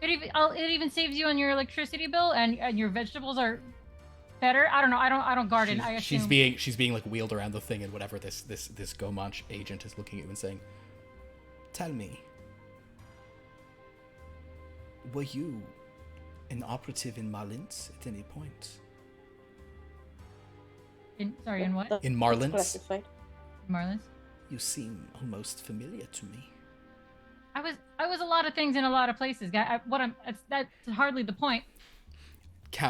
S5: It even saves you on your electricity bill, and your vegetables are better. I don't know. I don't garden. I assume.
S1: She's being like wheeled around the thing, and whatever this Gomanch agent is looking at you and saying, "Tell me, were you an operative in Marlins at any point?"
S5: Sorry, in what?
S1: In
S4: That's
S1: Marlins?
S4: classified.
S5: Marlins.
S1: You seem almost familiar to me.
S5: I was a lot of things in a lot of places. That's hardly the point.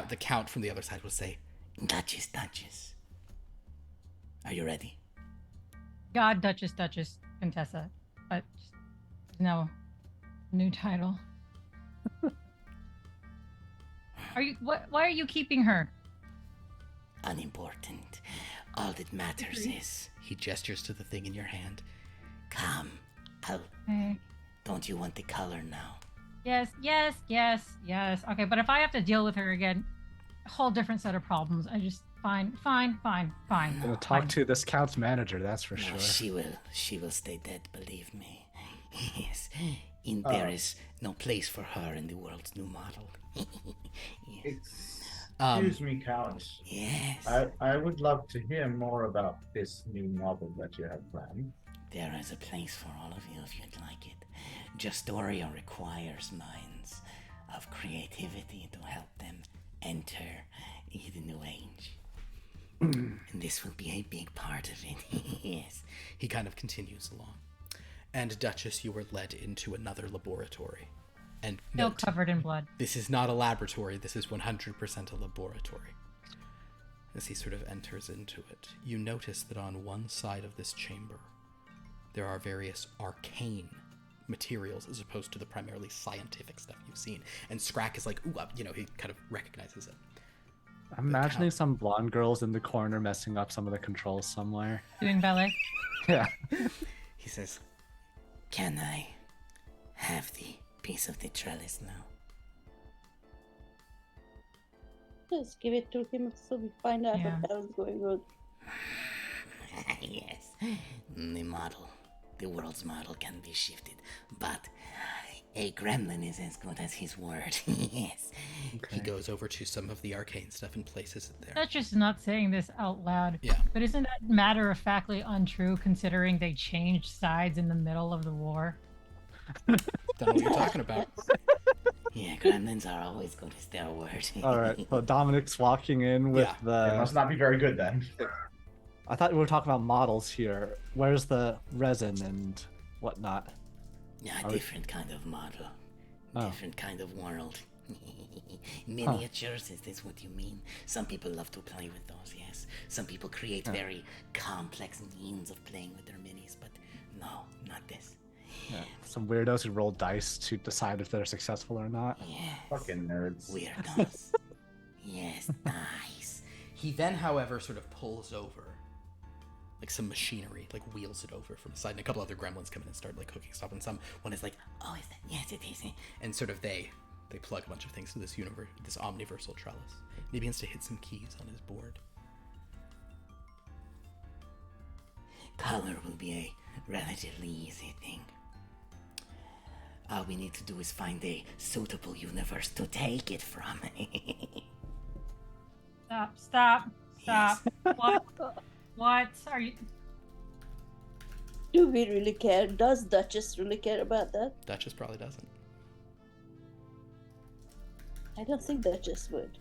S1: The count from the other side will say,
S6: Duchess. Are you ready?
S5: God, Duchess, Contessa. But no, new title. Why are you keeping her?
S6: Unimportant. All that matters is,
S1: he gestures to the thing in your hand.
S6: come.
S5: Okay.
S6: Don't you want the color now?
S5: Yes. Okay, but if I have to deal with her again, a whole different set of problems. I just fine.
S2: I'm gonna talk to this count's manager, that's for
S6: No,
S2: sure.
S6: she will stay dead, believe me. Yes. There is no place for her in the world's new model. Yes.
S3: Excuse me, Count.
S6: Yes.
S3: I would love to hear more about this new model that you have planned.
S6: There is a place for all of you if you'd like it. Justoria requires minds of creativity to help them enter the new age. And this will be a big part of it. Yes.
S1: He kind of continues along. And Duchess, you were led into another laboratory. And
S5: Still
S1: note,
S5: covered in blood.
S1: this is not a laboratory, this is 100% a laboratory. As he sort of enters into it, you notice that on one side of this chamber, there are various arcane materials as opposed to the primarily scientific stuff you've seen. And Scrakk is like, ooh, he kind of recognizes it.
S2: I'm imagining some blonde girls in the corner messing up some of the controls somewhere.
S5: Doing ballet.
S2: Yeah.
S1: He says,
S6: Can I have the piece of the trellis now?
S4: Just give it to him so we find out
S5: Yeah.
S4: what else is going on.
S6: Yes. The world's model can be shifted, but a gremlin is as good as his word. Yes.
S1: he goes over to some of the arcane stuff and places it there.
S5: That's just not saying this out loud.
S1: Yeah.
S5: But isn't that matter-of-factly untrue considering they changed sides in the middle of the war?
S1: Don't know what you're talking about.
S6: Yeah, gremlins are always good as their word.
S2: All right. So Dominic's walking in with
S3: It must not be very good then.
S2: I thought we were talking about models here. Where's the resin and whatnot?
S6: Yeah,
S2: Are we-
S6: different kind of model.
S2: Oh.
S6: Different kind of world. Miniatures, is this what you mean? Some people love to play with those, yes. Some people create very complex means of playing with their minis, but no, not this.
S2: Yeah. Some weirdos who roll dice to decide if they're successful or not.
S6: Yes.
S3: Fucking nerds.
S6: Weirdos. Yes, nice.
S1: He then, however, sort of pulls over, like some machinery, like wheels it over from the side, and a couple other gremlins come in and start like hooking stuff, and one is like,
S6: Oh, is that? Yes, it is.
S1: and sort of they plug a bunch of things to this this omniversal trellis. And he begins to hit some keys on his board.
S6: Color will be a relatively easy thing. All we need to do is find a suitable universe to take it from.
S5: Stop. What are you?
S4: Do we really care? Does Duchess really care about that?
S1: Duchess probably doesn't.
S4: I don't think Duchess would.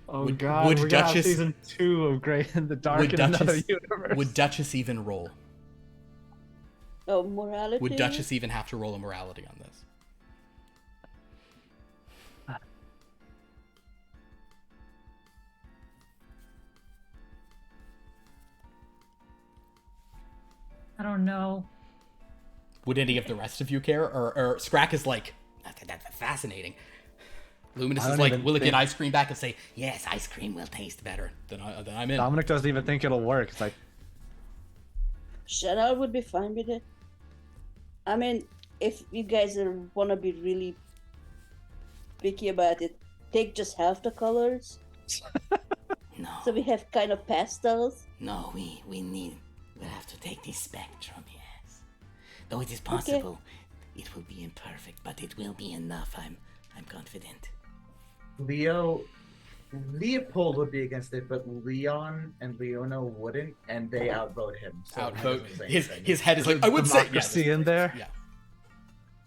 S2: Oh
S1: Would-
S2: god,
S1: would
S2: we're gonna have
S1: Duchess-
S2: season 2 of Great in the Dark
S1: Would
S2: in another
S1: Duchess,
S2: universe.
S1: would Duchess even roll?
S4: Oh, morality?
S1: Would Duchess even have to roll a morality on this?
S5: I don't know.
S1: Would any of the rest of you care? Or Scrakk is like, that's fascinating. Luminus
S2: I
S1: is
S2: don't
S1: like,
S2: even
S1: will it get
S2: think-
S1: ice cream back and say,
S6: Yes, ice cream will taste better.
S1: then I'm in.
S2: Dominic doesn't even think it'll work. It's like,
S4: Sha'Nehl would be fine with it. I mean, if you guys want to be really picky about it, take just half the colors.
S6: No,
S4: So we have kind of pastels.
S6: no, we'll have to take this spectrum, yes. Though it is possible, it will be imperfect, but it will be enough, I'm confident.
S3: Leopold would be against it, but Leon and Leona wouldn't, and they outvote him. So
S1: Outvote.
S3: that doesn't say
S1: His
S3: anything.
S1: head is like, I would say yes.
S2: democracy in there.
S1: Yeah.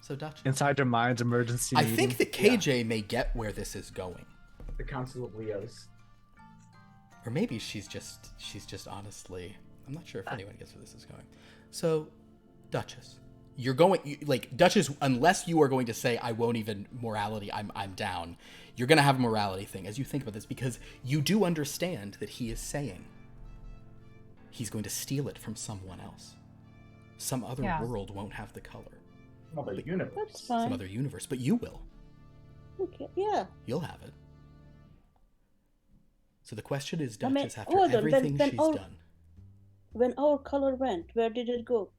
S1: So Duchess.
S2: Inside your mind's emergency
S1: I
S2: meeting.
S1: think that KJ may get where this is going.
S3: The Council of Leos.
S1: Or maybe she's just honestly, I'm not sure if anyone gets where this is going. So, Duchess, you're going like Duchess, unless you are going to say I won't even morality, I'm down. You're gonna have a morality thing as you think about this because you do understand that he is saying he's going to steal it from someone else. Some other
S5: Yeah.
S1: world won't have the color.
S3: Another universe.
S4: That's
S1: Some
S4: fine.
S1: other universe, but you will.
S4: Okay, yeah.
S1: You'll have it. So the question is,
S4: I mean,
S1: Duchess, after
S4: hold on,
S1: everything
S4: then
S1: she's
S4: all-
S1: done,
S4: When our color went, where did it go?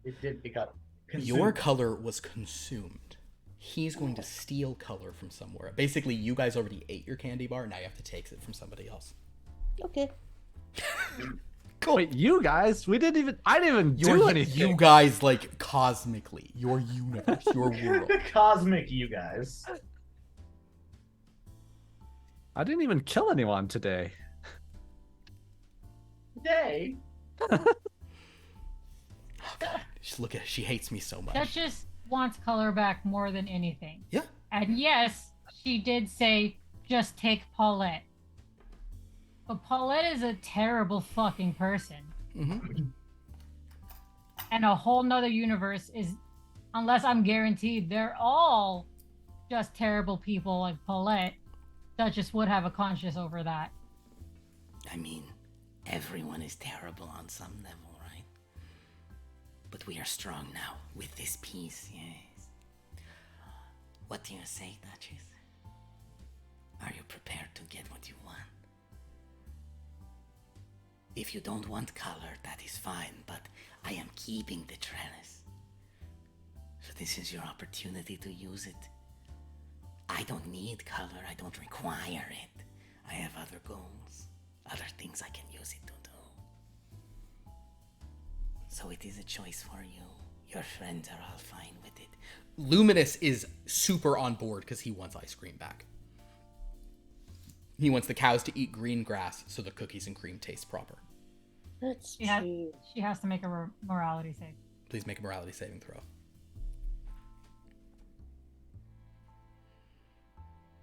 S3: It got consumed.
S1: your color was consumed. He's going to steal color from somewhere. Basically, you guys already ate your candy bar. Now you have to take it from somebody else.
S4: Okay.
S1: Cool.
S2: Wait, you guys? I didn't even do anything.
S1: You guys, like, cosmically. Your universe. Your world.
S3: Cosmic, you guys.
S2: I didn't even kill anyone today.
S3: Yay!
S1: Just look at her. She hates me so much.
S5: Duchess wants color back more than anything.
S1: Yeah.
S5: And yes, she did say just take Paulette. But Paulette is a terrible fucking person.
S1: Mm-hmm.
S5: And a whole nother universe is, unless I'm guaranteed, they're all just terrible people like Paulette. Duchess would have a conscience over that.
S6: I mean, everyone is terrible on some level, right? But we are strong now with this peace, yes. What do you say, Duchess? Are you prepared to get what you want? If you don't want color, that is fine, but I am keeping the trellis. So this is your opportunity to use it. I don't need color, I don't require it. I have other goals, other things I can use it to do. So it is a choice for you. Your friends are all fine with it.
S1: Luminus is super on board because he wants ice cream back. He wants the cows to eat green grass so the cookies and cream taste proper.
S4: That's
S5: Yeah.
S4: true.
S5: She has to make a morality save.
S1: Please make a morality saving throw.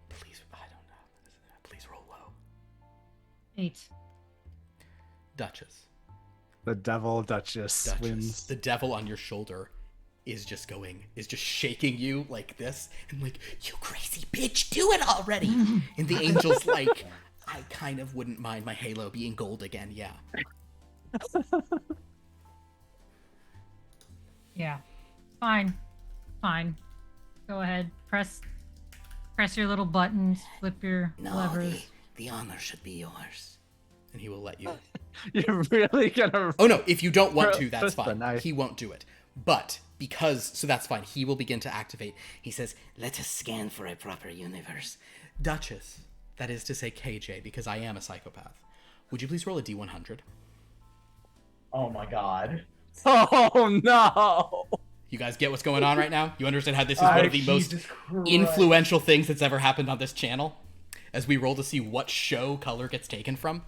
S1: Please, I don't know. Please roll low.
S5: 8.
S1: Duchess.
S2: The devil Duchess
S1: Duchess.
S2: wins.
S1: The devil on your shoulder is just shaking you like this, and like, you crazy bitch, do it already. And the angel's like, I kind of wouldn't mind my halo being gold again, yeah.
S5: Yeah. Fine. Go ahead. Press your little buttons, flip your
S6: No,
S5: levers.
S6: the honor should be yours.
S1: And he will let you.
S2: You're really gonna.
S1: Oh no, if you don't want to, that's
S2: Twist the
S1: fine.
S2: knife.
S1: He won't do it. But so that's fine. He will begin to activate.
S6: He says, let us scan for a proper universe.
S1: Duchess, that is to say KJ, because I am a psychopath. Would you please roll a D100?
S7: Oh my god.
S2: Oh no!
S1: You guys get what's going on right now? You understand how this is one of the most
S7: Jesus Christ.
S1: influential things that's ever happened on this channel? As we roll to see what show color gets taken from.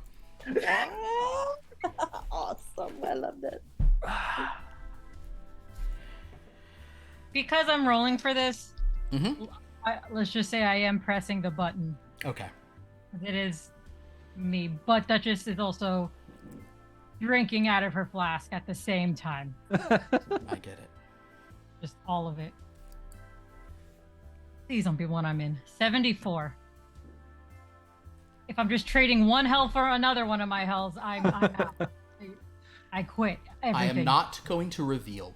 S4: Awesome. I love that.
S5: Because I'm rolling for this,
S1: Mm-hmm.
S5: let's just say I am pressing the button.
S1: Okay.
S5: It is me, but Duchess is also drinking out of her flask at the same time.
S1: I get it.
S5: Just all of it. Please don't be one I'm in. 74. If I'm just trading one hell for another one of my hells, I'm out. I quit everything.
S1: I am not going to reveal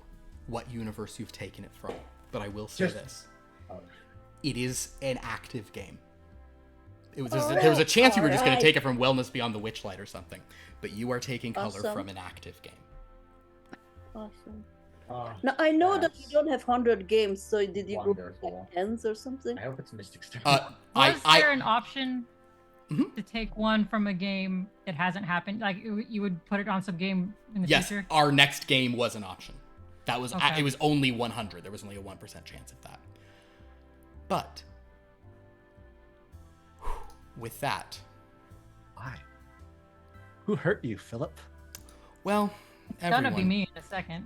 S1: what universe you've taken it from, but I will say this. It is an active game. There was a chance you were just going to take it from Wellness Beyond the Witchlight or something, but you are taking color
S4: Awesome.
S1: from an active game.
S4: Awesome.
S7: Oh,
S4: Now I know that you
S3: That's
S4: don't have 100 games, so did you go
S3: wonderful.
S4: like tens or something?
S3: I hope it's Mystic Stone.
S5: Was there an option
S1: Mhm.
S5: to take one from a game that hasn't happened? Like you would put it on some game in the
S1: Yes,
S5: future?
S1: our next game was an option. That was
S5: Okay.
S1: it was only 100. There was only a 1% chance of that. But with that,
S2: Why? Who hurt you, Philip?
S1: well,
S5: It's gonna
S1: everyone.
S5: be me in a second.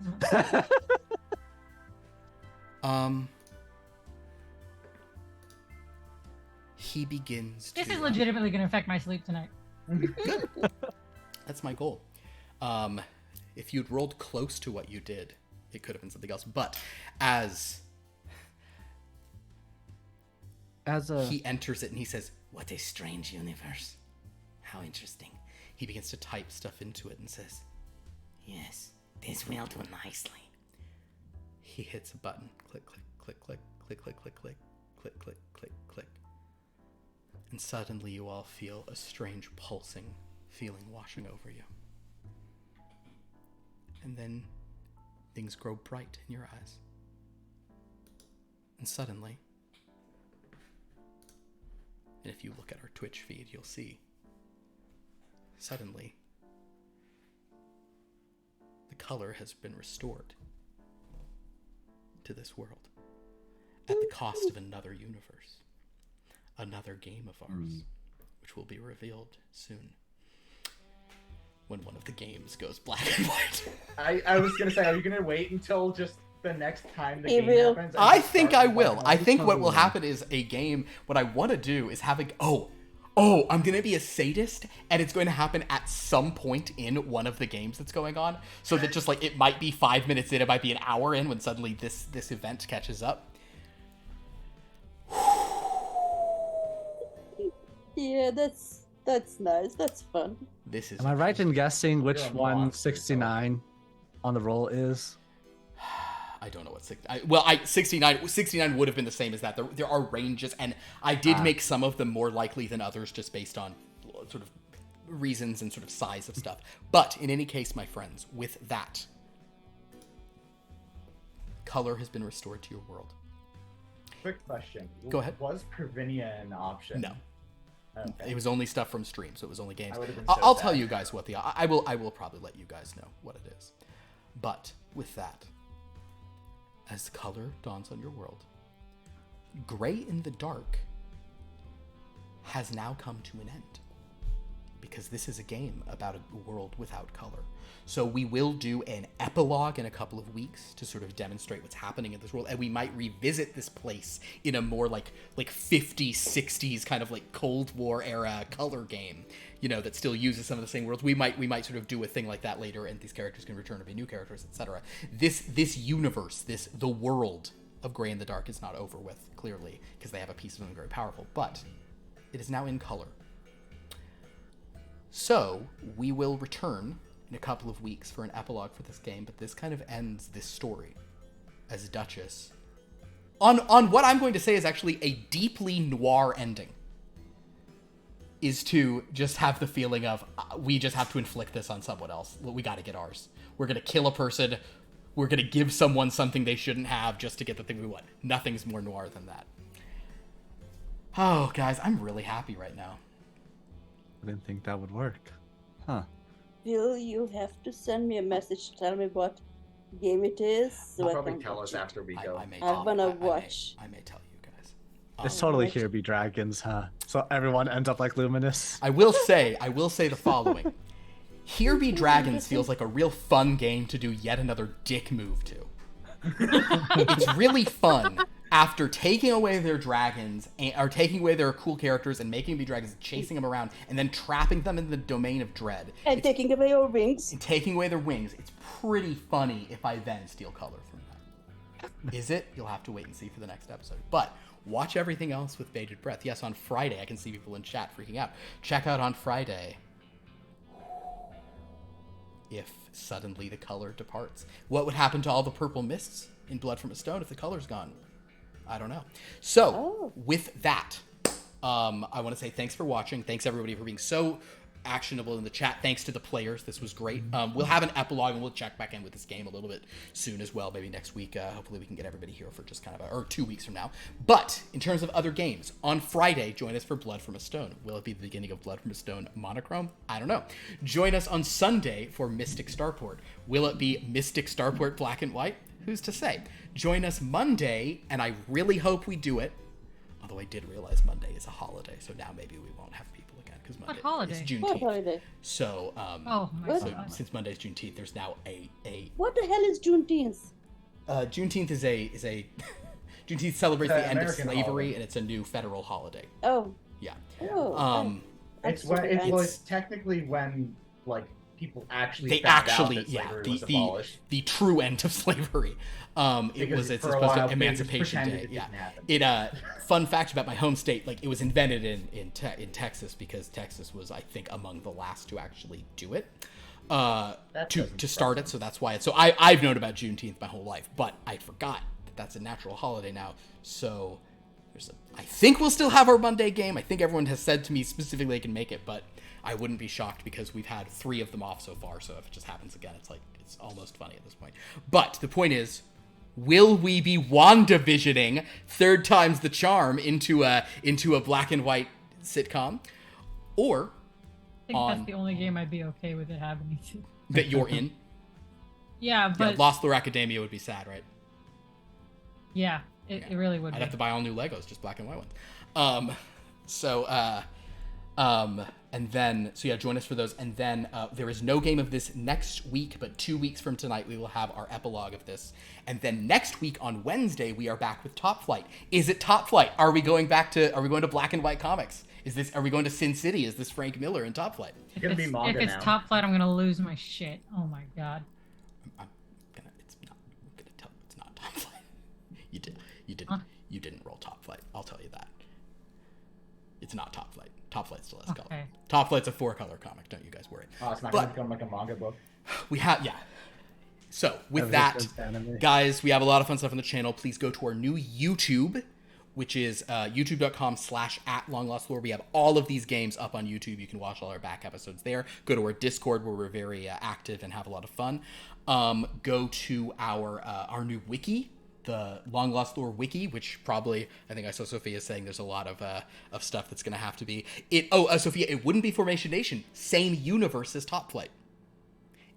S1: He begins
S5: This
S1: to.
S5: is legitimately gonna affect my sleep tonight.
S1: That's my goal. If you'd rolled close to what you did, it could have been something else. But as he enters it and he says,
S6: What a strange universe. How interesting.
S1: he begins to type stuff into it and says,
S6: Yes, this will do nicely.
S1: he hits a button. Click, click, click, click, click, click, click, click, click, click, click, click. And suddenly you all feel a strange pulsing feeling washing over you. And then things grow bright in your eyes. And suddenly, and if you look at our Twitch feed, you'll see, suddenly, the color has been restored to this world at the cost of another universe, another game of ours, which will be revealed soon when one of the games goes black and white.
S7: I was gonna say, are you gonna wait until just the next time the
S4: He
S7: game
S4: will.
S7: happens? and
S1: I
S7: just
S1: think
S7: start
S1: I
S7: with
S1: will.
S7: one
S1: I
S7: hell?
S1: think what will happen is a game. What I want to do is have I'm going to be a sadist, and it's going to happen at some point in one of the games that's going on, so that just like it might be 5 minutes in, it might be an hour in when suddenly this event catches up.
S4: Yeah, that's nice. That's fun.
S1: This is.
S2: Am I right in guessing which
S7: You're a
S2: one
S7: monster,
S2: 69 on the roll is?
S1: I don't know what 69 would have been the same as that. There are ranges, and I did make some of them more likely than others just based on sort of reasons and sort of size of stuff. But in any case, my friends, with that, color has been restored to your world.
S7: Quick question.
S1: Go ahead.
S7: Was Provinia an option?
S1: No.
S7: Okay.
S1: It was only stuff from stream, so it was only games.
S7: I would've been
S1: I'll
S7: so
S1: tell
S7: sad.
S1: you guys what I will probably let you guys know what it is. But with that, as the color dawns on your world, gray in the dark has now come to an end. because this is a game about a world without color. So we will do an epilogue in a couple of weeks to sort of demonstrate what's happening in this world, and we might revisit this place in a more like 50s, 60s kind of like Cold War era color game, you know, that still uses some of the same worlds. We might sort of do a thing like that later, and these characters can return to be new characters, etc. This universe, the world of Grey in the Dark is not over with, clearly, because they have a piece of something very powerful, but it is now in color. So we will return in a couple of weeks for an epilogue for this game, but this kind of ends this story as Duchess on what I'm going to say is actually a deeply noir ending, is to just have the feeling of we just have to inflict this on someone else. We got to get ours. We're going to kill a person. We're going to give someone something they shouldn't have just to get the thing we want. Nothing's more noir than that. Oh, guys, I'm really happy right now.
S2: I didn't think that would work. Huh.
S4: Will you have to send me a message to tell me what game it is? So
S3: You'll
S4: I
S3: probably
S4: can
S3: tell
S4: watch
S3: us
S4: it?
S3: after we go.
S4: I wanna watch.
S1: I may tell you guys.
S2: It's totally Here Be Dragons, huh? So everyone ends up like Luminus.
S1: I will say the following. Here Be Dragons feels like a real fun game to do yet another dick move to. It's really fun after taking away their dragons, or taking away their cool characters and making them be dragons, chasing them around, and then trapping them in the domain of dread.
S4: And taking away your wings.
S1: And taking away their wings. It's pretty funny if I then steal color from that. Is it? You'll have to wait and see for the next episode. But watch everything else with bated breath. Yes, on Friday, I can see people in chat freaking out. Check out on Friday if suddenly the color departs. What would happen to all the purple mists in Blood from a Stone if the color's gone? I don't know. So, with that, I want to say thanks for watching. Thanks, everybody, for being so actionable in the chat. Thanks to the players. This was great. We'll have an epilogue, and we'll check back in with this game a little bit soon as well. Maybe next week. Hopefully, we can get everybody here for just kind of or 2 weeks from now. But, in terms of other games, on Friday, join us for Blood from a Stone. Will it be the beginning of Blood from a Stone Monochrome? I don't know. Join us on Sunday for Mystic Starport. Will it be Mystic Starport Black and White? Who's to say? Join us Monday, and I really hope we do it. Although I did realize Monday is a holiday, so now maybe we won't have people again because Monday is Juneteenth.
S4: What holiday?
S1: So,
S5: Oh my God.
S1: since Monday's Juneteenth, there's now a.
S4: What the hell is Juneteenth?
S1: Juneteenth is a Juneteenth celebrates the end
S3: American
S1: of slavery,
S3: holiday.
S1: and it's a new federal holiday.
S4: Oh.
S1: Yeah.
S4: Oh.
S3: It's when it's technically when like people actually
S1: They
S3: found
S1: actually,
S3: out that
S1: yeah,
S3: slavery was abolished.
S1: the true end of slavery.
S3: Because
S1: It's
S3: for a
S1: supposed to
S3: while, they
S1: Emancipation
S3: just
S1: Day.
S3: pretended it
S1: Yeah.
S3: didn't happen.
S1: Fun fact about my home state, like it was invented in Texas because Texas was, I think, among the last to actually do it. To start it, so that's why it's so I've known about Juneteenth my whole life, but I forgot that that's a natural holiday now. So I think we'll still have our Monday game. I think everyone has said to me specifically they can make it, but I wouldn't be shocked because we've had 3 of them off so far. So if it just happens again, it's almost funny at this point. But the point is, will we be WandaVisioning third time's the charm into a black and white sitcom, or
S5: I think that's the only game I'd be okay with it happening to.
S1: that you're in?
S5: Yeah, but
S1: Yeah, Lost Lore Academia would be sad, right?
S5: yeah, it really would
S1: I'd
S5: be.
S1: have to buy all new Legos, just black and white ones. And then, so yeah, join us for those. And then there is no game of this next week, but 2 weeks from tonight, we will have our epilogue of this. And then next week on Wednesday, we are back with Top Flight. Is it Top Flight? Are we going to black and white comics? Are we going to Sin City? Is this Frank Miller in Top Flight?
S3: It's gonna be manga
S5: if it's
S3: now.
S5: Top Flight, I'm gonna lose my shit. Oh my God.
S1: It's not Top Flight. You didn't roll Top Flight. I'll tell you that. It's not Top Flight. Top Flight still has color.
S5: Okay.
S1: Top Flight's a 4-color comic. Don't you guys worry.
S3: Oh, it's not
S1: But-
S3: gonna become like a manga book.
S1: We have, yeah. So with
S2: Everything
S1: that,
S2: goes anime.
S1: guys, we have a lot of fun stuff on the channel. Please go to our new YouTube, which is youtube.com/@longlostlore. We have all of these games up on YouTube. You can watch all our back episodes there. Go to our Discord, where we're very active and have a lot of fun. Go to our new wiki, the Long Lost Lore wiki, which probably, I think I saw Sophia saying there's a lot of stuff that's going to have to be it. Oh, Sophia, it wouldn't be Formation Nation. Same universe as Top Flight.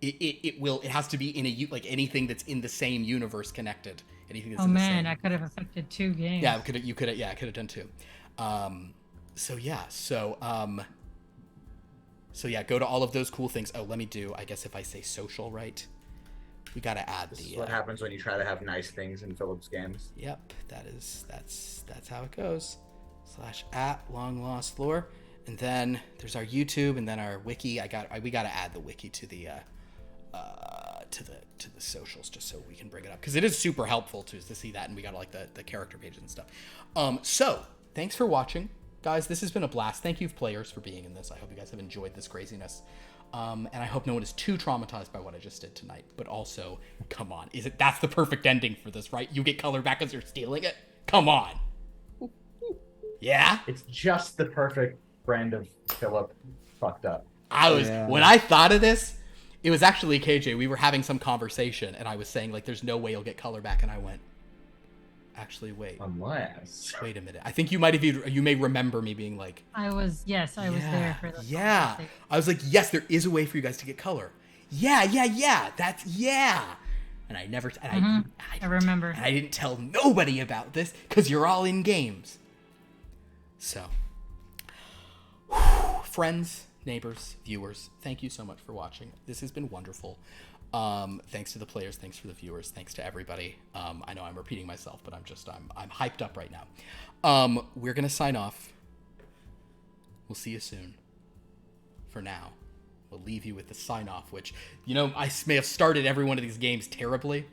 S1: It has to be in like anything that's in the same universe connected. Anything that's
S5: Oh
S1: in the
S5: man,
S1: same.
S5: that could have affected 2 games.
S1: Yeah, you could have done 2. So So yeah, go to all of those cool things. Oh, let me do, I guess if I say social, right? We gotta add
S3: This
S1: the.
S3: is what happens when you try to have nice things in Philip's games.
S1: Yep, that's how it goes. /@longlostlore, and then there's our YouTube, and then our wiki. We gotta add the wiki to the to the socials just so we can bring it up because it is super helpful to see that, and we got like the character pages and stuff. So thanks for watching, guys. This has been a blast. Thank you players for being in this. I hope you guys have enjoyed this craziness. And I hope no one is too traumatized by what I just did tonight. But also, come on, that's the perfect ending for this, right? You get color back as you're stealing it? Come on. Yeah?
S3: It's just the perfect brand of Philip fucked up.
S1: When I thought of this, it was actually KJ. We were having some conversation, and I was saying, like, there's no way you'll get color back. And I went, actually, wait a minute. I think you may remember me being like,
S5: I was there for the
S1: I was like, yes, there is a way for you guys to get color. Yeah, and I never
S5: I remember,
S1: and I didn't tell nobody about this because you're all in games. So friends, neighbors, viewers, thank you so much for watching. This has been wonderful. Thanks to the players, thanks for the viewers, thanks to everybody. I know I'm repeating myself, but I'm hyped up right now. We're gonna sign off. We'll see you soon. For now, we'll leave you with the sign off, which, I may have started every one of these games terribly,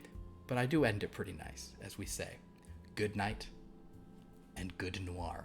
S1: but I do end it pretty nice, as we say, good night and good Noir.